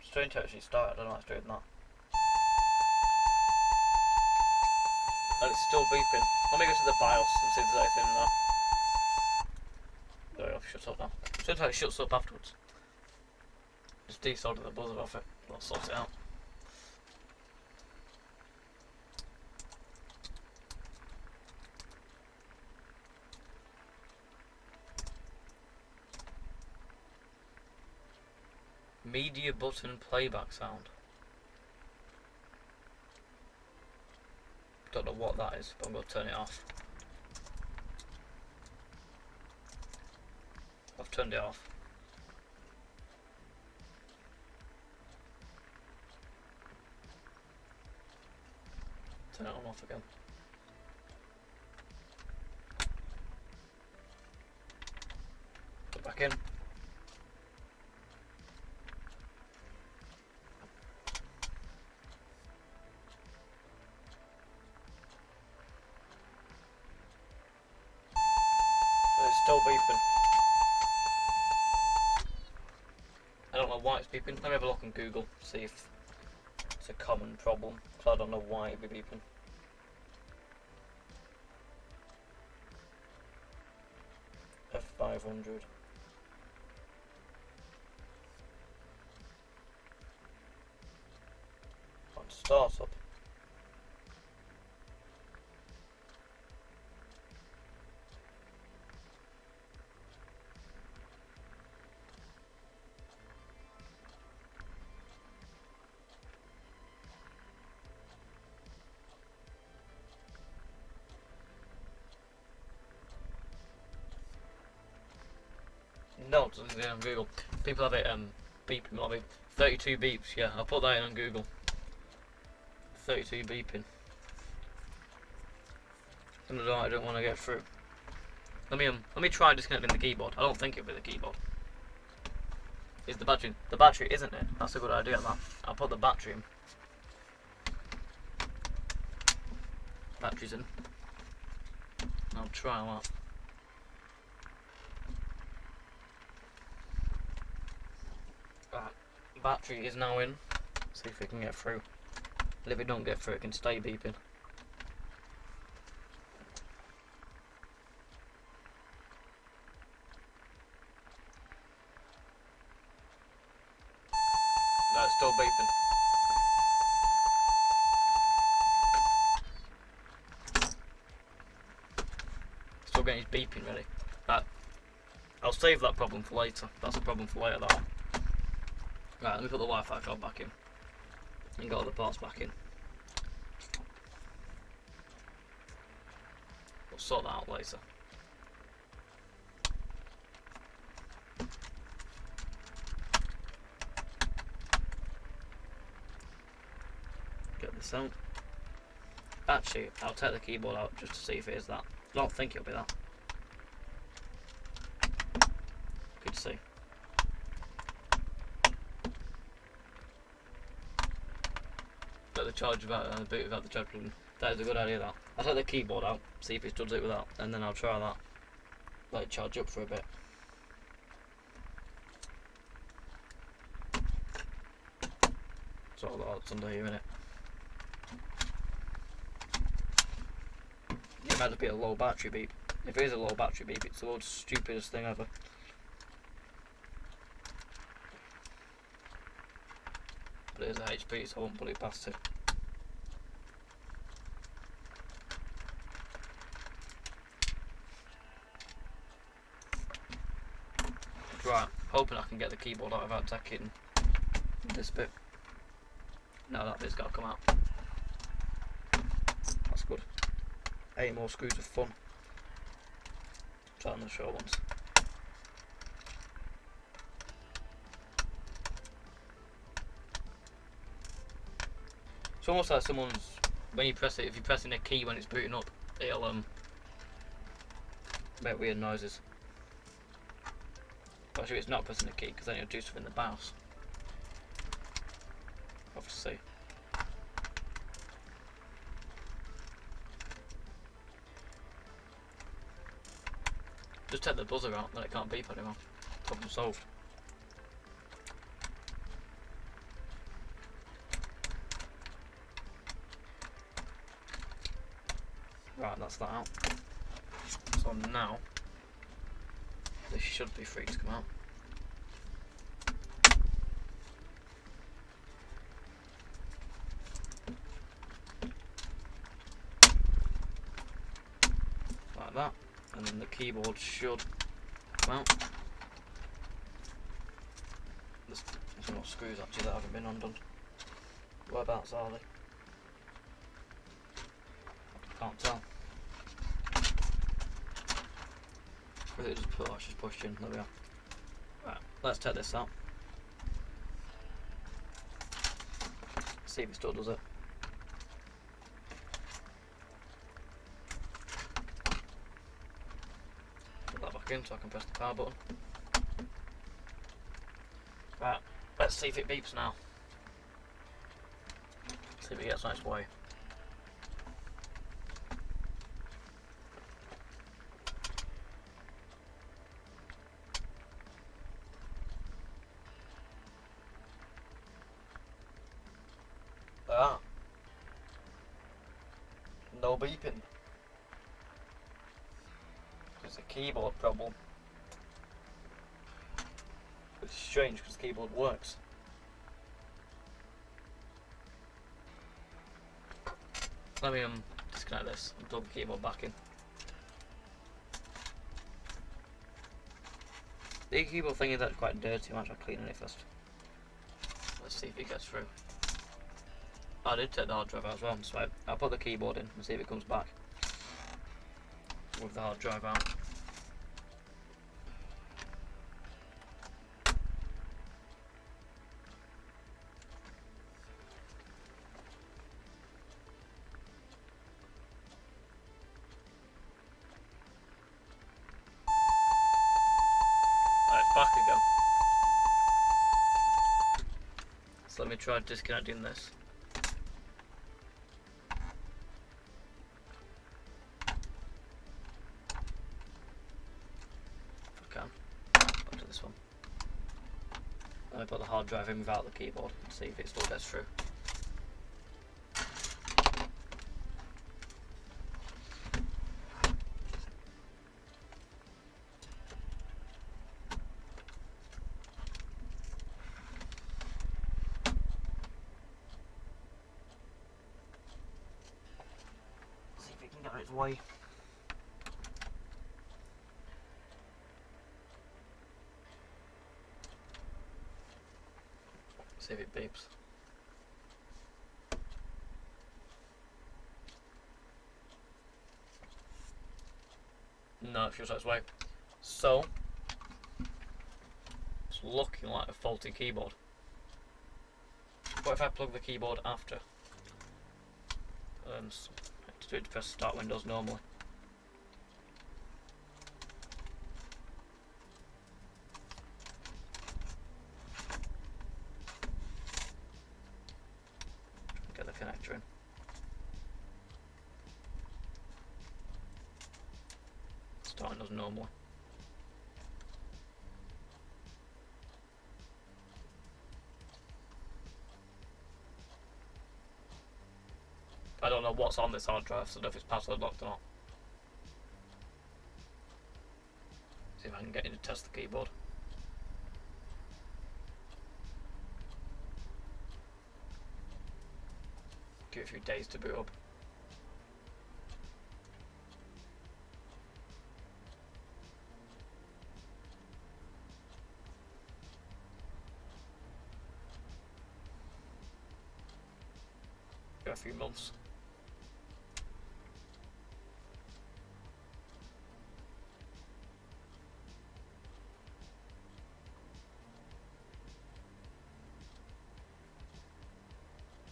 Strange to actually start, I don't know what's doing that. And it's still beeping. Let me go to the BIOS and see if there's anything there. There we go, shuts up now. Sometimes it shuts up afterwards. Just desolder the buzzer off it, that'll sort it out. Media button playback sound. Don't know what that is, but I'm going to turn it off. I've turned it off. Turn it on and off again. Put it back in. Still beeping. I don't know why it's beeping. Let me have a look on Google, see if it's a common problem, because I don't know why it'd be beeping. F500. On startup. No, it doesn't on Google. People have it beeping, like 32 beeps. Yeah, I'll put that in on Google. 32 beeping. I don't want to get through. Let me try disconnecting the keyboard. I don't think it'll be the keyboard. It's the battery. The battery, isn't it? That's a good idea. That I'll put the battery in. Battery's in. I'll try that. Right, battery is now in. See if we can get through. If it don't get through, it can stay beeping. No, it's still beeping. still getting his beeping ready. Right, I'll save that problem for later. That's a problem for later, that one. Right, let me put the Wi-Fi card back in and get all the parts back in. We'll sort that out later. Get this out. Actually, I'll take the keyboard out just to see if it is that. I don't think it'll be that. Good to see. Let the charge without the boot without the charge plug in. That is a good idea, that. I'll take the keyboard out, see if it does it without, and then I'll try that. Let it charge up for a bit. That's all that's under here, innit? It might just be a low battery beep. If it is a low battery beep, it's the most stupidest thing ever. But it is a HP, so I won't put it past it. Right, hoping I can get the keyboard out without taking this bit. Now that bit's got to come out. That's good. 8 more screws of fun. Try on the short ones. It's almost like someone's, when you press it, if you're pressing a key when it's booting up, it'll make weird noises. Actually, it's not pressing the key because then it'll do something in the BIOS. I'll have to see. Just take the buzzer out, then it can't beep anymore. Problem solved. Right, that's that out. So now, this should be free to come out. Like that. And then the keyboard should come out. There's some more screws actually that haven't been undone. Whereabouts are they? Can't tell. Really just put, just pushed in. There we are. Right, let's take this out. See if it still does it. Put that back in so I can press the power button. Right, let's see if it beeps now. See if it gets on its way. No beeping. It's a keyboard problem. It's strange because the keyboard works. Let me disconnect this and plug the keyboard back in. The keyboard thing is actually quite dirty. I might try cleaning it first. Let's see if it gets through. I did take the hard drive out as well, so I'll put the keyboard in and see if it comes back with the hard drive out. It's back again. So let me try disconnecting this. Let me put the hard drive in without the keyboard and see if it still gets through. See if it can get on its way. See if it beeps. No, it feels like it's way. So it's looking like a faulty keyboard. What if I plug the keyboard after? So I have to do it to press start Windows normally. Get the connector in. Start Windows normally. I don't know what's on this hard drive, so I don't know if it's password locked or not. See if I can get in to test the keyboard. Give it a few days to boot up. Give it a few months.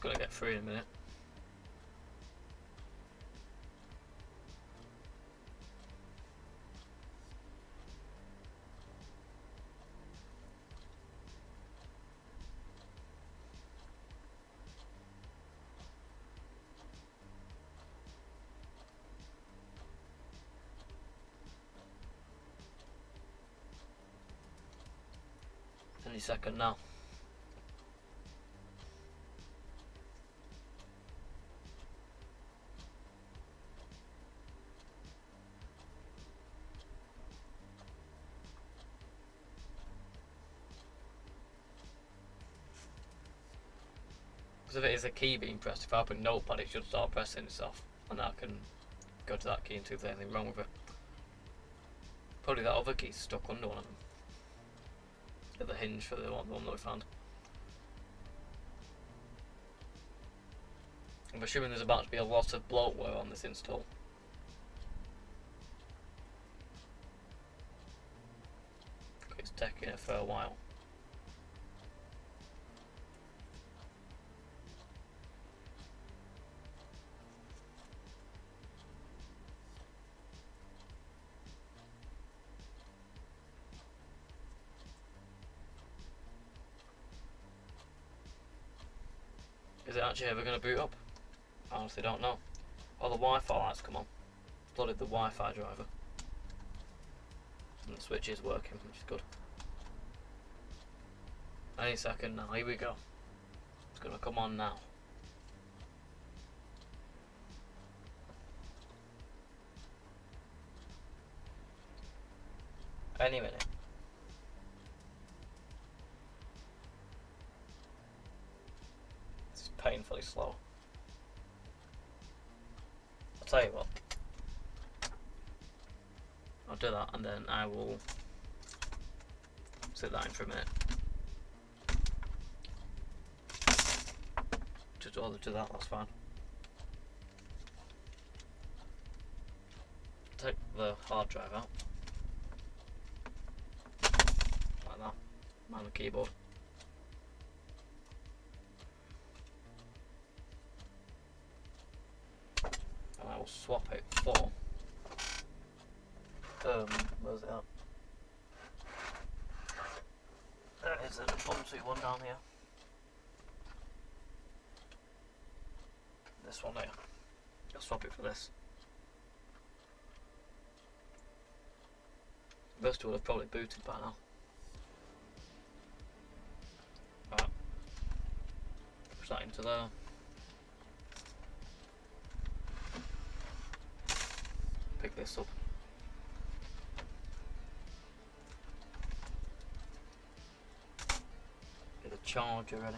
Gonna get through in a minute. Any second now. Because if it is a key being pressed, if I open Notepad, it should start pressing itself, and I can go to that key and see if there's anything wrong with it. Probably that other key's stuck under one of them. At the hinge for the one that we found. I'm assuming there's about to be a lot of bloatware on this install. It's taking it for a while. Is it actually ever going to boot up? I honestly don't know. Oh, the Wi-Fi lights come on. Flooded the Wi-Fi driver. And the switch is working, which is good. Any second now, here we go. It's going to come on now. Any minute. It's painfully slow. I'll tell you what. I'll do that and then I will sit that in for a minute. Just order to that, that's fine. Take the hard drive out. Like that. And the keyboard. And I will swap it for where's it at? There it is, a 121 down here. This one here. I'll swap it for this. Most will have probably booted by now. Right. Push that into there. Pick this up. Get the charger ready.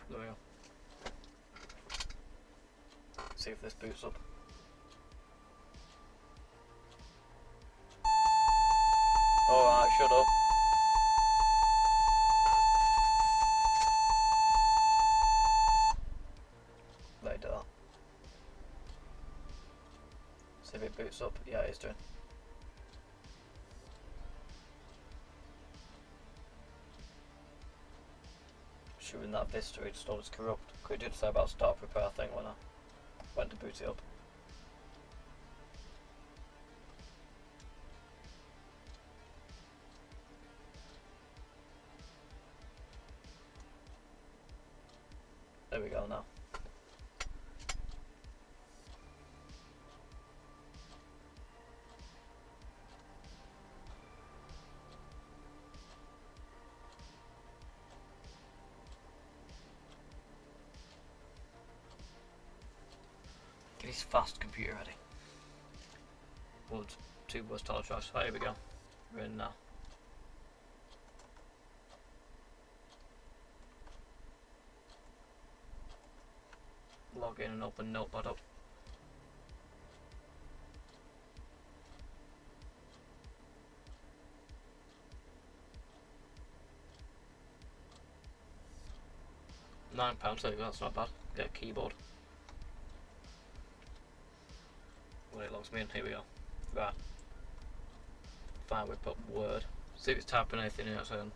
There we go. See if this boots up. Alright, shut up. They do that. See if it boots up. Yeah, it's doing. Showing that Vista installed is corrupt. Could did say about start prepare thing when I went to boot it up. There we go now. Get his fast computer ready. Well, 2 bus total drives. So here we go. We're in now. Log in and open Notepad up. £9, so that's not bad. Get a keyboard. When it logs me in, here we go. Right. Fine, we put Word. See if it's typing anything in its own.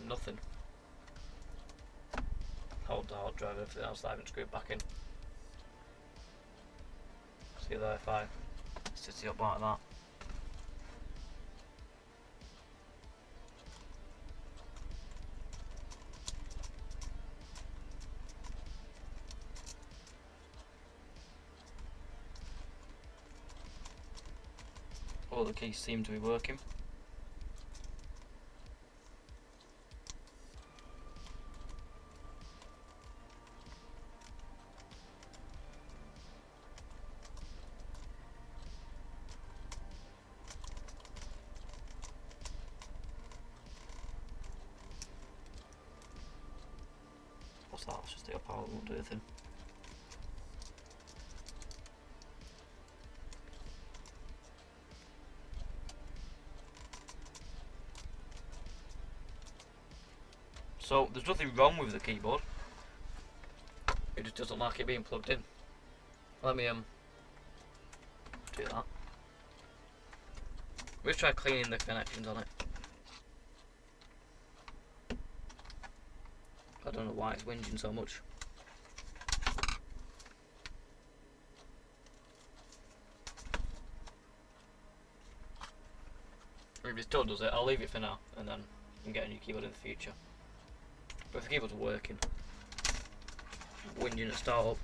Nothing. Hold the hard drive, everything else I haven't screwed back in. See there if I sit it up like that. All the keys seem to be working. What's that? It's just the up arrow, won't do anything. So there's nothing wrong with the keyboard. It just doesn't like it being plugged in. Let me do that. Let's try cleaning the connections on it. I don't know why it's whinging so much. If it still does it, I'll leave it for now and then you can get a new keyboard in the future. But if the keyboard's working, whinging at start up.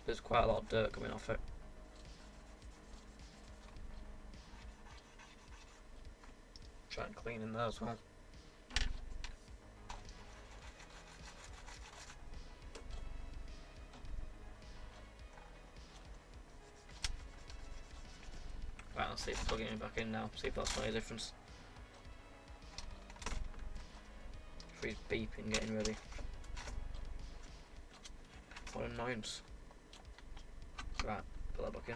There's quite a lot of dirt coming off it. Try and clean in there as well. Right, let's see if plugging it back in now, see if that's any difference. Freeze beeping, getting ready. What an annoyance. Right, put that back in.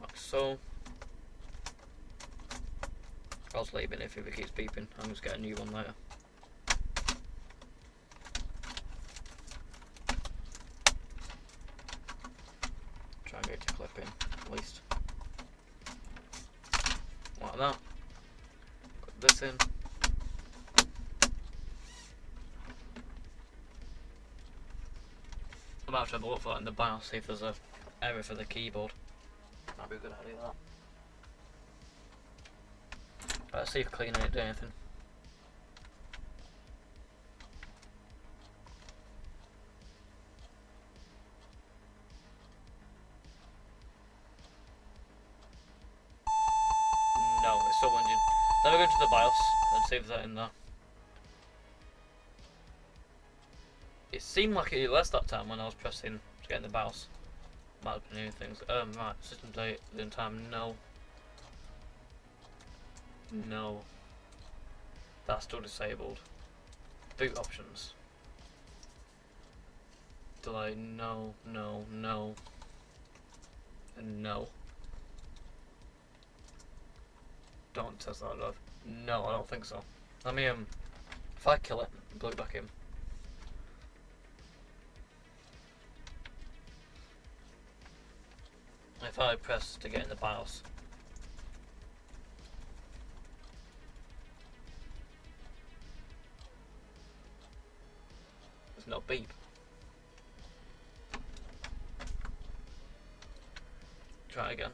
Like so. I'll just leave it if it keeps beeping. I'm just getting a new one later. Try and get it to clip in, at least. Like that. Put this in. I might have to have a look for that in the BIOS, see if there's a error for the keyboard. That'd be a good idea, that. Let's see if cleaning it does anything. No, it's still whinging. Then we'll go into the BIOS and see if that's in there. It seemed like it did less that time when I was pressing to get in the BIOS. Might have been new things. Right, system date, within time, no. No. That's still disabled. Boot options. Delay, no, no, no. And no. Don't test that drive. No, I don't think so. Let me, if I kill it, plug it back in. If I press to get in the BIOS, there's no beep. Try it again.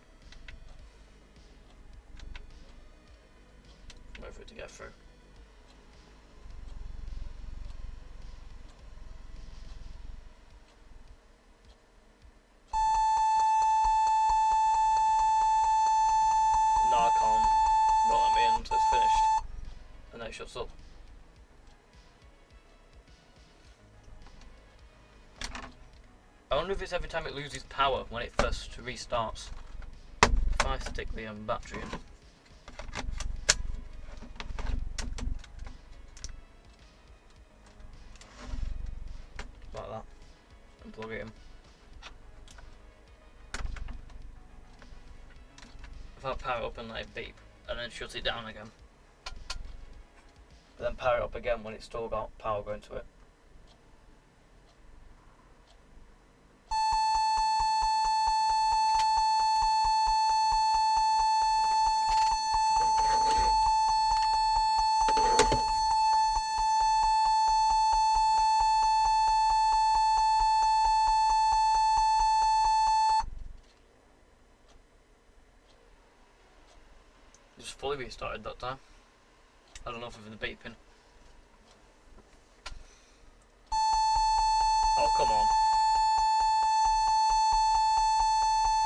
Wait for it to get through. No, I can't. Won't let me in until it's finished. And then it shuts up. I wonder if it's every time it loses power when it first restarts. If I stick the battery in. Like that. And plug it in. If I power it up and let it beep, and then shut it down again. But then power it up again when it's still got power going to it. Just fully restarted that time. I don't know if it's the beeping. Oh, come on.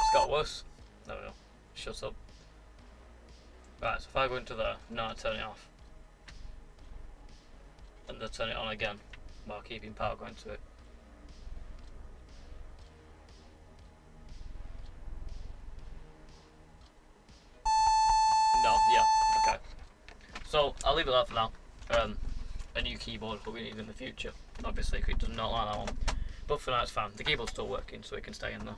It's got worse. There we go. Shut up. Right, so if I go into there, now I turn it off. And then turn it on again while keeping power going to it. No, yeah, okay. So I'll leave it there for now. A new keyboard will be needed in the future. Obviously, it does not like that one. But for now it's fine. The keyboard's still working, so it can stay in there.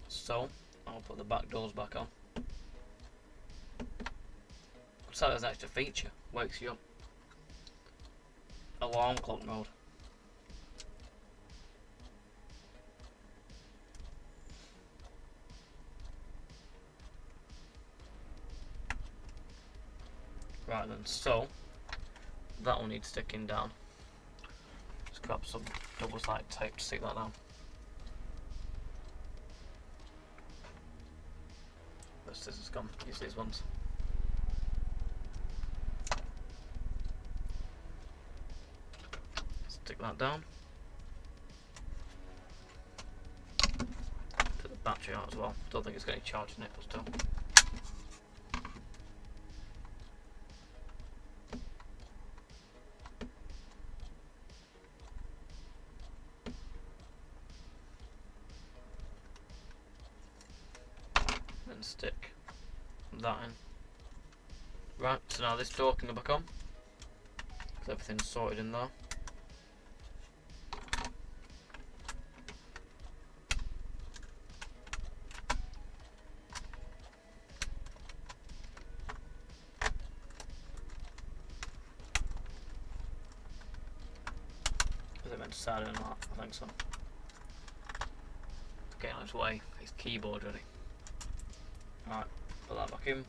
So I'll put the back doors back on. So there's an extra feature. Wakes you up. Alarm clock mode. Right then, so that will need sticking down. Just grab some double-sided tape to stick that down. The scissors gone. Use these ones. Stick that down. To the battery out as well. Don't think it's got any charge in it, but still. Then stick that in. Right, so now this door can go back on. Because everything's sorted in there. Is it meant to start in that? I think so. It's getting on its way. It's keyboard ready. Alright, put that back in.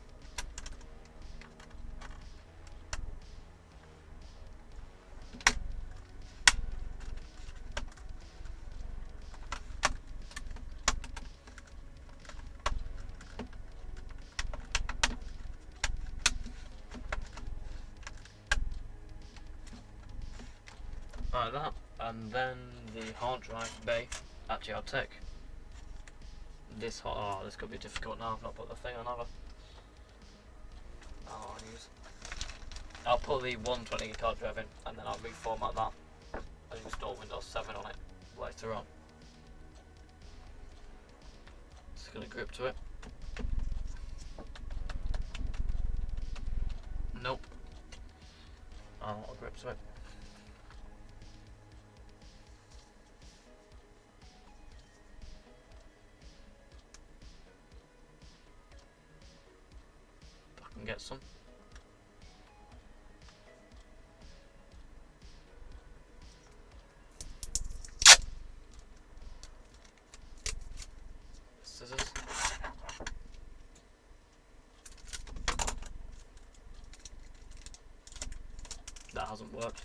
Like that, and then the hard drive bay. Actually, I'll take this. Oh, this could be difficult now. I've not put the thing on either. I'll put the 120 gig hard drive in, and then I'll reformat that. and install Windows 7 on it later on. Just going to grip to it. Nope. I'll not grip to it. If I can get some. Scissors. That hasn't worked.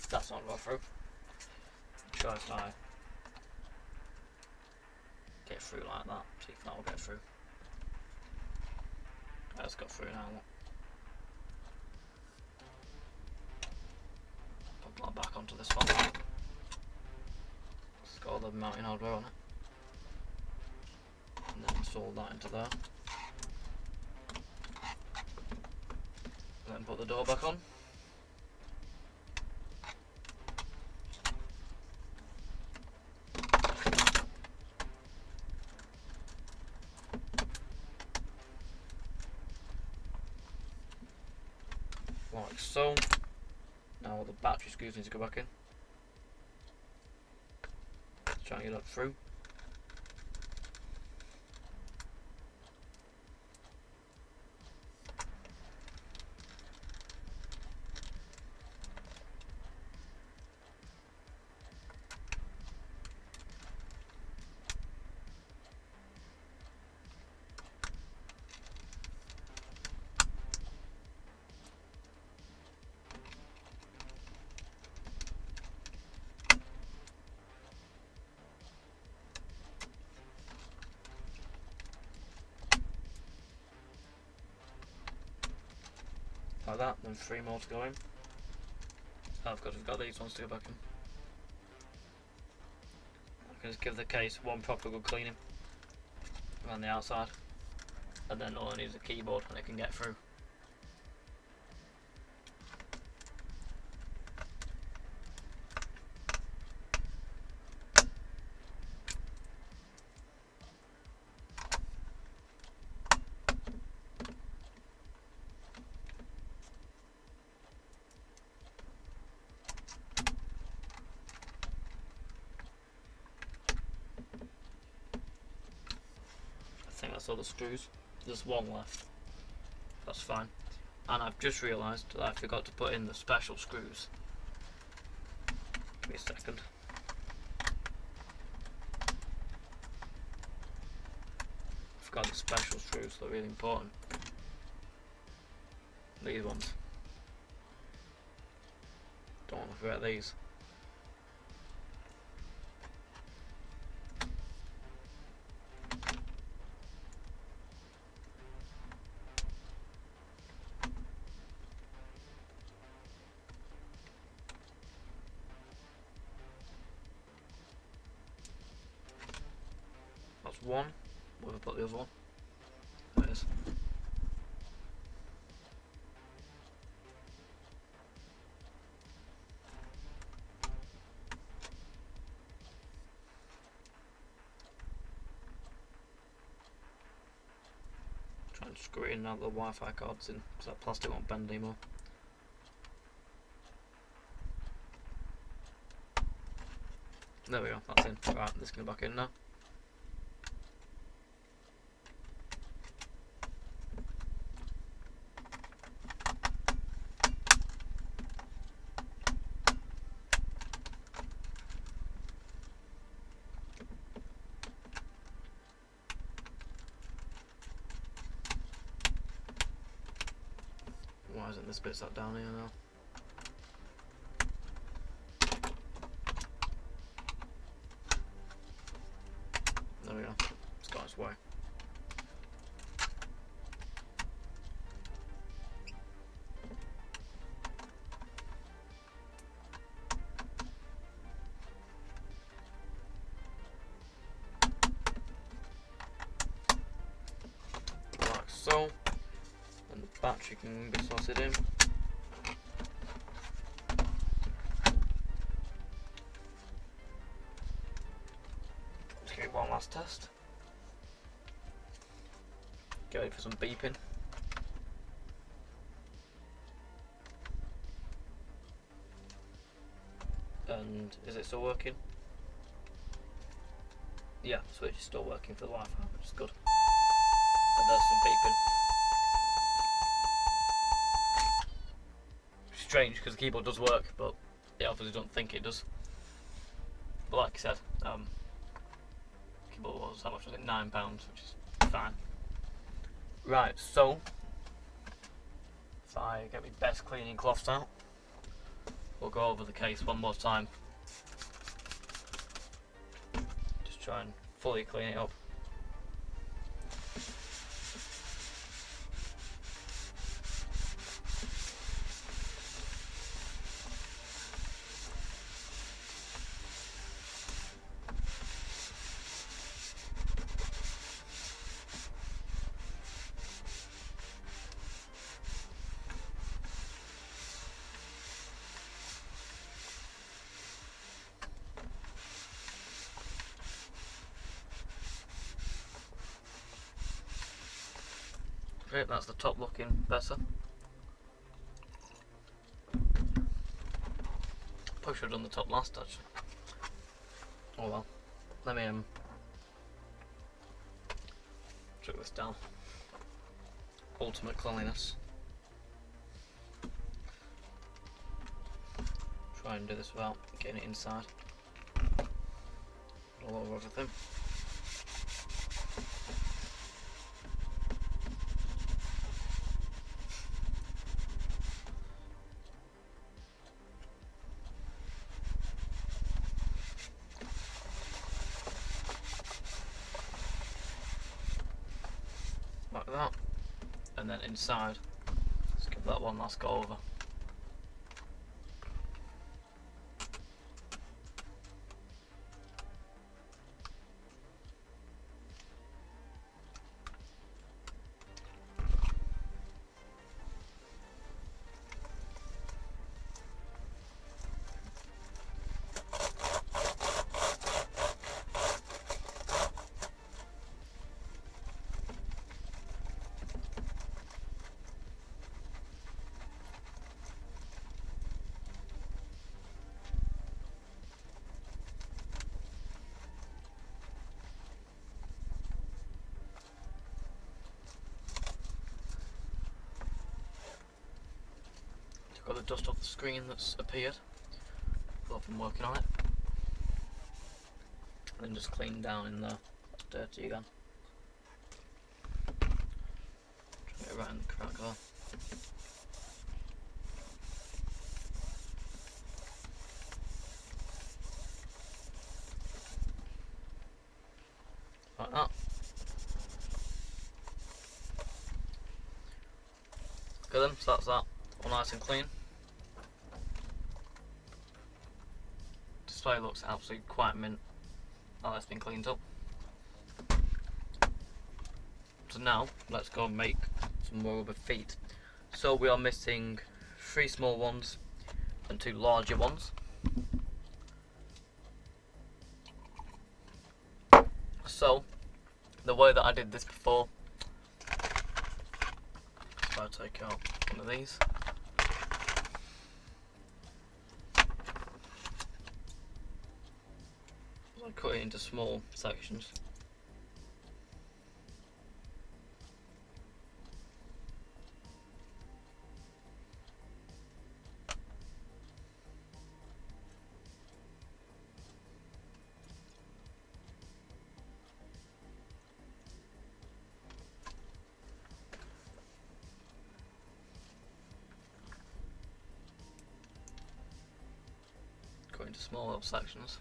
That's not go through. Try if I get through like that. See if that will get through. That's got through now. Put that back onto this one. It's got all the mounting hardware on it. And then install that into there. Then put the door back on. Like so. Now all the battery screws need to go back in. Try and get that through. Like that, then 3 more to go in. I've got these ones to go back in. I can just give the case one proper good cleaning around the outside, and then all I need is a keyboard and it can get through. I think that's all the screws. There's one left. That's fine. And I've just realised that I forgot to put in the special screws. Give me a second. Forgot the special screws, they're really important. These ones. Don't want to forget these. That's one. Where have I put the other one? There it is. Try and screw it in now the Wi-Fi card's in, because that plastic won't bend anymore. There we go, that's in. Right, this can go back in now. Why isn't this bit sat down here now? There we go, it's got its way. Like so, and the battery can be slotted in. Let's give it one last test. Get ready for some beeping. And is it still working? Yeah, switch is still working for the Wi-Fi, which is good. And there's some beeping. Strange because the keyboard does work, but it obviously don't think it does. But like I said, keyboard was, how much was it? £9, which is fine. Right, so if I get my best cleaning cloths out, we'll go over the case one more time. Just try and fully clean it up. Great, that's the top looking better. Probably should have done the top last actually. Oh well. Let me check this down. Ultimate cleanliness. Try and do this without getting it inside. All over everything. Like that, and then inside, let's give that one last go over. Got the dust off the screen that's appeared while I've been working on it, and then just clean down in there. That's dirty again. Try to get it right in the crack there. Like that. Okay then, so that's that. All nice and clean. Display looks absolutely quite mint. Now that's been cleaned up. So now let's go and make some more rubber feet. So we are missing 3 small ones and 2 larger ones. So the way that I did this before, if I take out one of these. I cut it into small sections. Cut into small little sections.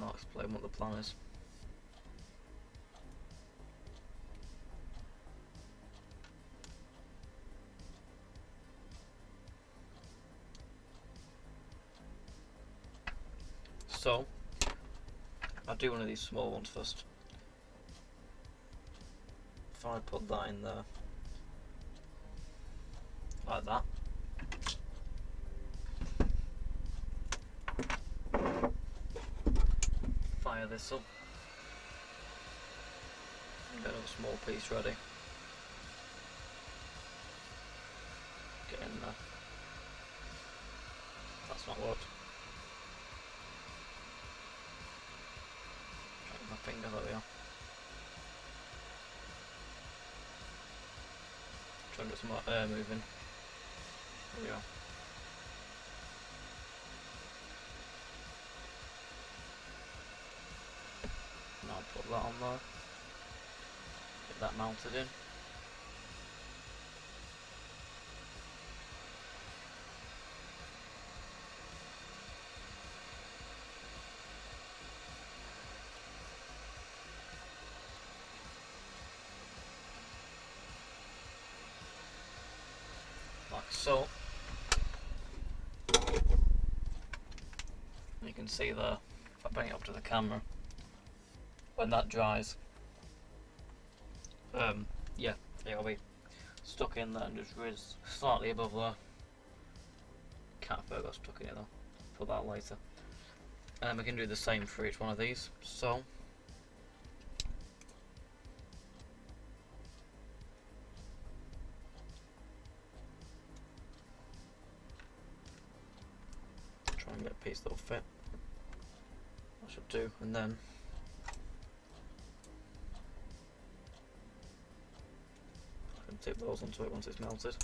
I'll explain what the plan is. So, I'll do one of these small ones first. if I put that in there like that, fire this up, get a small piece ready, get in there. That's not worked. Try with my finger, there we are. Try and get some more air moving. There we are. Now put that on there. Get that mounted in. Like so. You can see there, if I bring it up to the camera, when that dries, yeah, it'll be stuck in there and just riz slightly above there. Cat fur got stuck in it though. Put that later. We can do the same for each one of these. So try and get a piece that'll fit. That should do, and then I can tip those onto it once it's melted.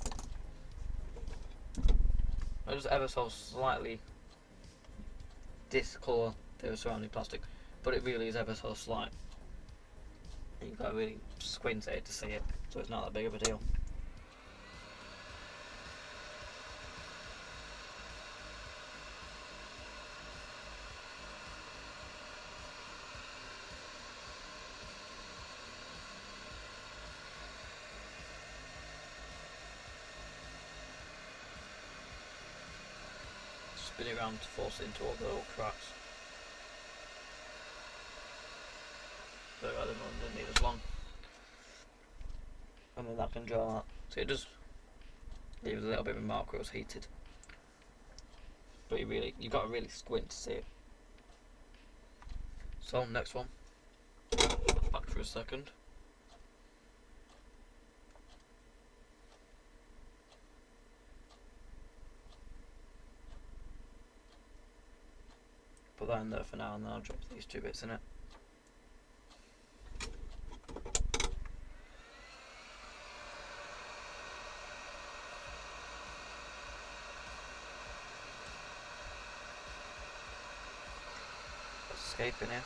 I just ever so slightly discolour the surrounding plastic, but it really is ever so slight. You've got to really squint at it to see it, so it's not that big of a deal. Spin it around to force it into all the little cracks. But rather than need as long. And then that can draw that. So it does leave a little bit of a mark where it was heated. But you've got to really squint to see it. So next one. Back for a second. Put that in there for now, and then I'll drop these two bits in it. Escaping here.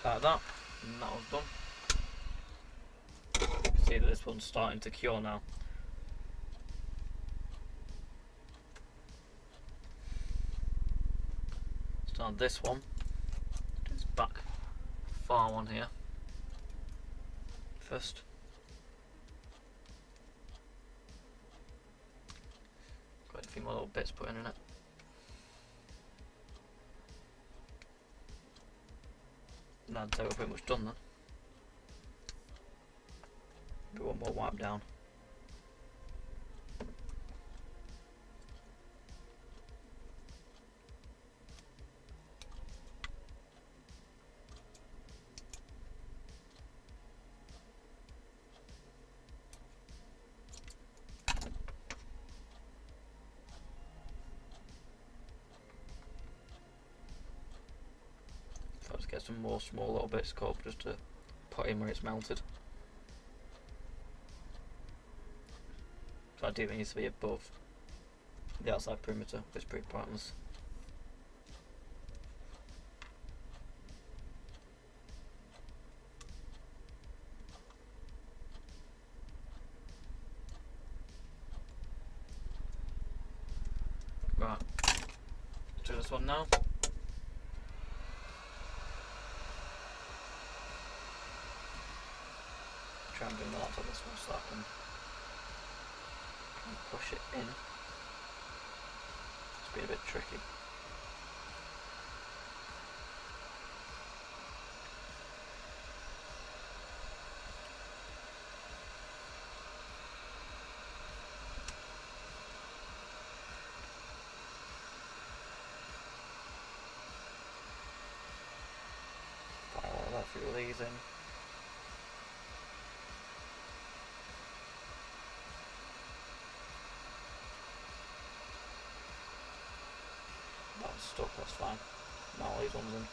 Like that, and that was done. You can see that this one's starting to cure now. Start this one, do this back far one here first. Got a few more little bits put in it. I'd say we're pretty much done then. Do one more wipe down. Let's get some more small little bits of coke just to put in where it's melted. So ideally it needs to be above the outside perimeter, but it's pretty pointless. Right, let's do this one now. Try and bring the laptop this one so I can push it in. It's been a bit tricky. Fire a few of these in. That's stuck, that's fine. Now all these ones in.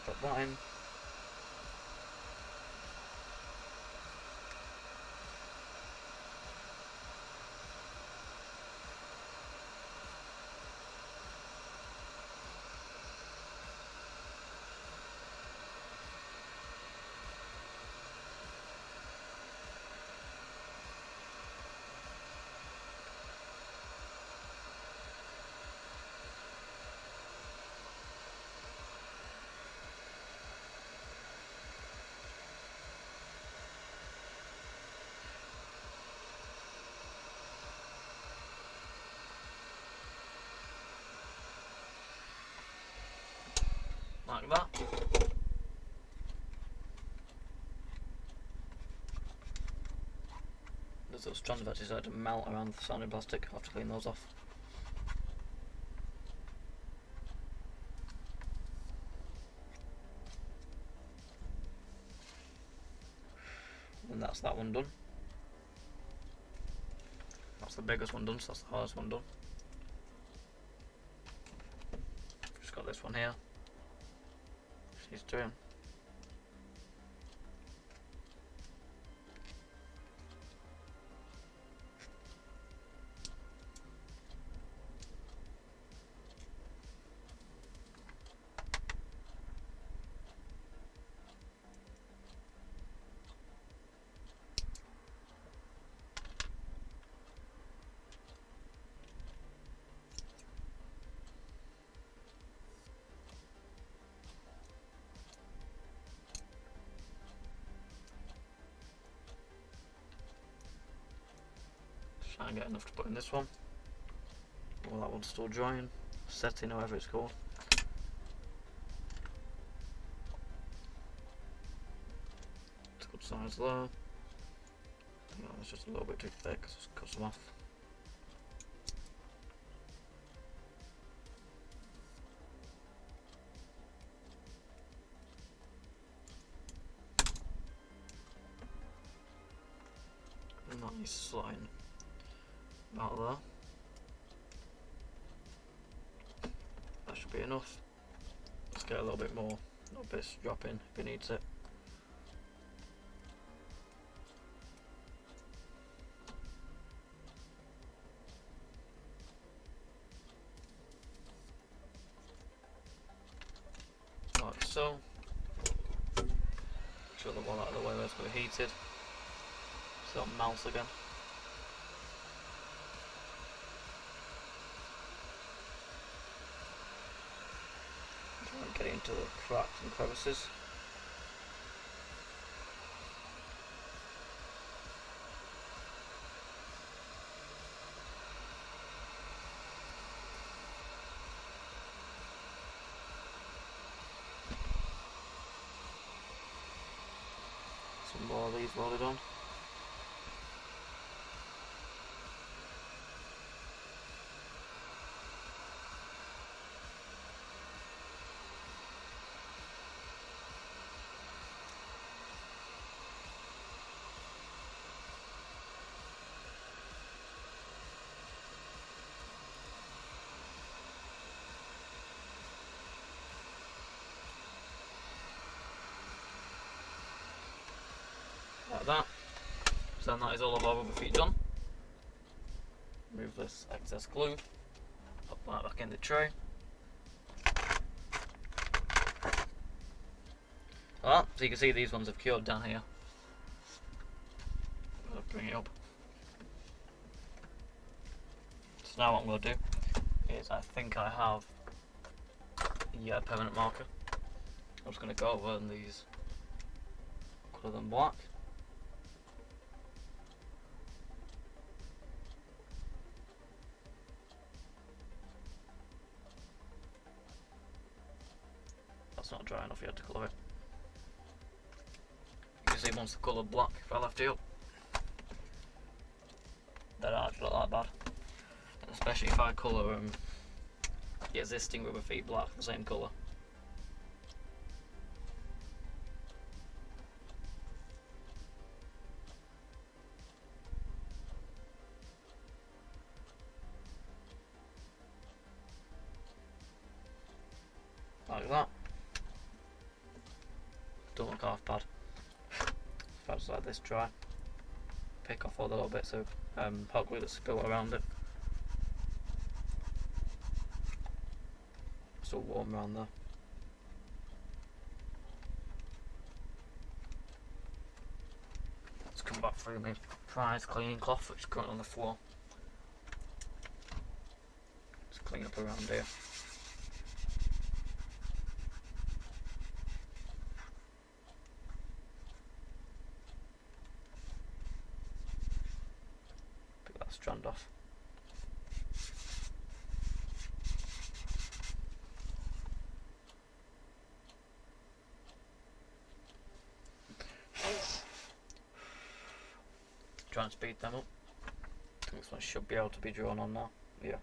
Drop that in. Like that. There's those strands that decided to melt around the sounding plastic. I'll have to clean those off. And that's that one done. That's the biggest one done, so that's the hardest one done. Just got this one here. She's doing. Try and get enough to put in this one. Well, that one's still drying. Setting, however it's called. It's a good size there. I think that was just a little bit too thick, so just cut some off. Nice slime. About there. That should be enough. Let's get a little bit more. Little bits drop in if it needs it. Like so. Shut the one out of the way where it's going to be heated. So it'll melt again. Get it into the cracks and crevices. Some more of these welded on. Like that. So then that is all of our rubber feet done. Remove this excess glue, pop that back in the tray. Well, so you can see these ones have cured down here. I'll bring it up. So now what I'm going to do is, I think I have a permanent marker. I'm just going to go over and these, colour them black. That's not dry enough yet to colour it. You can see once the colour black, if I left it up, that actually look that bad. And especially if I colour the existing rubber feet black, the same colour. Like that. Don't look half bad. If I just let this dry, pick off all the little bits of hot glue that's spilt around it. Still warm around there. Let's come back through my prize cleaning cloth, which is currently on the floor. Just clean up around here. Strand off. Try and speed them up. This one should be able to be drawn on now. Yeah.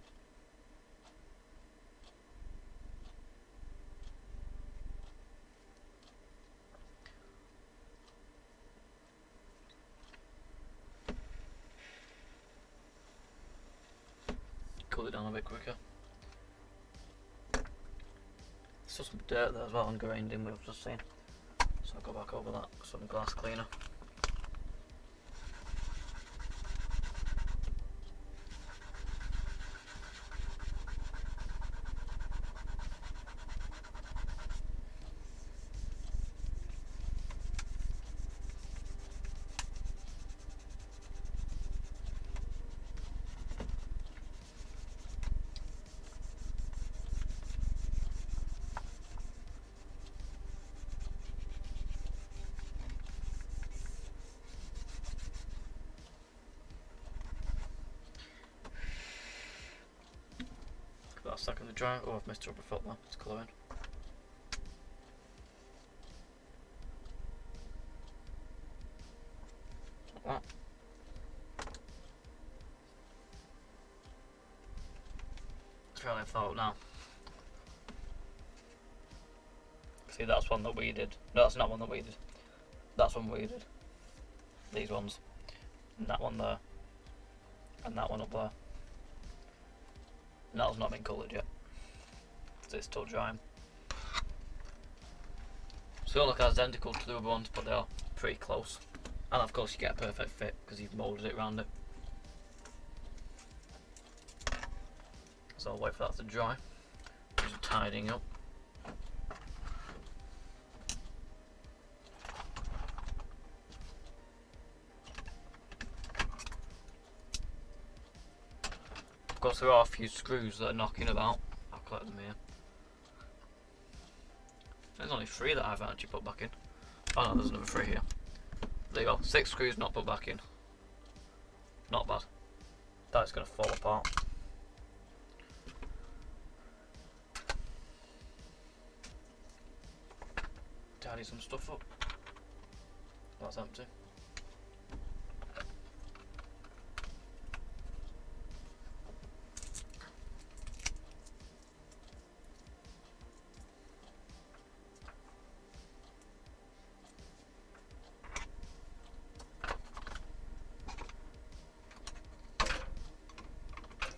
Cool it down a bit quicker. There's some dirt there as well, ingrained in we've just seen. So I'll go back over that with some glass cleaner. About a second to dry. Oh, I've missed a rubber foot there. It's colouring. Like that. Let's really thought now. See, that's one that we did. No, that's not one that we did. That's one we did. These ones. And that one there. And that one up there. And that one's not been coloured yet. So it's still drying. So they all look identical to the other ones, but they are pretty close. And of course you get a perfect fit because you've moulded it around it. So I'll wait for that to dry. Just tidying up. Of course there are a few screws that are knocking about. I'll collect them here. There's only 3 that I've actually put back in. Oh no, there's another 3 here. There you go, 6 screws not put back in. Not bad. That's going to fall apart. Tidy some stuff up. That's empty.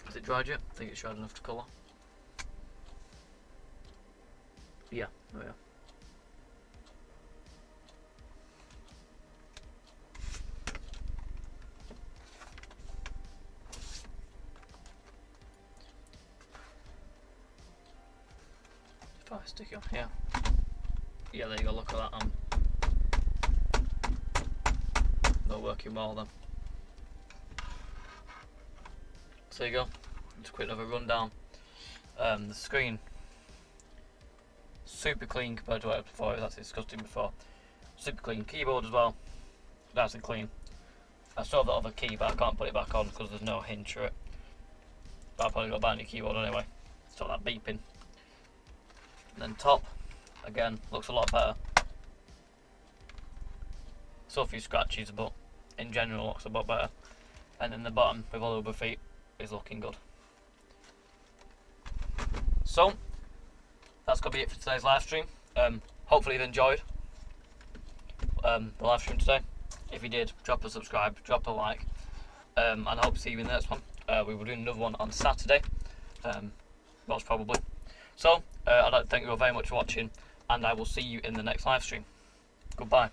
Is it dried yet? I think it's dried enough to colour. Yeah, there we are. If I stick it on here. Yeah, there you go, look at that. they're working well then. So there you go, just a quick little rundown. The screen, super clean compared to what I had before. It was actually disgusting before. Super clean. Keyboard as well, nice and clean. I still have that other key, but I can't put it back on because there's no hinge to it. But I'll probably got to buy a new keyboard anyway. Stop that beeping. And then top, again, looks a lot better. Still a few scratches, but in general looks a lot better. And then the bottom with all the rubber feet is looking good. So that's gonna be it for today's live stream. Hopefully you've enjoyed the live stream today. If you did, drop a subscribe, drop a like, and I hope to see you in the next one. We will do another one on Saturday, most probably. So I'd like to thank you all very much for watching, and I will see you in the next live stream. Goodbye.